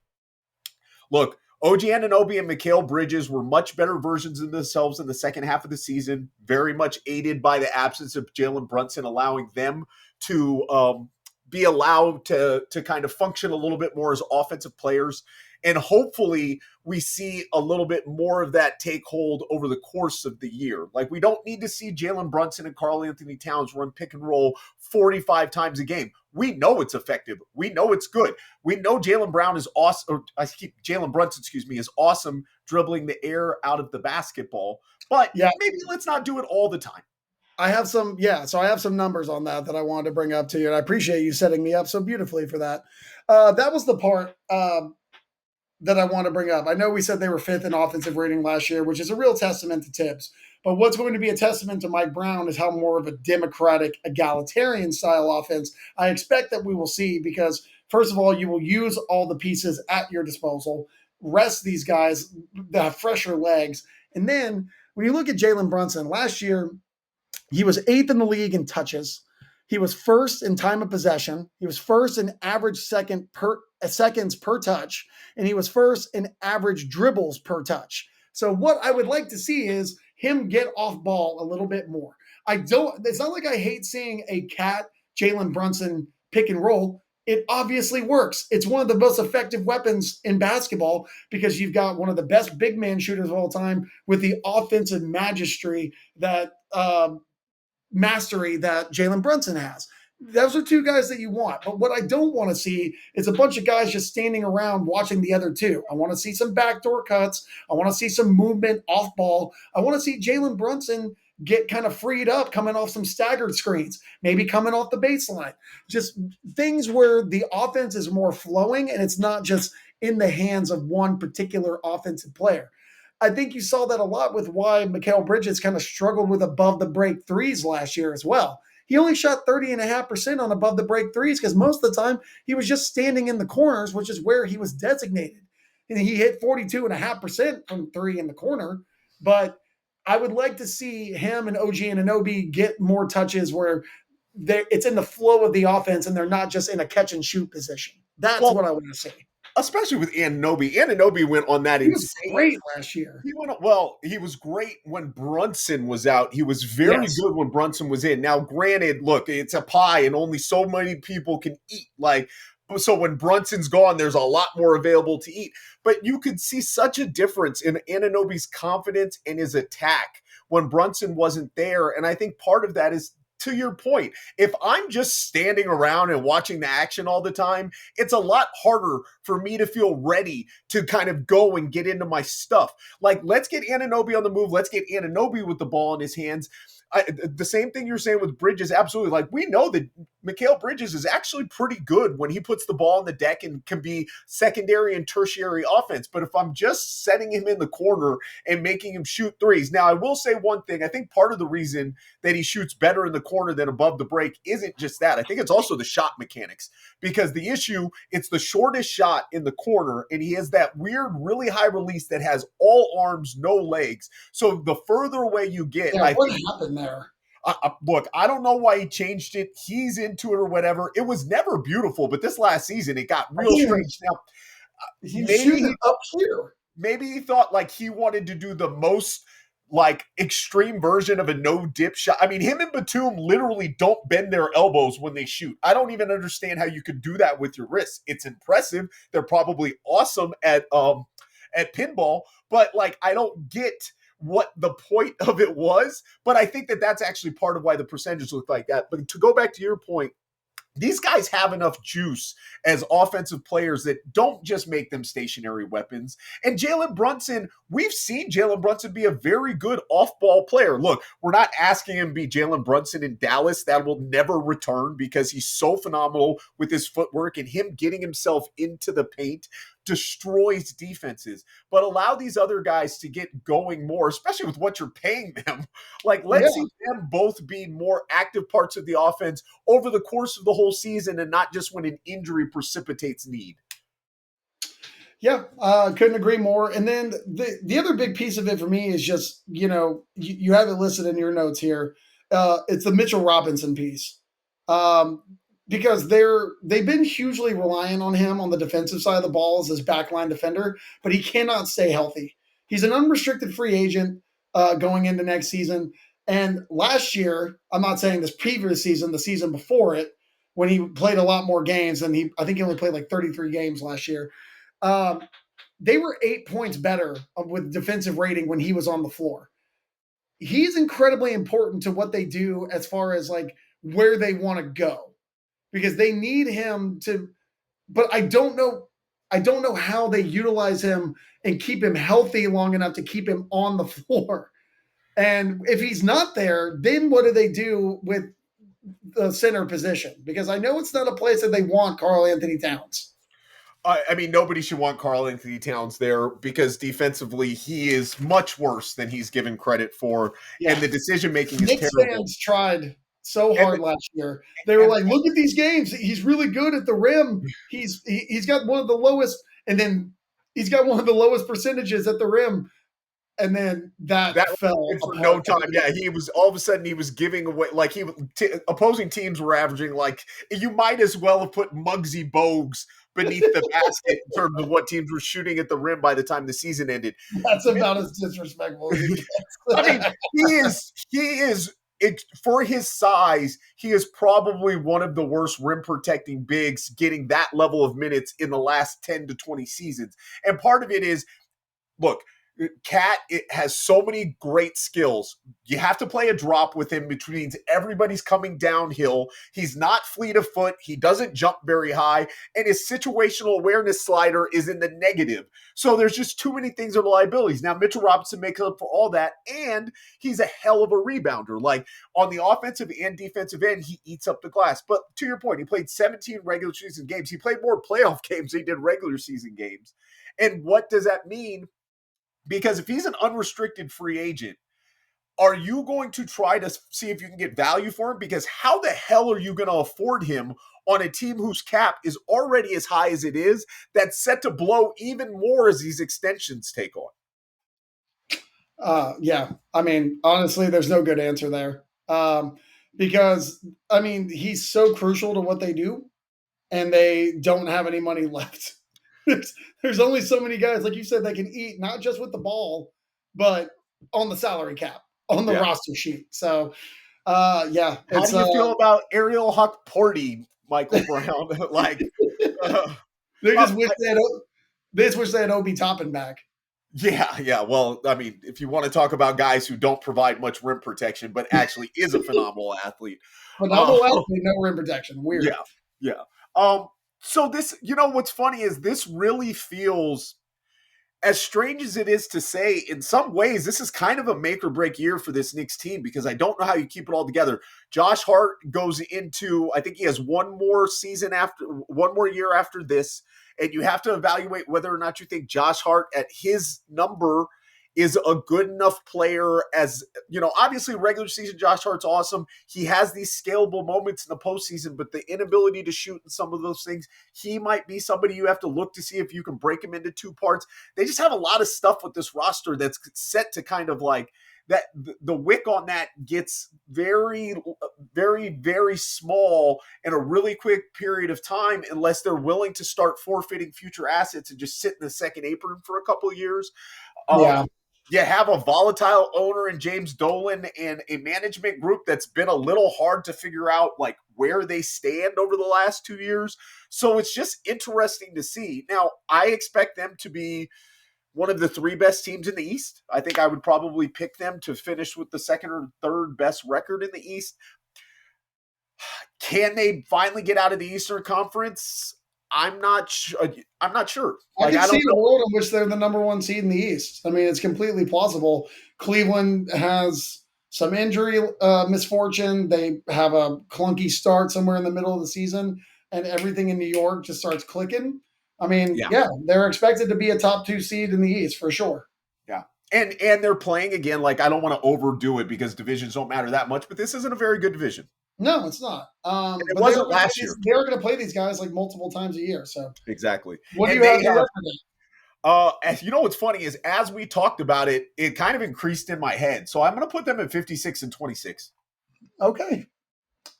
B: look, OG Anunoby and Mikal Bridges were much better versions of themselves in the second half of the season, very much aided by the absence of Jalen Brunson, allowing them to be allowed to kind of function a little bit more as offensive players. And hopefully we see a little bit more of that take hold over the course of the year. Like, we don't need to see Jalen Brunson and Karl Anthony Towns run pick and roll 45 times a game. We know it's effective. We know it's good. We know Jalen Brunson, is awesome dribbling the air out of the basketball. But maybe let's not do it all the time.
A: I have some numbers on that I wanted to bring up to you, and I appreciate you setting me up so beautifully for that. That was the part that I want to bring up. I know we said they were 5th in offensive rating last year, which is a real testament to Tibbs. But what's going to be a testament to Mike Brown is how more of a democratic, egalitarian style offense I expect that we will see, because first of all, you will use all the pieces at your disposal, rest these guys that have fresher legs. And then when you look at Jalen Brunson, last year, he was 8th in the league in touches. He was 1st in time of possession. He was 1st in average seconds per touch. And he was 1st in average dribbles per touch. So what I would like to see is him get off ball a little bit more. It's not like I hate seeing a cat Jalen Brunson pick and roll. It obviously works. It's one of the most effective weapons in basketball because you've got one of the best big man shooters of all time with the offensive mastery that Jalen Brunson has. Those are 2 guys that you want. But what I don't want to see is a bunch of guys just standing around watching the other 2. I want to see some backdoor cuts. I want to see some movement off ball. I want to see Jalen Brunson get kind of freed up, coming off some staggered screens, maybe coming off the baseline. Just things where the offense is more flowing and it's not just in the hands of one particular offensive player. I think you saw that a lot with why Mikal Bridges kind of struggled with above the break threes last year as well. he only shot 30.5% on above the break threes because most of the time he was just standing in the corners, which is where he was designated. And he hit 42.5% from three in the corner. But I would like to see him and OG Anunoby get more touches where it's in the flow of the offense and they're not just in a catch and shoot position. That's what I want to see.
B: Especially with Anunoby. Anunoby went on that
A: He was great last year.
B: He was great when Brunson was out. He was very good when Brunson was in. Now, granted, look, it's a pie and only so many people can eat. So when Brunson's gone, there's a lot more available to eat. But you could see such a difference in Anunoby's confidence and his attack when Brunson wasn't there. And I think part of that is, to your point, if I'm just standing around and watching the action all the time, it's a lot harder for me to feel ready to kind of go and get into my stuff. Let's get Anunoby on the move. Let's get Anunoby with the ball in his hands. The same thing you're saying with Bridges, absolutely. We know that Mikal Bridges is actually pretty good when he puts the ball on the deck and can be secondary and tertiary offense. But if I'm just setting him in the corner and making him shoot threes. Now, I will say one thing. I think part of the reason that he shoots better in the corner than above the break isn't just that. I think it's also the shot mechanics, because the issue, it's the shortest shot in the corner, and he has that weird, really high release that has all arms, no legs. So the further away you get,
A: what happened there?
B: Look, I don't know why he changed it. He's into it or whatever. It was never beautiful, but this last season it got real strange. Now,
A: maybe up here.
B: Maybe he thought he wanted to do the most extreme version of a no dip shot. I mean, him and Batum literally don't bend their elbows when they shoot. I don't even understand how you could do that with your wrists. It's impressive. They're probably awesome at pinball, but I don't get what the point of it was. But I think that that's actually part of why the percentages look like that. But to go back to your point, these guys have enough juice as offensive players that don't just make them stationary weapons. And Jalen Brunson, we've seen Jalen Brunson be a very good off-ball player. Look, we're not asking him to be Jalen Brunson in Dallas. That will never return because he's so phenomenal with his footwork, and him getting himself into the paint destroys defenses. But allow these other guys to get going more, especially with what you're paying them. Let's see them both be more active parts of the offense over the course of the whole season, and not just when an injury precipitates need.
A: Yeah, couldn't agree more. And then the other big piece of it for me is just, you have it listed in your notes here. It's the Mitchell Robinson piece. Because they've been hugely reliant on him on the defensive side of the ball as his backline defender, but he cannot stay healthy. He's an unrestricted free agent going into next season. And last year, I'm not saying this previous season, the season before it, when he played a lot more games, and I think he only played 33 games last year. They were 8 points better with defensive rating when he was on the floor. He's incredibly important to what they do as far as where they want to go, because they need him to, but I don't know how they utilize him and keep him healthy long enough to keep him on the floor. And if he's not there, then what do they do with the center position? Because I know it's not a place that they want Karl Anthony Towns.
B: I mean, nobody should want Karl Anthony Towns there, because defensively he is much worse than he's given credit for, and the decision making is
A: Knicks
B: terrible.
A: Fans tried so hard last year. They were like, "Look at these games. He's really good at the rim. He's got one of the lowest, and then he's got one of the lowest percentages at the rim." And then that fell
B: for no time. Yeah, he was all of a sudden he was giving away opposing teams were averaging you might as well have put Muggsy Bogues beneath the basket in terms of what teams were shooting at the rim by the time the season ended.
A: That's about as disrespectful as he gets.
B: I mean, he is for his size, he is probably one of the worst rim protecting bigs getting that level of minutes in the last 10 to 20 seasons. And part of it is, look, Cat, it has so many great skills. You have to play a drop with him, which means everybody's coming downhill. He's not fleet of foot. He doesn't jump very high. And his situational awareness slider is in the negative. So there's just too many things that are liabilities. Now, Mitchell Robinson makes up for all that, and he's a hell of a rebounder. On the offensive and defensive end, he eats up the glass. But to your point, he played 17 regular season games. He played more playoff games than he did regular season games. And what does that mean? Because if he's an unrestricted free agent, are you going to try to see if you can get value for him? Because how the hell are you going to afford him on a team whose cap is already as high as it is, that's set to blow even more as these extensions take on?
A: Yeah, I mean, honestly, there's no good answer there. Because I mean, he's so crucial to what they do, and they don't have any money left. there's only so many guys, like you said, that can eat not just with the ball, but on the salary cap, on the
B: Yeah.
A: roster sheet. So, yeah,
B: How
A: it's
B: do you feel about Ariel Huck Porty, Michael Brown? like, uh,
A: they
B: uh,
A: just wish they had Obi Toppin back.
B: yeah. Well, I mean, if you want to talk about guys who don't provide much rim protection, but actually is a phenomenal athlete.
A: Phenomenal athlete, no rim protection. Weird.
B: Yeah. So this, what's funny is this really feels, as strange as it is to say, in some ways, this is kind of a make or break year for this Knicks team, because I don't know how you keep it all together. Josh Hart goes into, I think he has one more year after this. And you have to evaluate whether or not you think Josh Hart at his number is a good enough player. As obviously regular season, Josh Hart's awesome. He has these scalable moments in the postseason, but the inability to shoot and some of those things, he might be somebody you have to look to see if you can break him into two parts. They just have a lot of stuff with this roster that's set to kind of like that. The wick on that gets very, very, very small in a really quick period of time, unless they're willing to start forfeiting future assets and just sit in the second apron for a couple of years.
A: Yeah.
B: You have a volatile owner in James Dolan and a management group that's been a little hard to figure out like where they stand over the last 2 years. So it's just interesting to see. Now, I expect them to be one of the three best teams in the East. I think I would probably pick them to finish with the second or third best record in the East. Can they finally get out of the Eastern Conference? I'm not sure.
A: I
B: Like,
A: can
B: I
A: see
B: don't
A: a
B: know.
A: world in which they're the number one seed in the East. I mean, it's completely plausible. Cleveland has some injury misfortune. They have a clunky start somewhere in the middle of the season, and everything in New York just starts clicking. I mean,
B: Yeah.
A: yeah, they're expected to be a top 2 seed in the East for sure.
B: Yeah. And they're playing again. Like, I don't want to overdo it because divisions don't matter that much, but this isn't a very good division.
A: No, it's not.
B: And it
A: But they are
B: wasn't last year.
A: going to play these guys like multiple times a year. So,
B: Exactly.
A: what do
B: And
A: you have
B: they
A: the
B: have,
A: record
B: as you know, what's funny is as we talked about it, it kind of increased in my head. So I'm going to put them at 56 and 26.
A: at? Okay,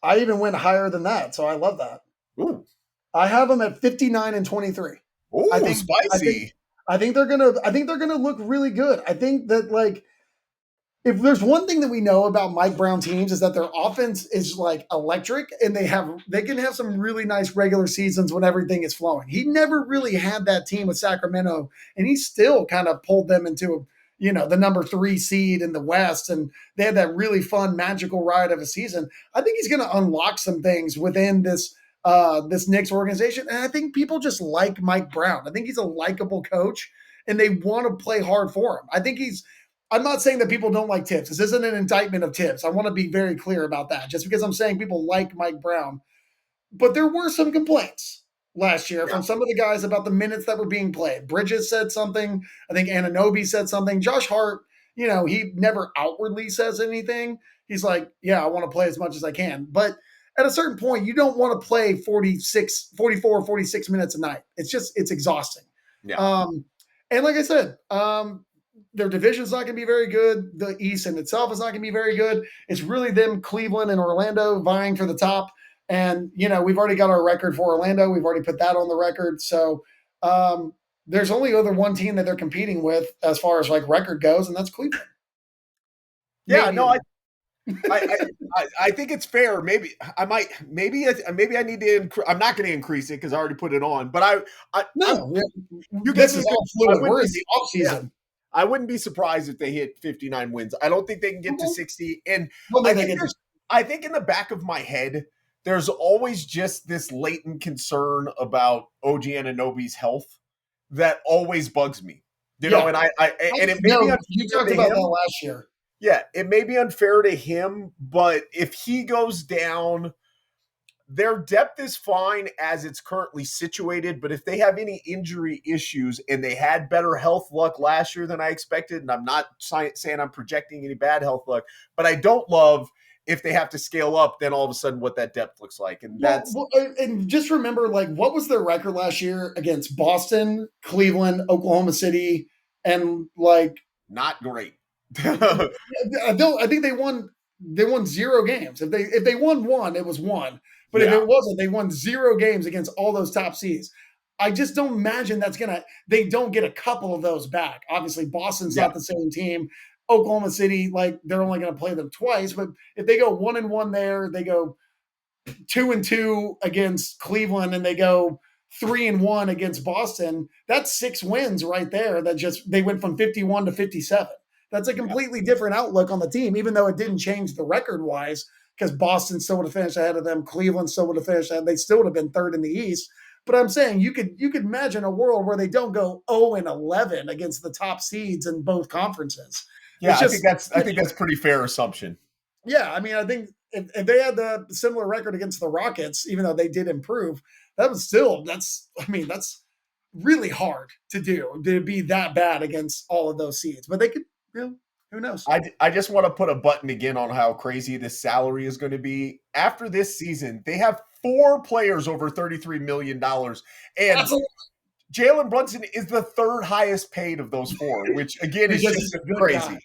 A: I even went higher than that, so I love that.
B: Ooh.
A: I have them at 59 and 23.
B: Ooh,
A: I think
B: spicy.
A: I think they're gonna look really good. I think that like if there's one thing that we know about Mike Brown teams is that their offense is like electric, and they can have some really nice regular seasons when everything is flowing. He never really had that team with Sacramento, and he still kind of pulled them into the number 3 seed in the West, and they had that really fun magical ride of a season. I think he's going to unlock some things within this Knicks organization, and I think people just like Mike Brown. I think he's a likable coach, and they want to play hard for him. I'm not saying that people don't like Tibbs. This isn't an indictment of Tibbs. I want to be very clear about that. Just because I'm saying people like Mike Brown, but there were some complaints last year from some of the guys about the minutes that were being played. Bridges said something. I think Anunoby said something. Josh Hart, he never outwardly says anything. He's like, yeah, I want to play as much as I can. But at a certain point, you don't want to play 44, 46 minutes a night. It's exhausting.
B: Yeah.
A: And like I said, their division's not going to be very good. The East in itself is not going to be very good. It's really them, Cleveland and Orlando, vying for the top. And, we've already got our record for Orlando. We've already put that on the record. So there's only other one team that they're competing with as far as like record goes, and that's Cleveland.
B: Yeah, maybe. No, I think it's fair. Maybe I need to. I'm not going to increase it because I already put it on. But
A: this is all fluid. We're in the off season.
B: Yeah. I wouldn't be surprised if they hit 59 wins. I don't think they can get to 60. And I think in the back of my head, there's always just this latent concern about OG Anunoby's health that always bugs me. And it may be
A: you talked about that last year.
B: Yeah, it may be unfair to him, but if he goes down, Their depth is fine as it's currently situated, but if they have any injury issues, and they had better health luck last year than I expected, and I'm not saying I'm projecting any bad health luck, but I don't love if they have to scale up, then all of a sudden what that depth looks like. And that's
A: and just remember, like, what was their record last year against Boston, Cleveland, Oklahoma City, and like
B: not great.
A: I think they won 0 games. If they won one, it was one. But if
B: Yeah.
A: it wasn't, they won 0 games against all those top seeds. I just don't imagine they don't get a couple of those back. Obviously, Boston's not the same team. Oklahoma City, like, they're only going to play them twice. But if they go 1-1 there, they go 2-2 against Cleveland, and they go 3-1 against Boston, that's 6 wins right there. They went from 51 to 57. That's a completely different outlook on the team, even though it didn't change the record wise, because Boston still would have finished ahead of them. Cleveland still would have finished ahead. They still would have been third in the East. But I'm saying you could imagine a world where they don't go 0-11 against the top seeds in both conferences.
B: Yeah, I think that's pretty fair assumption.
A: Yeah, I mean, I think if they had the similar record against the Rockets, even though they did improve, that's really hard to do, to be that bad against all of those seeds. But they could, who knows?
B: I just want to put a button again on how crazy this salary is going to be. After this season, they have 4 players over $33 million. And Jalen Brunson is the 3rd highest paid of those 4, which again is just crazy.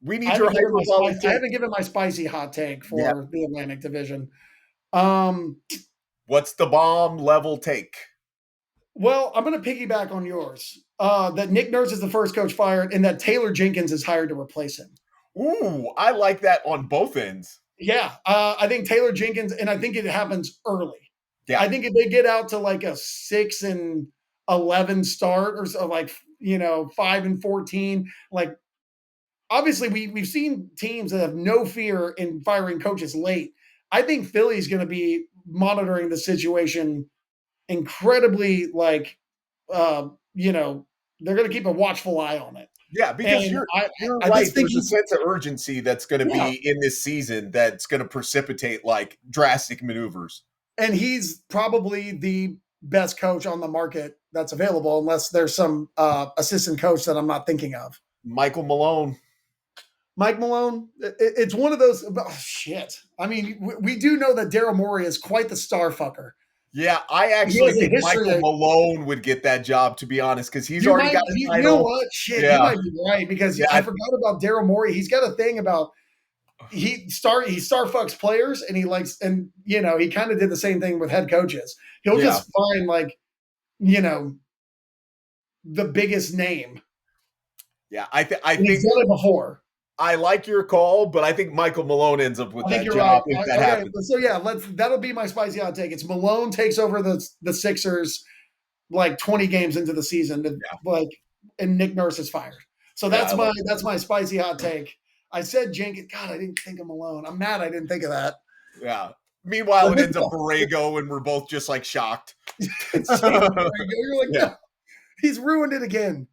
B: We need your
A: I haven't given my spicy hot take for the Atlantic Division.
B: What's the bomb level take?
A: Well, I'm going to piggyback on yours. That Nick Nurse is the first coach fired, and that Taylor Jenkins is hired to replace him.
B: Ooh, I like that on both ends.
A: Yeah, I think Taylor Jenkins, and I think it happens early.
B: Yeah,
A: I think if they get out to like a 6-11 start, or so, like 5-14, like, obviously we've seen teams that have no fear in firing coaches late. I think Philly's going to be monitoring the situation incredibly, like, they're going to keep a watchful eye on it.
B: Yeah, because
A: And
B: you're
A: I
B: right.
A: just think
B: There's a sense of urgency that's going to be in this season that's going to precipitate like drastic maneuvers.
A: And he's probably the best coach on the market that's available, unless there's some assistant coach that I'm not thinking of.
B: Mike Malone,
A: it's one of those. Oh, shit. I mean, we do know that Daryl Morey is quite the star fucker.
B: Yeah, I actually think Michael Malone would get that job, to be honest, because he's already got a title.
A: You know what? Shit, you might be right, because I forgot about Daryl Morey. He's got a thing about he star fucks players, and he likes, and he kind of did the same thing with head coaches. He'll just find, like, the biggest name.
B: Yeah, I think
A: he's done it before.
B: I like your call, but I think Michael Malone ends up with that job if that happens.
A: So that'll be my spicy hot take. It's Malone takes over the Sixers like 20 games into the season, and Nick Nurse is fired. So that's my spicy hot take. I said Jenkins. God, I didn't think of Malone. I'm mad I didn't think of that.
B: Yeah. Meanwhile, it ends up Borrego, and we're both just like shocked.
A: You're like, no, he's ruined it again.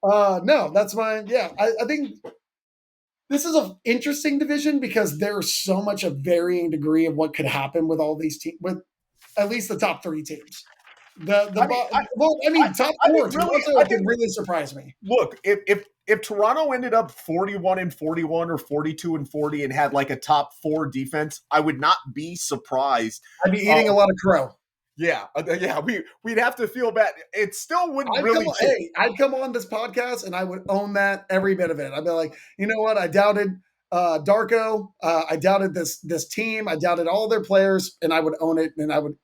A: No, that's my I think this is an interesting division because there's so much a varying degree of what could happen with all these teams, with at least the top 3 teams. Top 4 could really surprise me.
B: Look, if Toronto ended up 41-41 or 42-40 and had like a top 4 defense, I would not be surprised.
A: I'd be eating a lot of crow.
B: Yeah, we'd have to feel bad. It still wouldn't
A: I'd come on this podcast and I would own that, every bit of it. I'd be like, you know what? I doubted Darko. I doubted this team. I doubted all their players, and I would own it, and I would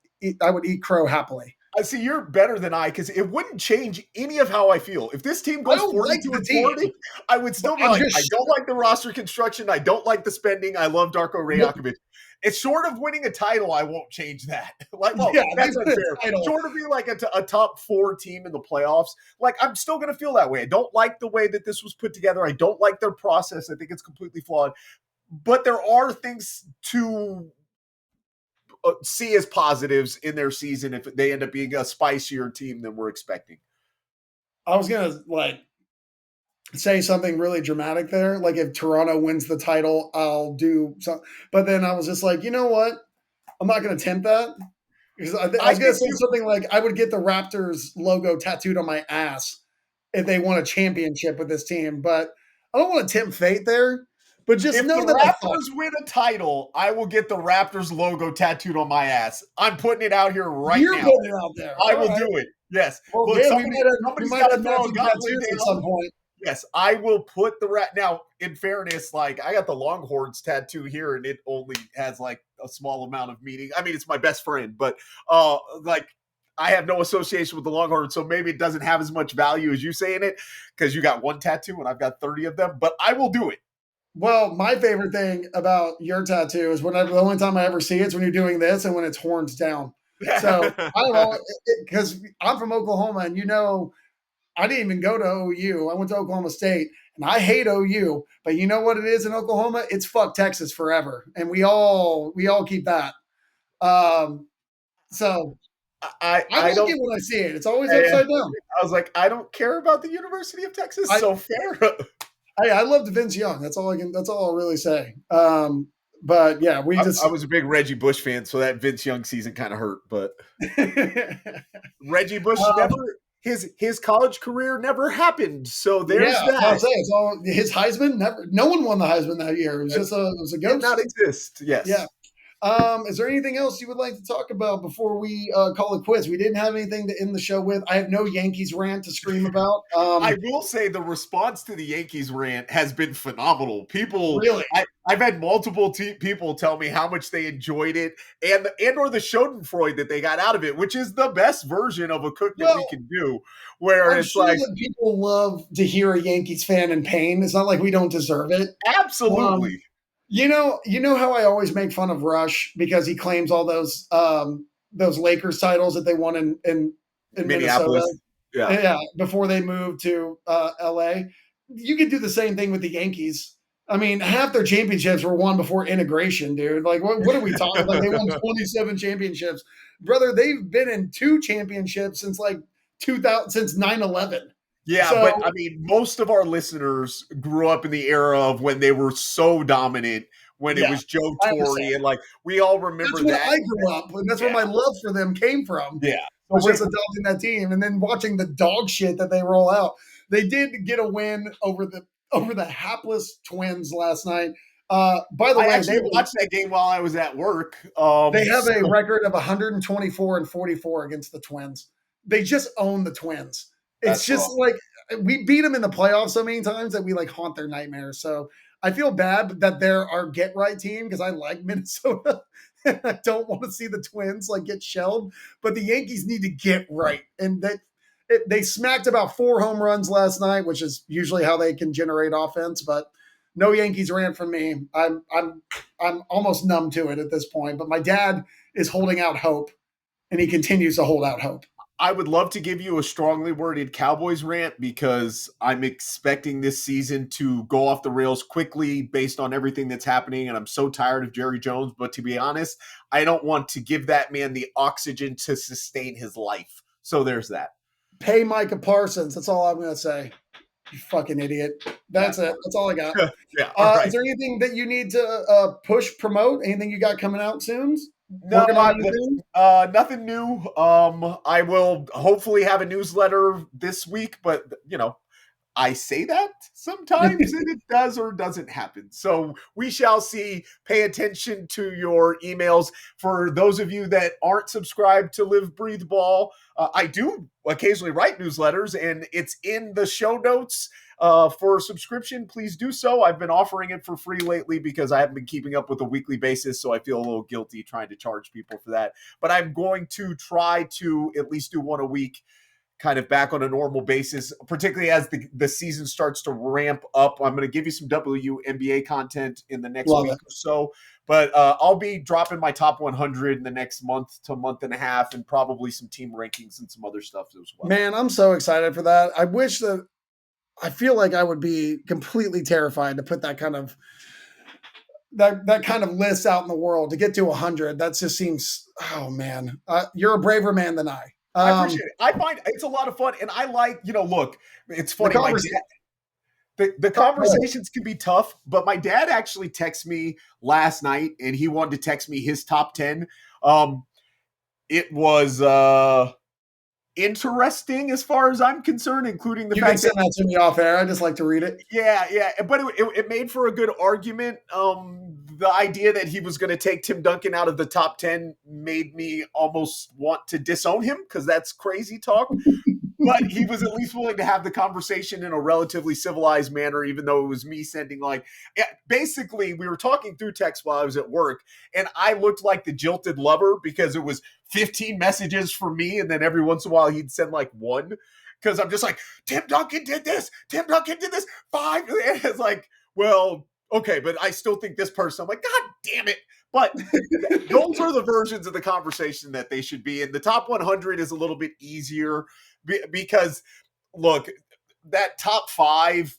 A: eat crow happily.
B: I see you're better than I, because it wouldn't change any of how I feel. If this team goes 42-40, I would still be like, I don't like the roster construction. I don't like the spending. I love Darko Rajakovic. It's short of winning a title, I won't change that. That's unfair. Short of being like a top 4 team in the playoffs, like, I'm still going to feel that way. I don't like the way that this was put together. I don't like their process. I think it's completely flawed. But there are things to see as positives in their season if they end up being a spicier team than we're expecting.
A: I was going to say something really dramatic there. Like if Toronto wins the title, I'll do something. But then I was just like, you know what? I'm not going to tempt that because I
B: I
A: was going to
B: get
A: say
B: you.
A: something like I would get the Raptors logo tattooed on my ass if they won a championship with this team. But I don't want to tempt fate there. But just
B: If the
A: know that I thought
B: Raptors win a title, I will get the Raptors logo tattooed on my ass. I'm putting it out here right
A: you're
B: now.
A: putting it out there.
B: I
A: All
B: will
A: right.
B: do it. Yes.
A: Well,
B: Look,
A: damn, we
B: somebody's
A: might
B: got to
A: have
B: throw a
A: matching
B: gauntlet
A: tattoos at
B: down.
A: some point.
B: Yes, I will put the rat. Now, in fairness, like I got the Longhorns tattoo here, and it only has like a small amount of meaning. I mean, it's my best friend, but like I have no association with the Longhorns, so maybe it doesn't have as much value as you saying it because you got one tattoo and I've got 30 of them. But I will do it.
A: Well, my favorite thing about your tattoo is whenever the only time I ever see it is when you're doing this and when it's horns down. So I don't know because I'm from Oklahoma, and I didn't even go to OU. I went to Oklahoma State, and I hate OU. But you know what it is in Oklahoma? It's fuck Texas forever, and we all keep that. Um, so I
B: I
A: like
B: don't.
A: it when I see it. It's always
B: I,
A: upside down.
B: I was like, I don't care about the University of Texas,
A: I
B: so fair.
A: I loved Vince Young. That's all I can. That's all I'll really say. But yeah, we
B: I
A: just.
B: was a big Reggie Bush fan, so that Vince Young season kind of hurt. But Reggie Bush
A: um,
B: never his college career never happened. So there's
A: Yeah, I'll
B: that.
A: say it's all his Heisman. Never, no one won the Heisman that year. It was just a
B: Did not
A: ghost.
B: exist.
A: Yeah.
B: Yes.
A: Is there anything else you would like to talk about before we call it quits? We didn't have anything to end the show with. I have no Yankees rant to scream about.
B: I will say the response to the Yankees rant has been phenomenal.
A: Really,
B: I've had multiple people tell me how much they enjoyed it and or the Schadenfreude that they got out of it, which is the best version of a cook that we
A: well,
B: can do. Where
A: I'm
B: it's
A: sure
B: like,
A: that people love to hear a Yankees fan in pain. It's not like we don't deserve it. Um,
B: absolutely,
A: you know how I always make fun of Rush because he claims all those Lakers titles that they won in Minnesota.
B: Minneapolis. Yeah.
A: Yeah, before they moved to LA. You could do the same thing with the Yankees. I mean, half their championships were won before integration, dude. Like, what are we talking? Like, they won 27 championships, brother. They've been in 2 championships since like 2000, since 9/11.
B: Yeah,
A: So
B: but I mean, most of our listeners grew up in the era of when they were so dominant, when it
A: yeah,
B: was Joe
A: I
B: Torre,
A: understand.
B: and like we all
A: That's
B: remember
A: when
B: that.
A: I grew up, and that's where
B: Yeah,
A: my love for them came from.
B: yeah, for
A: Was just
B: sure.
A: adopting that team, and then watching the dog shit that they roll out. They did get a win over the hapless Twins last night. By the
B: I
A: way,
B: actually watched that game while I was at work.
A: they have
B: So
A: a record of 124 and 44 against the Twins. They just own the Twins. It's
B: that's
A: just
B: rough.
A: like we beat them in the playoffs so many times that we like haunt their nightmares. So I feel bad that they're our get right team because I like Minnesota. I don't want to see the Twins like get shelled, but the Yankees need to get right, and they smacked about 4 home runs last night, which is usually how they can generate offense. But no Yankees ran from me. I'm almost numb to it at this point. But my dad is holding out hope, and he continues to hold out hope.
B: I would love to give you a strongly worded Cowboys rant because I'm expecting this season to go off the rails quickly based on everything that's happening. And I'm so tired of Jerry Jones. But to be honest, I don't want to give that man the oxygen to sustain his life. So there's that.
A: Pay Micah Parsons. That's all I'm going to say. You fucking idiot. That's
B: That
A: it.
B: part.
A: That's all I got.
B: Yeah. All
A: Is
B: right.
A: there anything that you need to push, promote? Anything you got coming out soon?
B: No,
A: Working on anything?
B: nothing new. I will hopefully have a newsletter this week, but I say that sometimes and it does or doesn't happen. So we shall see. Pay attention to your emails. For those of you that aren't subscribed to Live Breathe Ball, I do occasionally write newsletters and it's in the show notes. For subscription, please do so. I've been offering it for free lately because I haven't been keeping up with a weekly basis, so I feel a little guilty trying to charge people for that. But I'm going to try to at least do one a week kind of back on a normal basis, particularly as the season starts to ramp up. I'm going to give you some WNBA content in the next
A: Love
B: week
A: it.
B: or so, but I'll be dropping my top 100 in the next month to month and a half and probably some team rankings and some other stuff as well.
A: Man, I'm so excited for that. I feel like I would be completely terrified to put that kind of list out in the world to get to 100. That just seems, oh man, you're a braver man than I.
B: I appreciate it. I find it's a lot of fun. And I like, look, it's
A: The
B: funny. My dad,
A: conversation.
B: The conversations can be tough, but my dad actually texted me last night, and he wanted to text me his top 10. It was interesting as far as I'm concerned, including the
A: You can
B: fact
A: send
B: that
A: that to me off air. I just like to read it.
B: yeah, but it made for a good argument. The idea that he was going to take Tim Duncan out of the top 10 made me almost want to disown him because that's crazy talk. But he was at least willing to have the conversation in a relatively civilized manner, even though it was me sending basically we were talking through text while I was at work, and I looked like the jilted lover because it was 15 messages for me, and then every once in a while he'd send like one because I'm just like, Tim Duncan did this, 5. And it's like, well, okay, but I still think this person. I'm like, God damn it. But those are the versions of the conversation that they should be in. The top 100 is a little bit easier because, look, that top 5,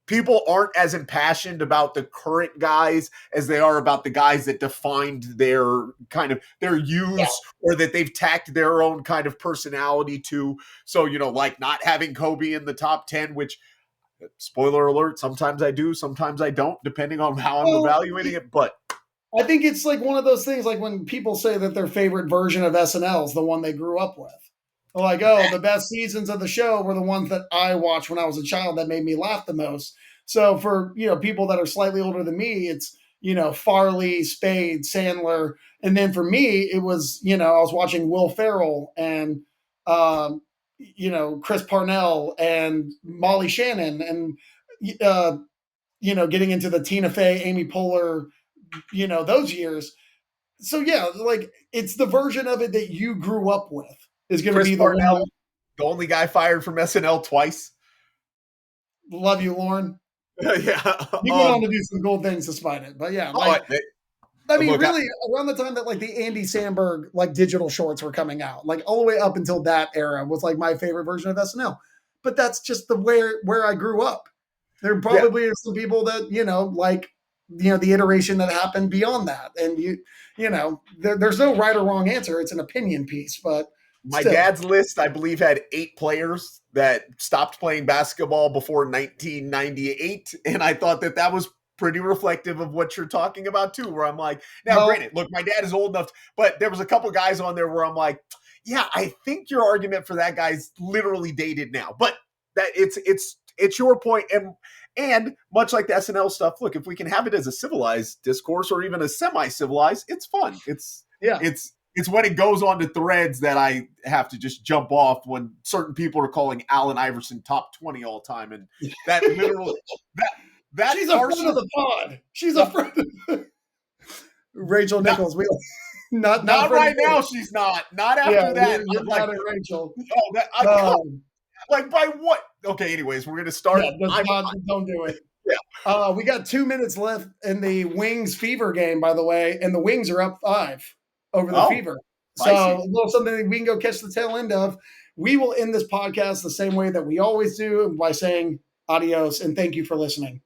B: people aren't as impassioned about the current guys as they are about the guys that defined their kind of their use or that they've tacked their own kind of personality to. So, like not having Kobe in the top 10, which, spoiler alert, sometimes I do, sometimes I don't, depending on how I'm evaluating it. But
A: I think it's like one of those things, like when people say that their favorite version of SNL is the one they grew up with. Like, oh, the best seasons of the show were the ones that I watched when I was a child that made me laugh the most. So for, people that are slightly older than me, it's, Farley, Spade, Sandler. And then for me, it was, I was watching Will Ferrell and, Chris Parnell and Molly Shannon and, getting into the Tina Fey, Amy Poehler, those years. So yeah, like it's the version of it that you grew up with is going to be the
B: Parnell,
A: one.
B: the only guy fired from SNL twice.
A: Love you, Lauren.
B: Yeah,
A: He went on to do some cool things despite it, but yeah, really around the time that like the Andy Samberg like digital shorts were coming out, like all the way up until that era was like my favorite version of SNL. But that's just the where I grew up. There probably are some people that like the iteration that happened beyond that, and there's no right or wrong answer. It's an opinion piece, but
B: my dad's list, I believe, had 8 players that stopped playing basketball before 1998, and I thought that was pretty reflective of what you're talking about too. Where I'm like, now, granted, look, my dad is old enough, but there was a couple guys on there where I'm like, yeah, I think your argument for that guy's literally dated now, but that it's your point. And much like the SNL stuff, look, if we can have it as a civilized discourse or even a semi-civilized, it's fun. It's when it goes on to threads that I have to just jump off when certain people are calling Allen Iverson top 20 all time. And that literally that
A: she's a friend of the pod. She's a friend of Rachel Nichols. Not
B: right now. She's not. Not after that.
A: You're like, mad at Rachel.
B: Like by what? Okay. Anyways, we're gonna start.
A: Don't do it.
B: Yeah.
A: We got 2 minutes left in the Wings Fever game, by the way, and the Wings are up 5 over the Fever. So a little something that we can go catch the tail end of. We will end this podcast the same way that we always do by saying adios and thank you for listening.